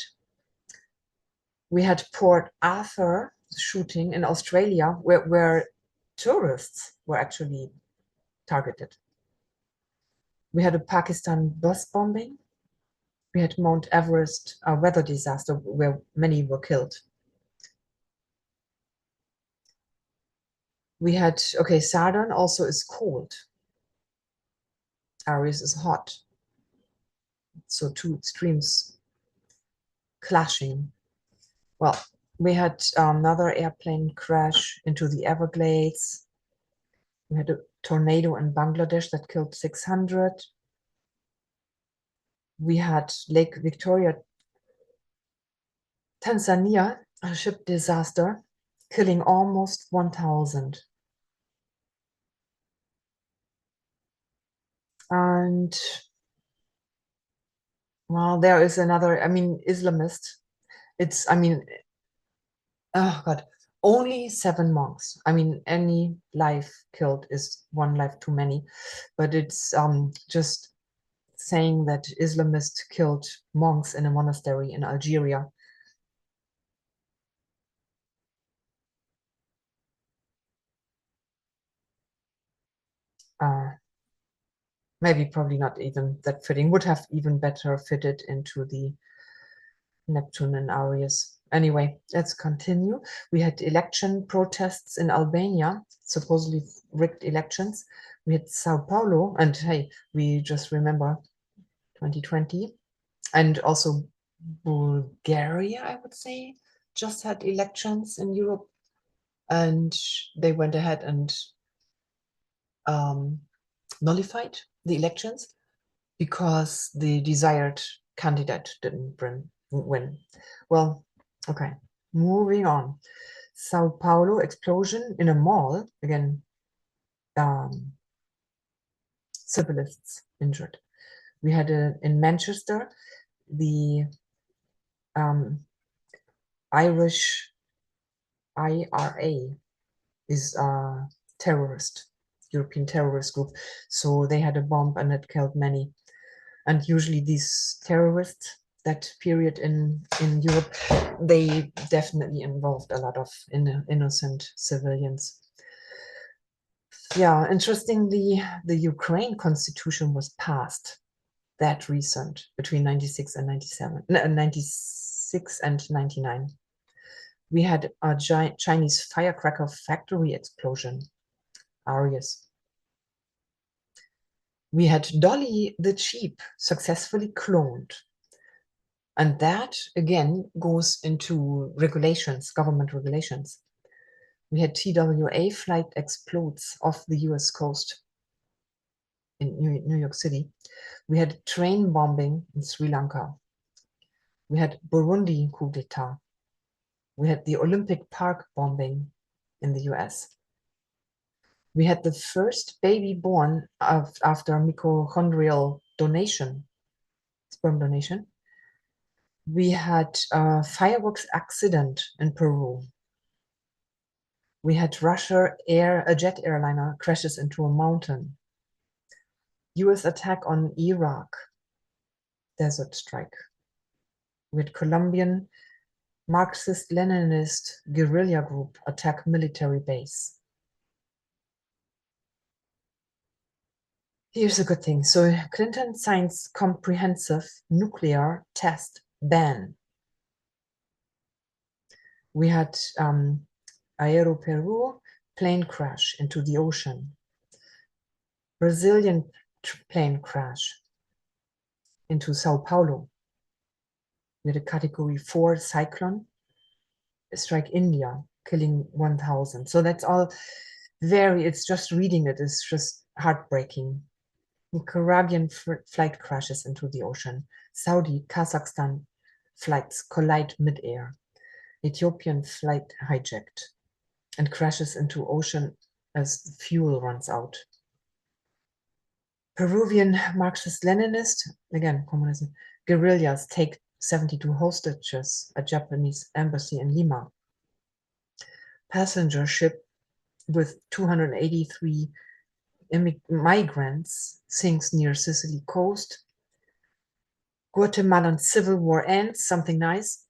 We had Port Arthur shooting in Australia, where tourists were actually targeted. We had a Pakistan bus bombing. We had Mount Everest, a weather disaster where many were killed. We had, okay, Saturn also is cold. Aries is hot. So two extremes clashing. Well, we had another airplane crash into the Everglades. We had a tornado in Bangladesh that killed 600. We had Lake Victoria, Tanzania, a ship disaster, killing almost 1,000. And well, there is another, I mean, Islamist. It's, I mean, oh God, only 7 monks. I mean, any life killed is one life too many, but it's just saying that Islamists killed monks in a monastery in Algeria. Maybe probably not even that fitting, would have even better fitted into the Neptune and Aries. Anyway, let's continue. We had election protests in Albania, supposedly rigged elections. We had Sao Paulo, and hey, we just remember 2020, and also Bulgaria, I would say, just had elections in Europe, and they went ahead and nullified the elections because the desired candidate didn't win. Well, okay, moving on. Sao Paulo explosion in a mall, again, civilists injured. We had in Manchester, the Irish IRA is a terrorist, European terrorist group. So they had a bomb and it killed many. And usually these terrorists, that period in Europe, they definitely involved a lot of innocent civilians. Yeah, interestingly, the Ukraine constitution was passed that recent, between 96 and 97, 96 and 99. We had a giant Chinese firecracker factory explosion, Aries. We had Dolly the sheep successfully cloned. And that, again, goes into regulations, government regulations. We had TWA flight explodes off the US coast in New York City. We had train bombing in Sri Lanka. We had Burundi coup d'etat. We had the Olympic Park bombing in the US. We had the first baby born after mitochondrial donation, sperm donation. We had a fireworks accident in Peru. We had Russia a jet airliner crashes into a mountain. US attack on Iraq, desert strike. We had Colombian Marxist-Leninist guerrilla group attack military base. Here's a good thing. So Clinton signs comprehensive nuclear test ban. We had Aero Peru plane crash into the ocean. Brazilian plane crash into Sao Paulo. We had a category 4 cyclone strike India, killing 1,000. So that's all it's just reading it is just heartbreaking. Nicaraguan flight crashes into the ocean. Saudi, Kazakhstan flights collide mid-air. Ethiopian flight hijacked and crashes into ocean as fuel runs out. Peruvian Marxist-Leninist, again, communism, guerrillas take 72 hostages at Japanese embassy in Lima. Passenger ship with 283 migrants sinks near Sicily coast. Guatemalan civil war ends, something nice.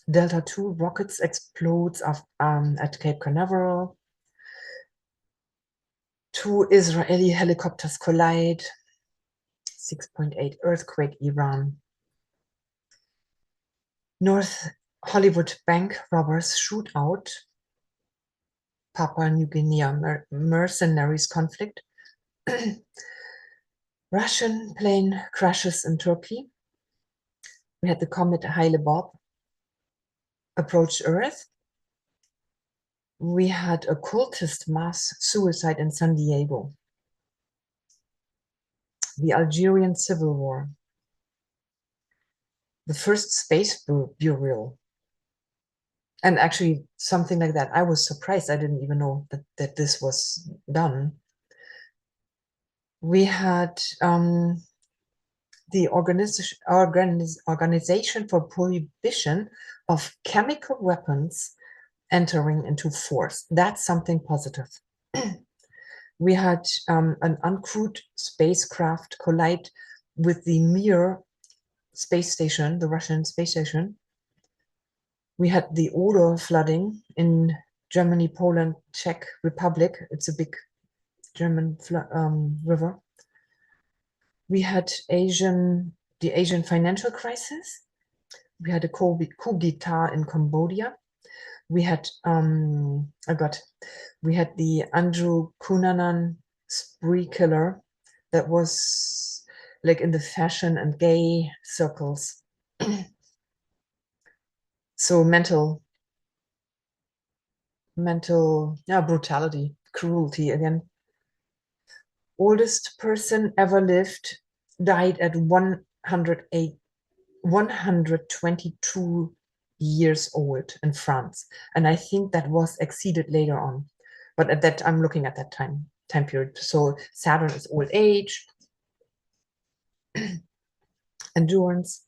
Delta II rockets explodes at Cape Canaveral. 2 Israeli helicopters collide. 6.8 earthquake, Iran. North Hollywood bank robbers shoot out. Papua New Guinea mercenaries conflict. Russian plane crashes in Turkey. We had the comet Hale-Bopp approach Earth. We had a cultist mass suicide in San Diego. The Algerian Civil War. The first space burial. And actually something like that. I was surprised. I didn't even know that this was done. We had the Organization for Prohibition of Chemical Weapons entering into force. That's something positive. We had an uncrewed spacecraft collide with the Mir space station, the Russian space station. We had the Oder flooding in Germany, Poland, Czech Republic. It's a big German river. We had the Asian financial crisis. We had a coup d'etat in Cambodia. We had we had the Andrew Cunanan spree killer that was like in the fashion and gay circles. So mental brutality, cruelty again. Oldest person ever lived died at 122 years old in France. And I think that was exceeded later on. But at that, I'm looking at that time period. So Saturn is old age, endurance.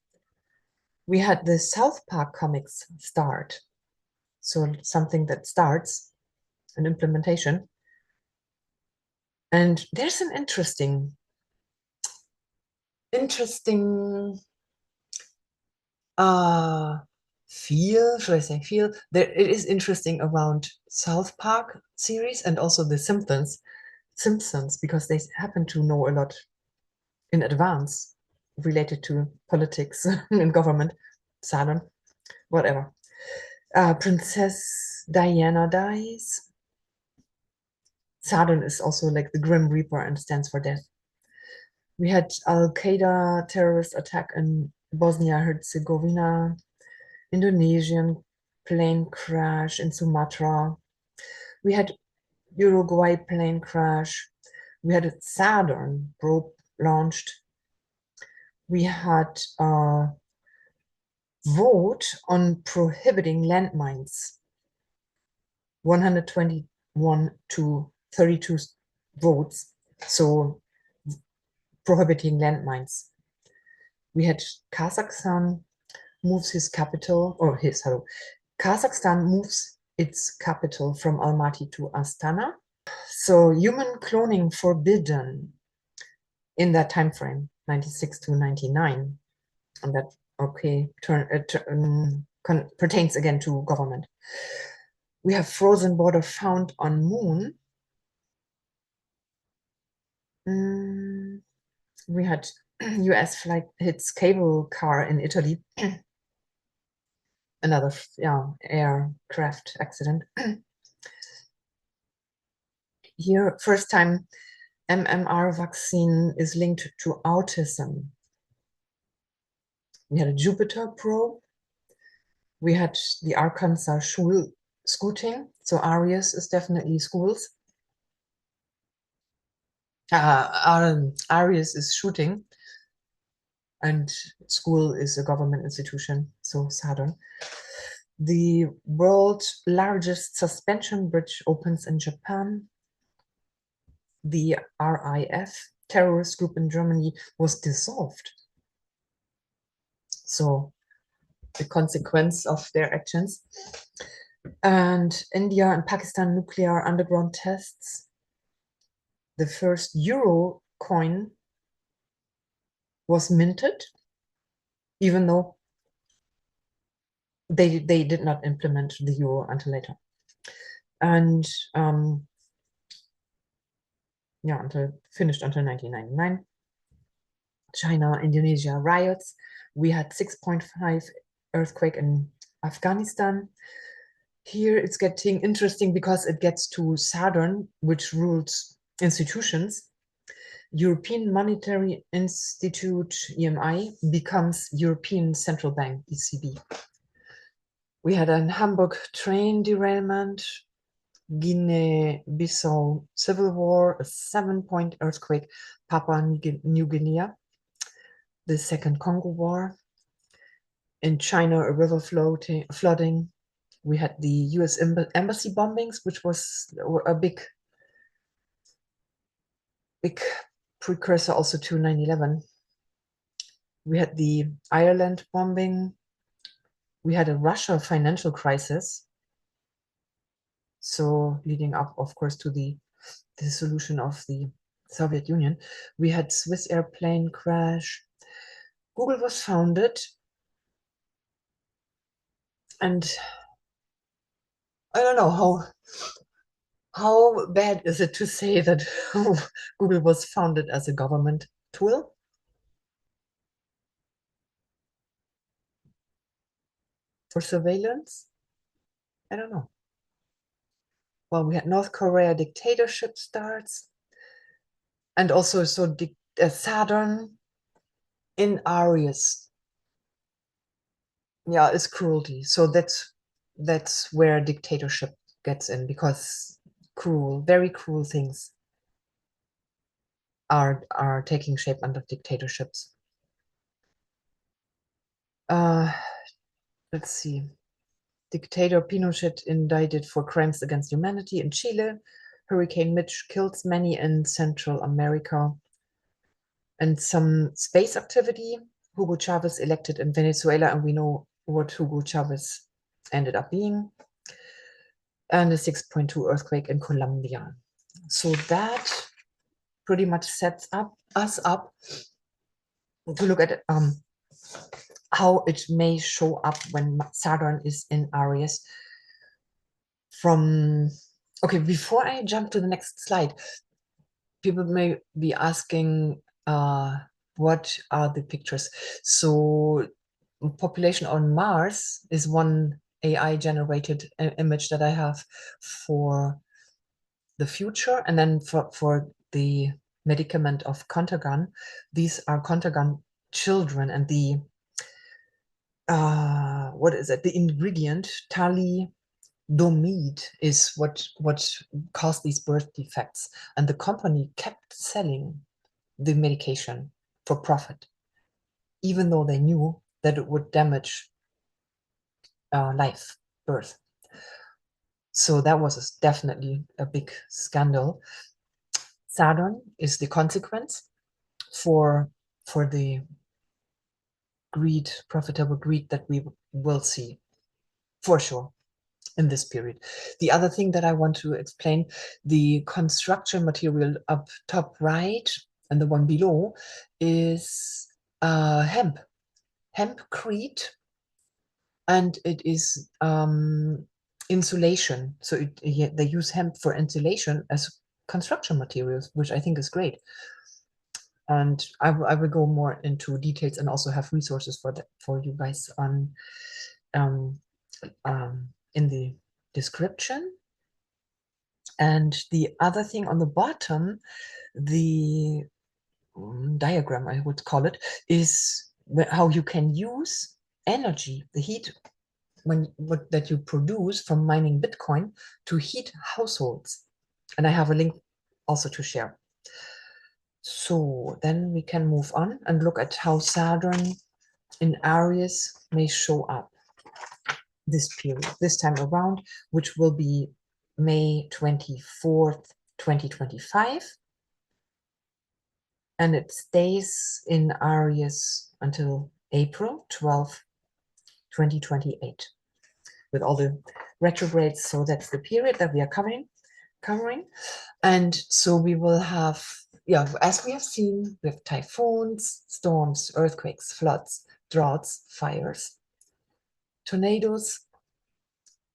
We had the South Park comics start. So something that starts an implementation. And there's an interesting feel, should I say feel? There, it is interesting around South Park series and also the Simpsons, because they happen to know a lot in advance related to politics and government, Saturn, whatever. Princess Diana dies. Saturn is also like the Grim Reaper and stands for death. We had Al-Qaeda terrorist attack in Bosnia-Herzegovina, Indonesian plane crash in Sumatra. We had Uruguay plane crash. We had a Saturn probe launched. We had a vote on prohibiting landmines. 121 to 32 votes. So prohibiting landmines. We had Kazakhstan moves his capital, Kazakhstan moves its capital from Almaty to Astana. So human cloning forbidden in that time frame, 96 to 99. And that, pertains again to government. We have frozen border found on moon. We had US flight hits cable car in Italy. Another aircraft accident. Here, first time MMR vaccine is linked to autism. We had a Jupiter probe. We had the Arkansas scooting. So Aries is definitely schools. Aries is shooting. And school is a government institution, so Saturn. The world's largest suspension bridge opens in Japan. The RIF terrorist group in Germany was dissolved. So the consequence of their actions. And India and Pakistan nuclear underground tests. The first euro coin was minted, even though they did not implement the euro until later. And finished until 1999. China, Indonesia riots. We had 6.5 earthquake in Afghanistan. Here it's getting interesting because it gets to Saturn, which rules institutions. European Monetary Institute, EMI, becomes European Central Bank, ECB. We had a Hamburg train derailment, Guinea-Bissau civil war, a 7-point earthquake, Papua New Guinea, the Second Congo War. In China, a river flooding. We had the US embassy bombings, which was a big precursor also to 9/11. We had the Ireland bombing. We had a Russia financial crisis. So leading up, of course, to the dissolution of the Soviet Union. We had Swiss airplane crash. Google was founded. And I don't know how bad is it to say that Google was founded as a government tool? For surveillance? I don't know. Well, we had North Korea dictatorship starts, and also Saturn in Aries. Yeah, is cruelty. So that's where dictatorship gets in, because very cruel things are taking shape under dictatorships. Let's see. Dictator Pinochet indicted for crimes against humanity in Chile. Hurricane Mitch kills many in Central America. And some space activity. Hugo Chavez elected in Venezuela, and we know what Hugo Chavez ended up being. And a 6.2 earthquake in Colombia. So that pretty much sets us up to look at how it may show up when Saturn is in Aries. Okay, before I jump to the next slide, people may be asking, what are the pictures? So population on Mars is one AI generated image that I have for the future, and then for the medicament of Contagon. These are Contagon children, and the what is it? The ingredient thalidomide is what caused these birth defects, and the company kept selling the medication for profit, even though they knew that it would damage birth. So that was definitely a big scandal. Saturn is the consequence for the greed, profitable greed that we will see for sure in this period. The other thing that I want to explain, the construction material up top right and the one below is hempcrete, and it is insulation. So they use hemp for insulation as construction materials, which I think is great. And I will go more into details and also have resources for you guys on in the description. And the other thing on the bottom, the diagram, I would call it, is how you can use energy, the heat that you produce from mining Bitcoin to heat households. And I have a link also to share. So then we can move on and look at how Saturn in Aries may show up this period, this time around, which will be May 24th, 2025. And it stays in Aries until April 12th, 2028, with all the retrogrades. So that's the period that we are covering. And so we will have, as we have seen, we have typhoons, storms, earthquakes, floods, droughts, fires, tornadoes,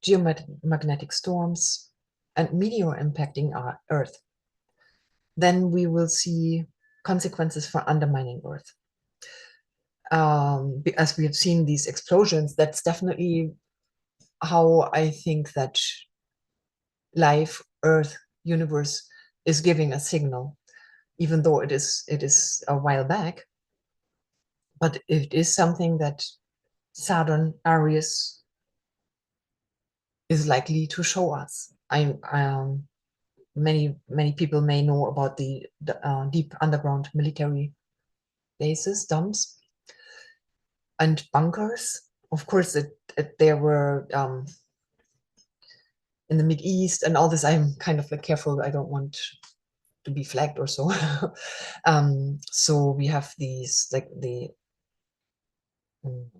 geomagnetic storms, and meteor impacting our Earth. Then we will see consequences for undermining Earth. as we have seen these explosions, that's definitely how I think that life, Earth, universe is giving a signal, even though it is a while back, but it is something that Saturn-Aries is likely to show us. Many people may know about the deep underground military bases, dumps, and bunkers. Of course, there were in the Mid East and all this. I'm kind of like careful. I don't want to be flagged or so. So we have these like the um,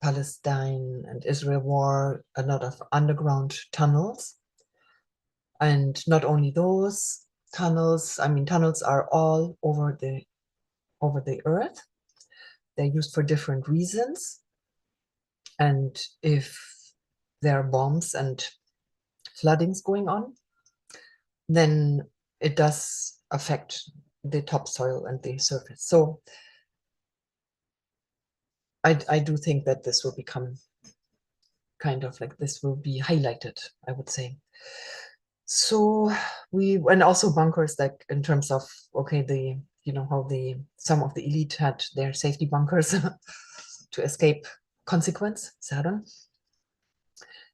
Palestine and Israel war, a lot of underground tunnels. And not only those tunnels, I mean, tunnels are all over the earth. They're used for different reasons. And if there are bombs and floodings going on, then it does affect the topsoil and the surface. So I do think that this will become kind of like, this will be highlighted, I would say. So and also bunkers, like in terms of, okay, how some of the elite had their safety bunkers to escape consequence, Saturn.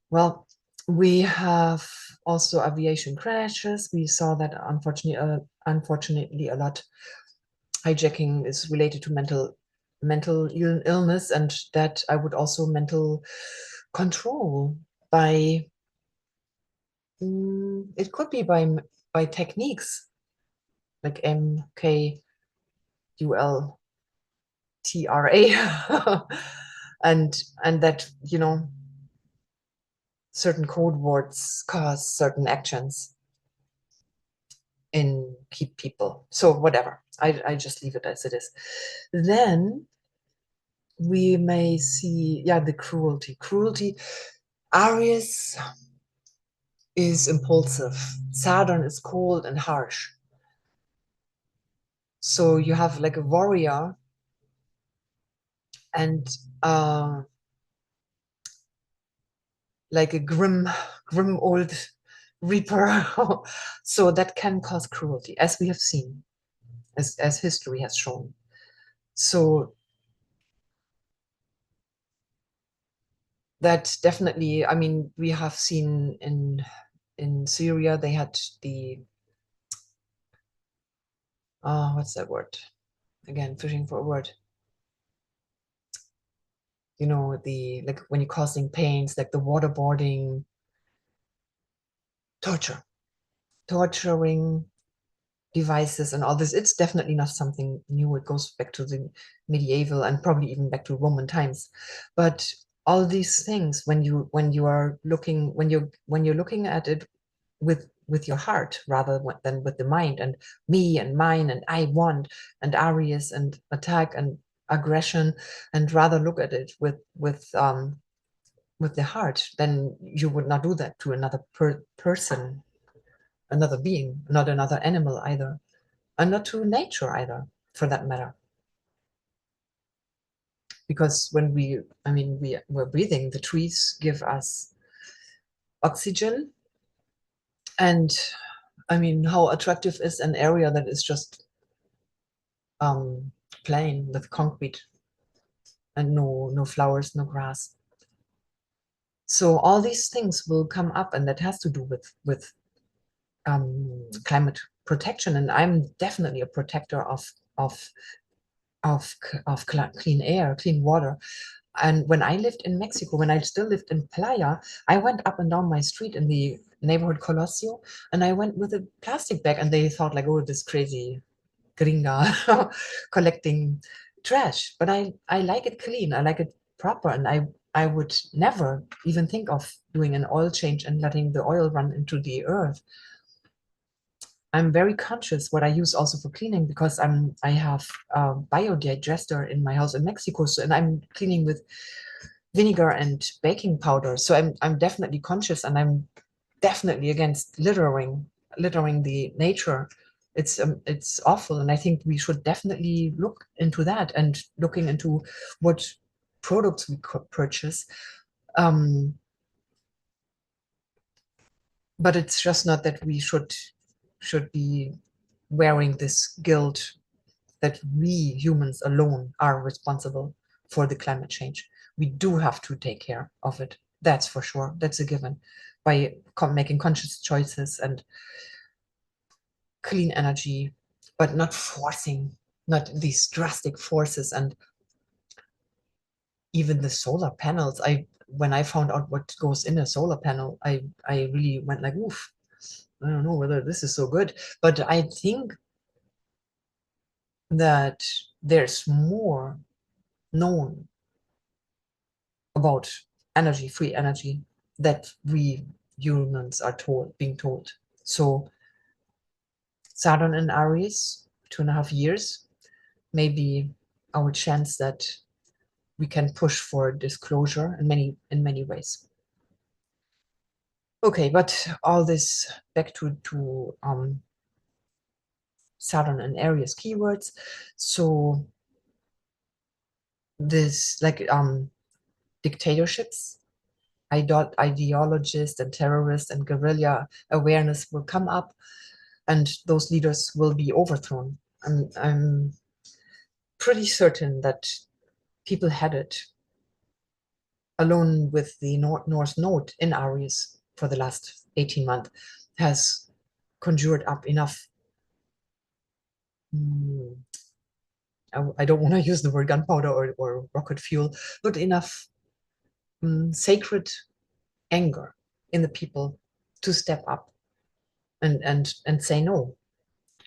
Well, we have also aviation crashes. We saw that unfortunately a lot hijacking is related to mental illness, and that I would also mental control by it could be by techniques like MKULTRA and that certain code words cause certain actions in keep people. So whatever, I just leave it as it is. Then we may see, yeah, the cruelty. Aries is impulsive. Saturn is cold and harsh. So you have like a warrior and like a grim old reaper. So that can cause cruelty, as we have seen, as history has shown. So that definitely, I mean, we have seen in Syria, they had the what's that word again, fishing for a word, the, like, when you're causing pains, like the waterboarding, torturing devices and all this. It's definitely not something new. It goes back to the medieval and probably even back to Roman times. But all these things, when you're looking at it with your heart rather than with the mind, and me and mine and I want and Aries and attack and aggression, and rather look at it with the heart, then you would not do that to another person, another being, not another animal either, and not to nature either, for that matter. Because when we're breathing, the trees give us oxygen. And I mean, how attractive is an area that is just plain with concrete and no flowers, no grass? So all these things will come up, and that has to do with climate protection. And I'm definitely a protector of clean air, clean water. And when I lived in Mexico, when I still lived in Playa, I went up and down my street in the neighborhood Colosio, and I went with a plastic bag, and they thought like, oh, this crazy gringa collecting trash. But I like it clean, I like it proper, and I would never even think of doing an oil change and letting the oil run into the earth. I'm very conscious what I use also for cleaning, because I have a biodigester in my house in Mexico, so, and I'm cleaning with vinegar and baking powder. So I'm definitely conscious, and I'm definitely against littering the nature. It's awful, and I think we should definitely look into that and looking into what products we could purchase. Um, but it's just not that we should be wearing this guilt that we humans alone are responsible for the climate change. We do have to take care of it. That's for sure. That's a given. By making conscious choices and clean energy, but not forcing, not these drastic forces. And even the solar panels, when I found out what goes in a solar panel, I really went like, oof, I don't know whether this is so good. But I think that there's more known about energy, free energy, that we humans are being told. So Saturn in Aries, 2.5 years, maybe our chance that we can push for disclosure in many ways. Okay, but all this back to Saturn and Aries keywords. So this like dictatorships, ideologists and terrorists and guerrilla awareness will come up, and those leaders will be overthrown. I'm pretty certain that people had it alone with the North Node in Aries for the last 18 months has conjured up enough. I don't want to use the word gunpowder or rocket fuel, but enough sacred anger in the people to step up and say no.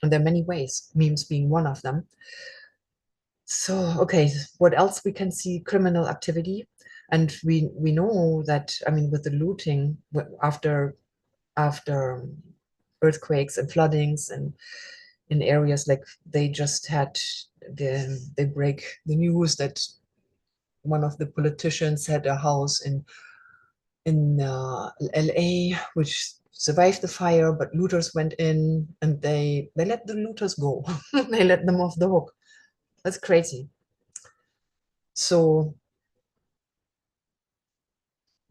And there are many ways, memes being one of them. So, okay, what else we can see? Criminal activity. And we know that, I mean, with the looting after earthquakes and floodings and in areas like they just had they break the news that one of the politicians had a house in LA which survived the fire, but looters went in and they let the looters go. They let them off the hook. That's crazy. So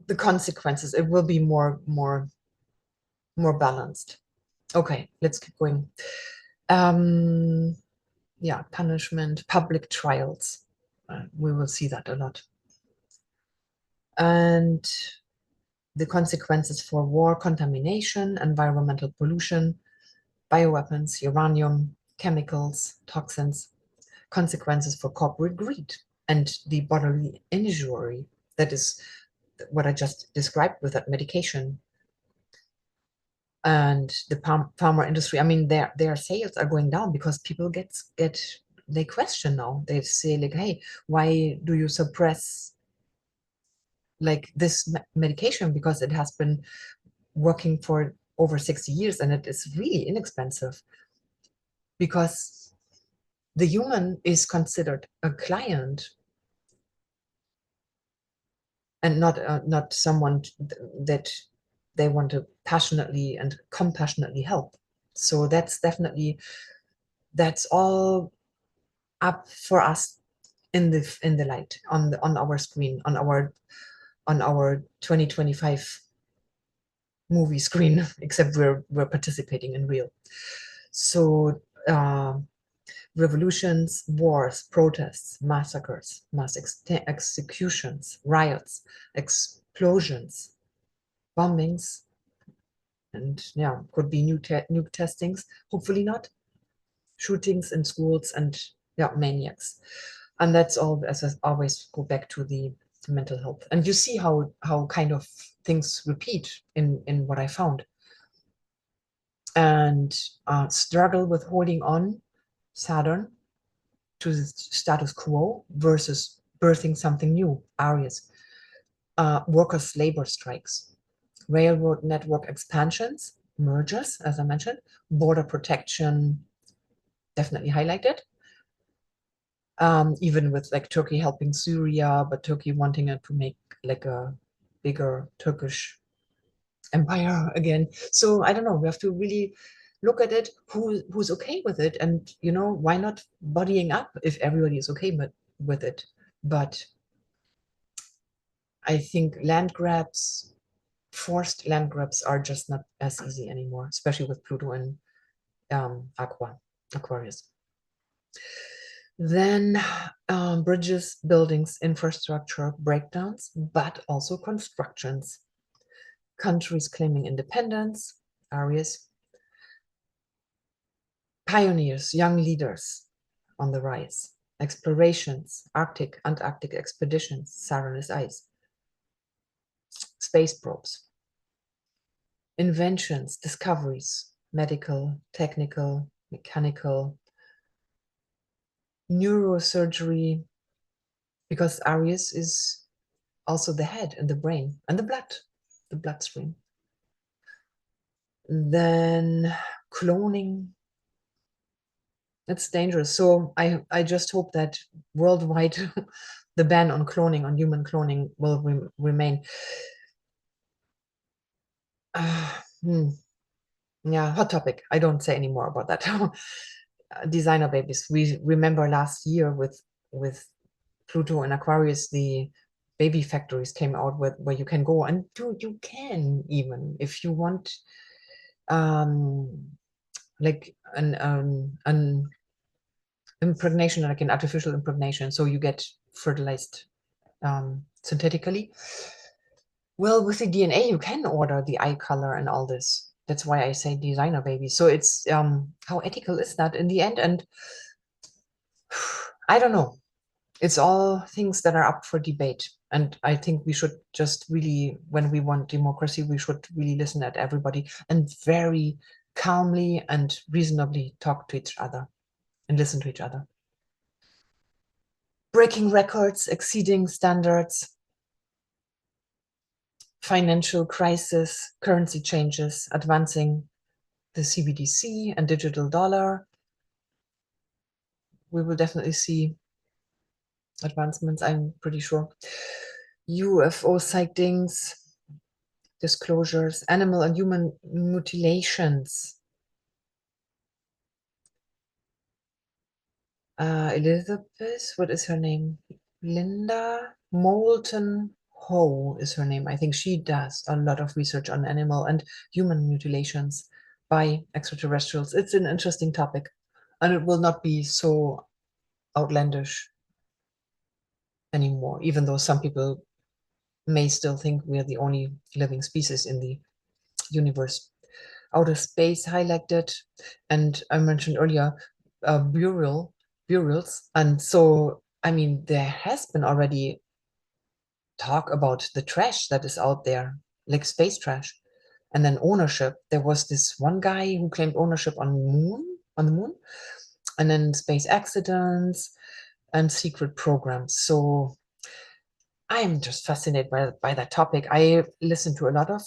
the consequences, it will be more balanced. Okay, let's keep going. Yeah, punishment, public trials. We will see that a lot. And the consequences for war, contamination, environmental pollution, bioweapons, uranium, chemicals, toxins, consequences for corporate greed, and the bodily injury. That is what I just described with that medication. And the pharma industry, I mean, their sales are going down because people get they question now. They say like, hey, why do you suppress like this medication, because it has been working for over 60 years and it is really inexpensive, because the human is considered a client and not someone that they want to passionately and compassionately help. So that's all up for us in the light on our screen, on our 2025 movie screen, except we're participating in real. So revolutions, wars, protests, massacres, mass executions, riots, explosions, bombings, and yeah, could be nuke testings. Hopefully not. Shootings in schools and yeah, maniacs. And that's all, as I always go back to the mental health. And you see how kind of things repeat in what I found. And struggle with holding on, Saturn, to the status quo versus birthing something new, Aries. Workers' labor strikes, railroad network expansions, mergers, as I mentioned, border protection, definitely highlighted. Even with like Turkey helping Syria, but Turkey wanting it to make like a bigger Turkish empire again. So I don't know, we have to really look at it, who's okay with it, and you know, why not bodying up if everybody is okay with it. But I think land grabs, forced land grabs, are just not as easy anymore, especially with Pluto and Aquarius. Then bridges, buildings, infrastructure breakdowns, but also constructions. Countries claiming independence, Aries. Pioneers, young leaders on the rise. Explorations, Arctic, Antarctic expeditions, Saturn is ice. Space probes. Inventions, discoveries, medical, technical, mechanical, neurosurgery, because Aries is also the head and the brain and the bloodstream. Then cloning, it's dangerous. So I just hope that worldwide the ban on cloning, on human cloning, will remain. Yeah, hot topic. I don't say any more about that. Designer babies. We remember last year with Pluto and Aquarius, the baby factories came out with where you can go, and you can, even if you want, like an impregnation, like an artificial impregnation, so you get fertilized synthetically. Well, with the DNA, you can order the eye color and all this. That's why I say designer baby. So it's how ethical is that in the end? And I don't know. It's all things that are up for debate. And I think we should just really, when we want democracy, we should really listen at everybody and very calmly and reasonably talk to each other and listen to each other. Breaking records, exceeding standards, financial crisis, currency changes, advancing the CBDC and digital dollar. We will definitely see advancements, I'm pretty sure. UFO sightings, disclosures, animal and human mutilations. Elizabeth, what is her name? Linda Moulton Ho is her name. I think she does a lot of research on animal and human mutilations by extraterrestrials. It's an interesting topic, and it will not be so outlandish anymore, even though some people may still think we are the only living species in the universe. Outer space highlighted, and I mentioned earlier burials, and so I mean there has been already talk about the trash that is out there, like space trash, and then ownership. There was this one guy who claimed ownership on the moon, and then space accidents and secret programs. So I'm just fascinated by that topic. I listen to a lot of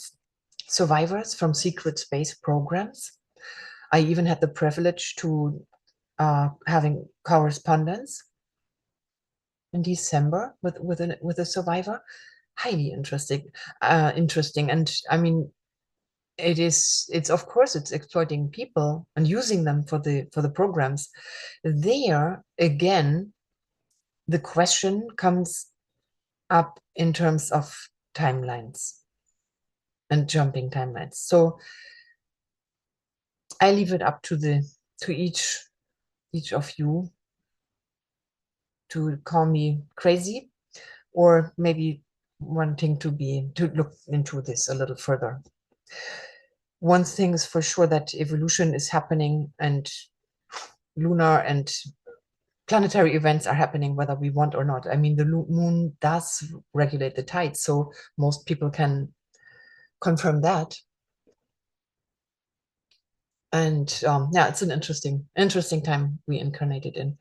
survivors from secret space programs. I even had the privilege to having correspondence in December with a survivor. Highly interesting, and I mean, it's of course it's exploiting people and using them for the programs. There again, the question comes up in terms of timelines and jumping timelines. So I leave it up to each of you to call me crazy, or maybe wanting to look into this a little further. One thing is for sure, that evolution is happening, and lunar and planetary events are happening whether we want or not. I mean, the moon does regulate the tides, so most people can confirm that. And yeah, it's an interesting time we incarnated in.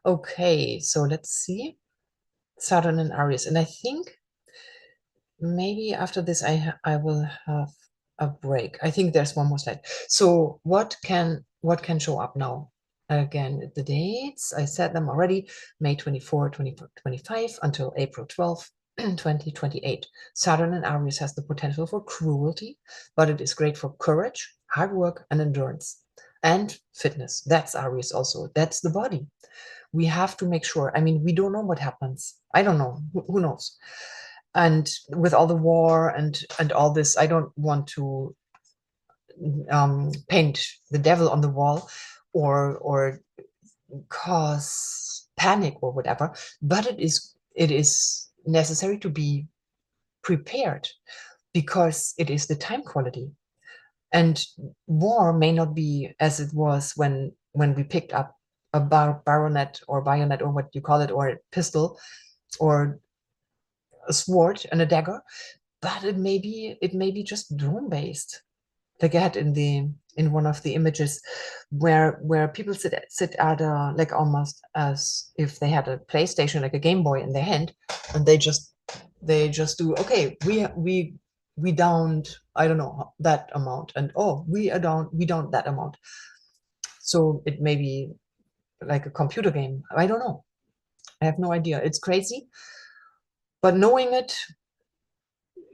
Okay, so let's see. Saturn and Aries, and I think maybe after this I will have a break. I think there's one more slide. So what can show up now? Again, the dates, I said them already: May 24, 2025 until April 12, 2028. Saturn and Aries has the potential for cruelty, but it is great for courage, hard work, and endurance. And fitness, that's Aries also. That's the body. We have to make sure. I mean, we don't know what happens. I don't know. Who knows? And with all the war and all this, I don't want to paint the devil on the wall or cause panic or whatever. But it is necessary to be prepared because it is the time quality. And war may not be as it was when we picked up a baronet or bayonet or what you call it, or a pistol or a sword and a dagger, but it may be just drone based. Like I had in one of the images where people sit at a, like almost as if they had a PlayStation, like a Game Boy in their hand, and they just do, okay, we downed, I don't know, that amount, and oh, we downed that amount. So it may be like a computer game. I don't know. I have no idea. It's crazy, but knowing it,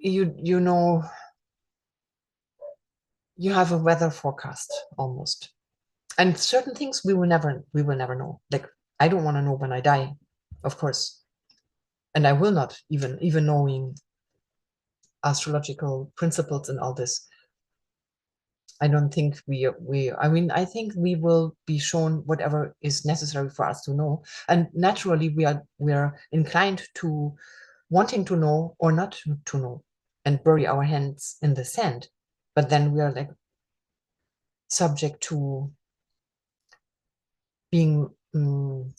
you know, you have a weather forecast almost. And certain things we will never know. Like, I don't want to know when I die, of course. And I will not, even knowing astrological principles and all this. I don't think I mean, I think we will be shown whatever is necessary for us to know. And naturally we are inclined to wanting to know or not to know and bury our hands in the sand. But then we are like subject to being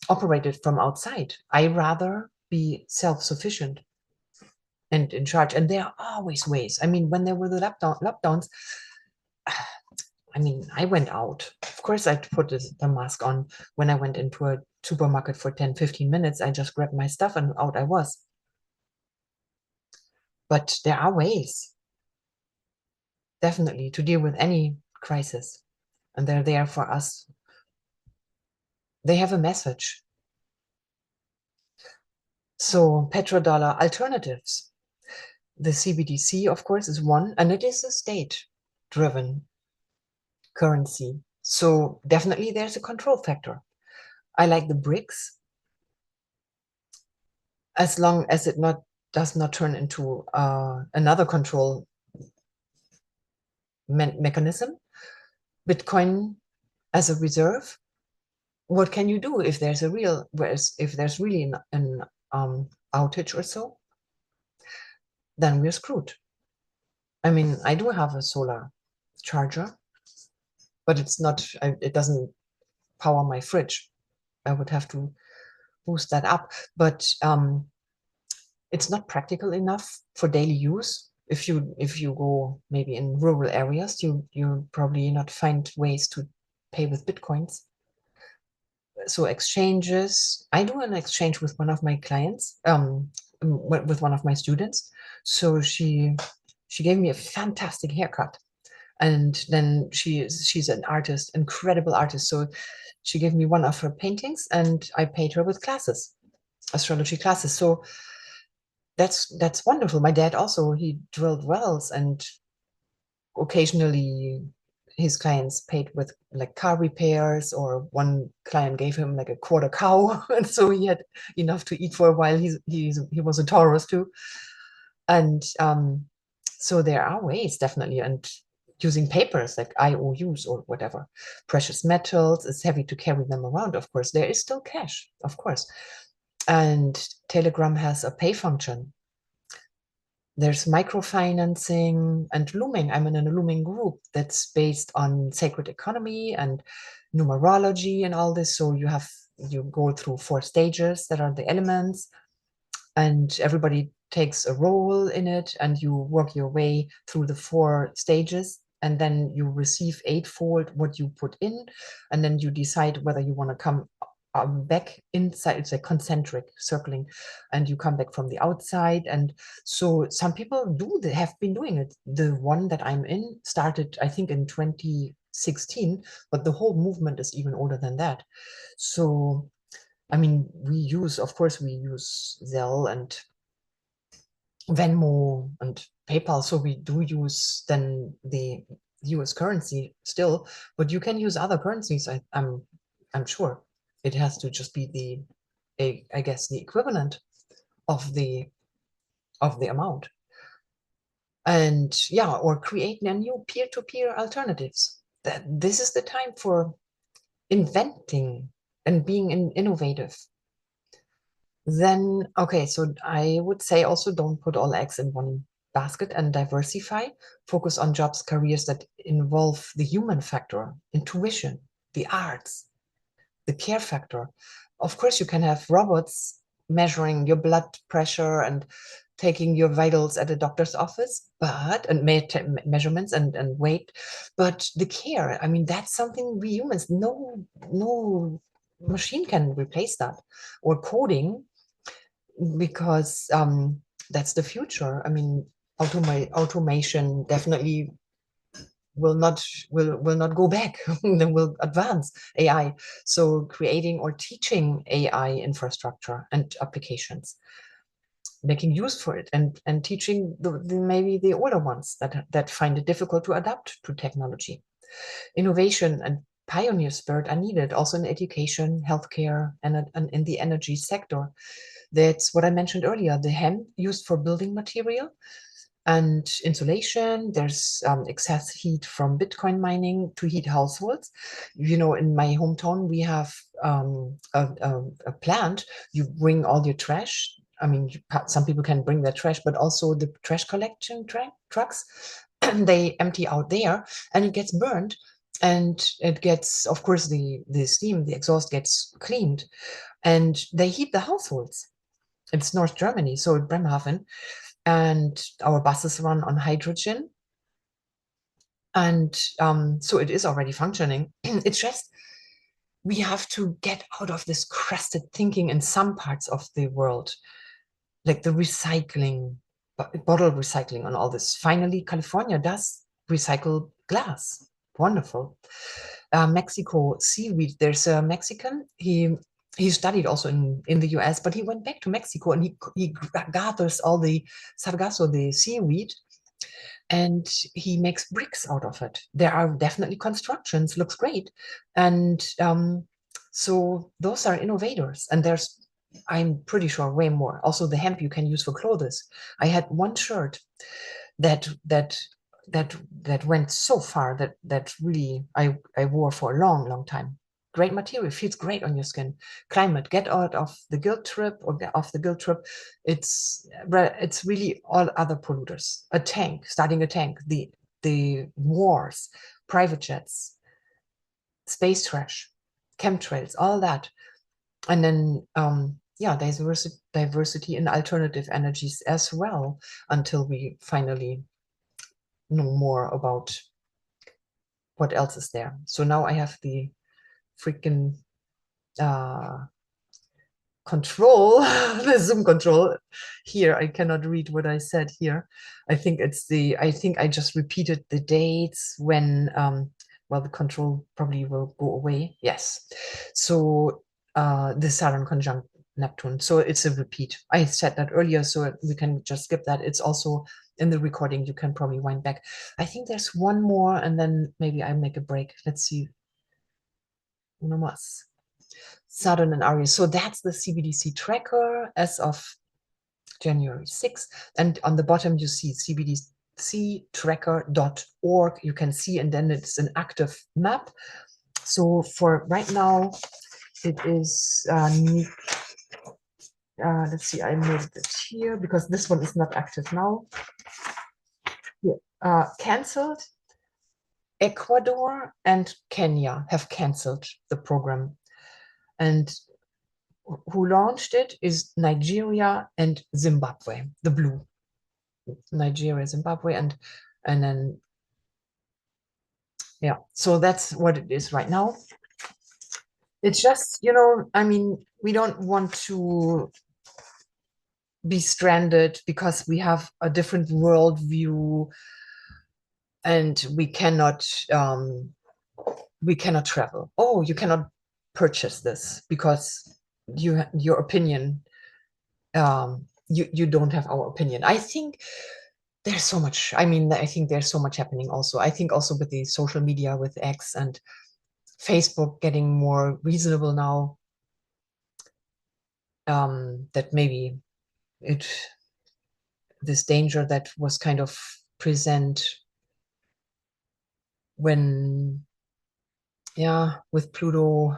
operated from outside. I rather be self-sufficient and in charge. And there are always ways. I mean, when there were the lockdowns, I mean, I went out. Of course, I put the mask on when I went into a supermarket for 10, 15 minutes. I just grabbed my stuff and out I was. But there are ways, definitely, to deal with any crisis. And they're there for us. They have a message. So, petrodollar alternatives. The CBDC, of course, is one, and it is a state-driven currency. So definitely there's a control factor. I like the BRICS as long as it does not turn into another control mechanism. Bitcoin as a reserve. What can you do if there's if there's really an outage or so? Then we're screwed. I mean, I do have a solar charger, but it doesn't power my fridge. I would have to boost that up, but it's not practical enough for daily use. If you go maybe in rural areas, you probably not find ways to pay with bitcoins. So exchanges, I do an exchange with one of my clients, with one of my students. So she gave me a fantastic haircut, and then she's an artist, incredible artist. So she gave me one of her paintings, and I paid her with classes, astrology classes. So that's wonderful. My dad also, he drilled wells, and occasionally his clients paid with like car repairs, or one client gave him like a quarter cow, and so he had enough to eat for a while. He was a Taurus too, and so there are ways, definitely. And using papers like IOUs or whatever, precious metals, it's heavy to carry them around. Of course, there is still cash, of course, and Telegram has a pay function. There's microfinancing and looming. I'm in a looming group that's based on sacred economy and numerology and all this. So you go through 4 stages that are the elements, and everybody takes a role in it, and you work your way through the 4 stages, and then you receive eightfold what you put in, and then you decide whether you want to come back inside. It's a concentric circling, and you come back from the outside. And so some people have been doing it. The one that I'm in started, I think, in 2016, but the whole movement is even older than that. So I mean, of course, we use Zelle and Venmo and PayPal. So we do use then the US currency still, but you can use other currencies. I'm sure it has to just be I guess the equivalent of the amount. And yeah, or creating a new peer-to-peer alternatives. That this is the time for inventing and being innovative. Then, okay, so I would say also don't put all eggs in one basket and diversify. Focus on jobs, careers that involve the human factor, intuition, the arts, the care factor. Of course, you can have robots measuring your blood pressure and taking your vitals at a doctor's office, but and measurements and weight. But the care, I mean, that's something we humans, no machine can replace that. Or coding, because that's the future. I mean, automation definitely will not go back. Then will advance AI. So creating or teaching AI infrastructure and applications, making use for it, and teaching maybe the older ones that find it difficult to adapt to technology. Innovation and pioneer spirit are needed also in education, healthcare, and in the energy sector. That's what I mentioned earlier, the hemp used for building material and insulation. There's excess heat from Bitcoin mining to heat households. You know, in my hometown, we have a plant. You bring all your trash. I mean, some people can bring their trash, but also the trash collection trucks, they empty out there and it gets burned. And it gets, of course, the steam, the exhaust gets cleaned, and they heat the households. It's North Germany, so Bremerhaven, and our buses run on hydrogen. And so it is already functioning. It's just we have to get out of this crusted thinking in some parts of the world, like the recycling, bottle recycling and all this. Finally, California does recycle glass. Wonderful. Mexico, seaweed. There's a Mexican. He studied also in the US, but he went back to Mexico and he gathers all the sargasso, the seaweed, and he makes bricks out of it. There are definitely constructions, looks great. And so those are innovators. And there's, I'm pretty sure, way more. Also the hemp you can use for clothes. I had one shirt that that went so far that really I wore for a long time. Great material, feels great on your skin. Climate, get out of the guilt trip or get off the guilt trip. It's really all other polluters. A tank, starting a tank, the wars, private jets, space trash, chemtrails, all that. And then yeah, diversity in alternative energies as well, until we finally know more about what else is there. So now I have the freaking control, the Zoom control here. I cannot read what I said here. I think I think I just repeated the dates when, well, the control probably will go away. Yes. So the Saturn conjunct Neptune. So it's a repeat. I said that earlier, so we can just skip that. It's also in the recording. You can probably wind back. I think there's one more, and then maybe I make a break. Let's see. Uno más. Saturn and Aries. So that's the CBDC tracker as of January 6th. And on the bottom, you see cbdctracker.org. You can see, and then it's an active map. So for right now, it is, let's see, I moved it here because this one is not active now. Here, canceled. Ecuador and Kenya have canceled the program. And who launched it is Nigeria and Zimbabwe, the blue. Nigeria, Zimbabwe, and then yeah, so that's what it is right now. It's just, you know, I mean, we don't want to be stranded because we have a different worldview and we cannot travel. Oh, you cannot purchase this because your opinion, you don't have our opinion. I think there's so much. I mean, I think there's so much happening also. I think also with the social media, with X and Facebook getting more reasonable now, that maybe it this danger that was kind of present when, yeah, with Pluto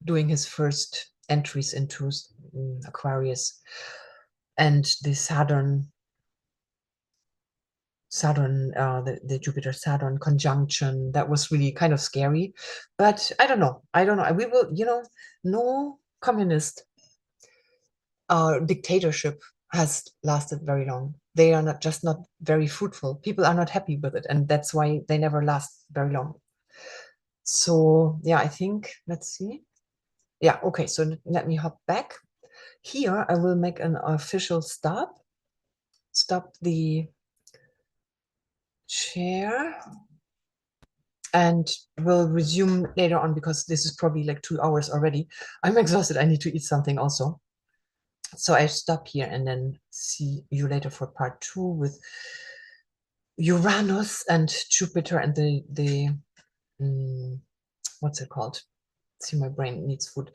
doing his first entries into Aquarius, and the the Jupiter Saturn conjunction, that was really kind of scary. But I don't know. I don't know. We will, no communist dictatorship has lasted very long. They are not very fruitful. People are not happy with it, and that's why they never last very long. So yeah, I think, let's see. Yeah, okay, so let me hop back. Here I will make an official stop the share, and we'll resume later on because this is probably like 2 hours already. I'm exhausted. I need to eat something also. So I stop here and then see you later for part 2 with Uranus and Jupiter and the what's it called? See, my brain needs food.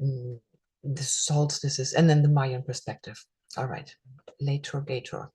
The solstices, and then the Mayan perspective. All right, later, Gator.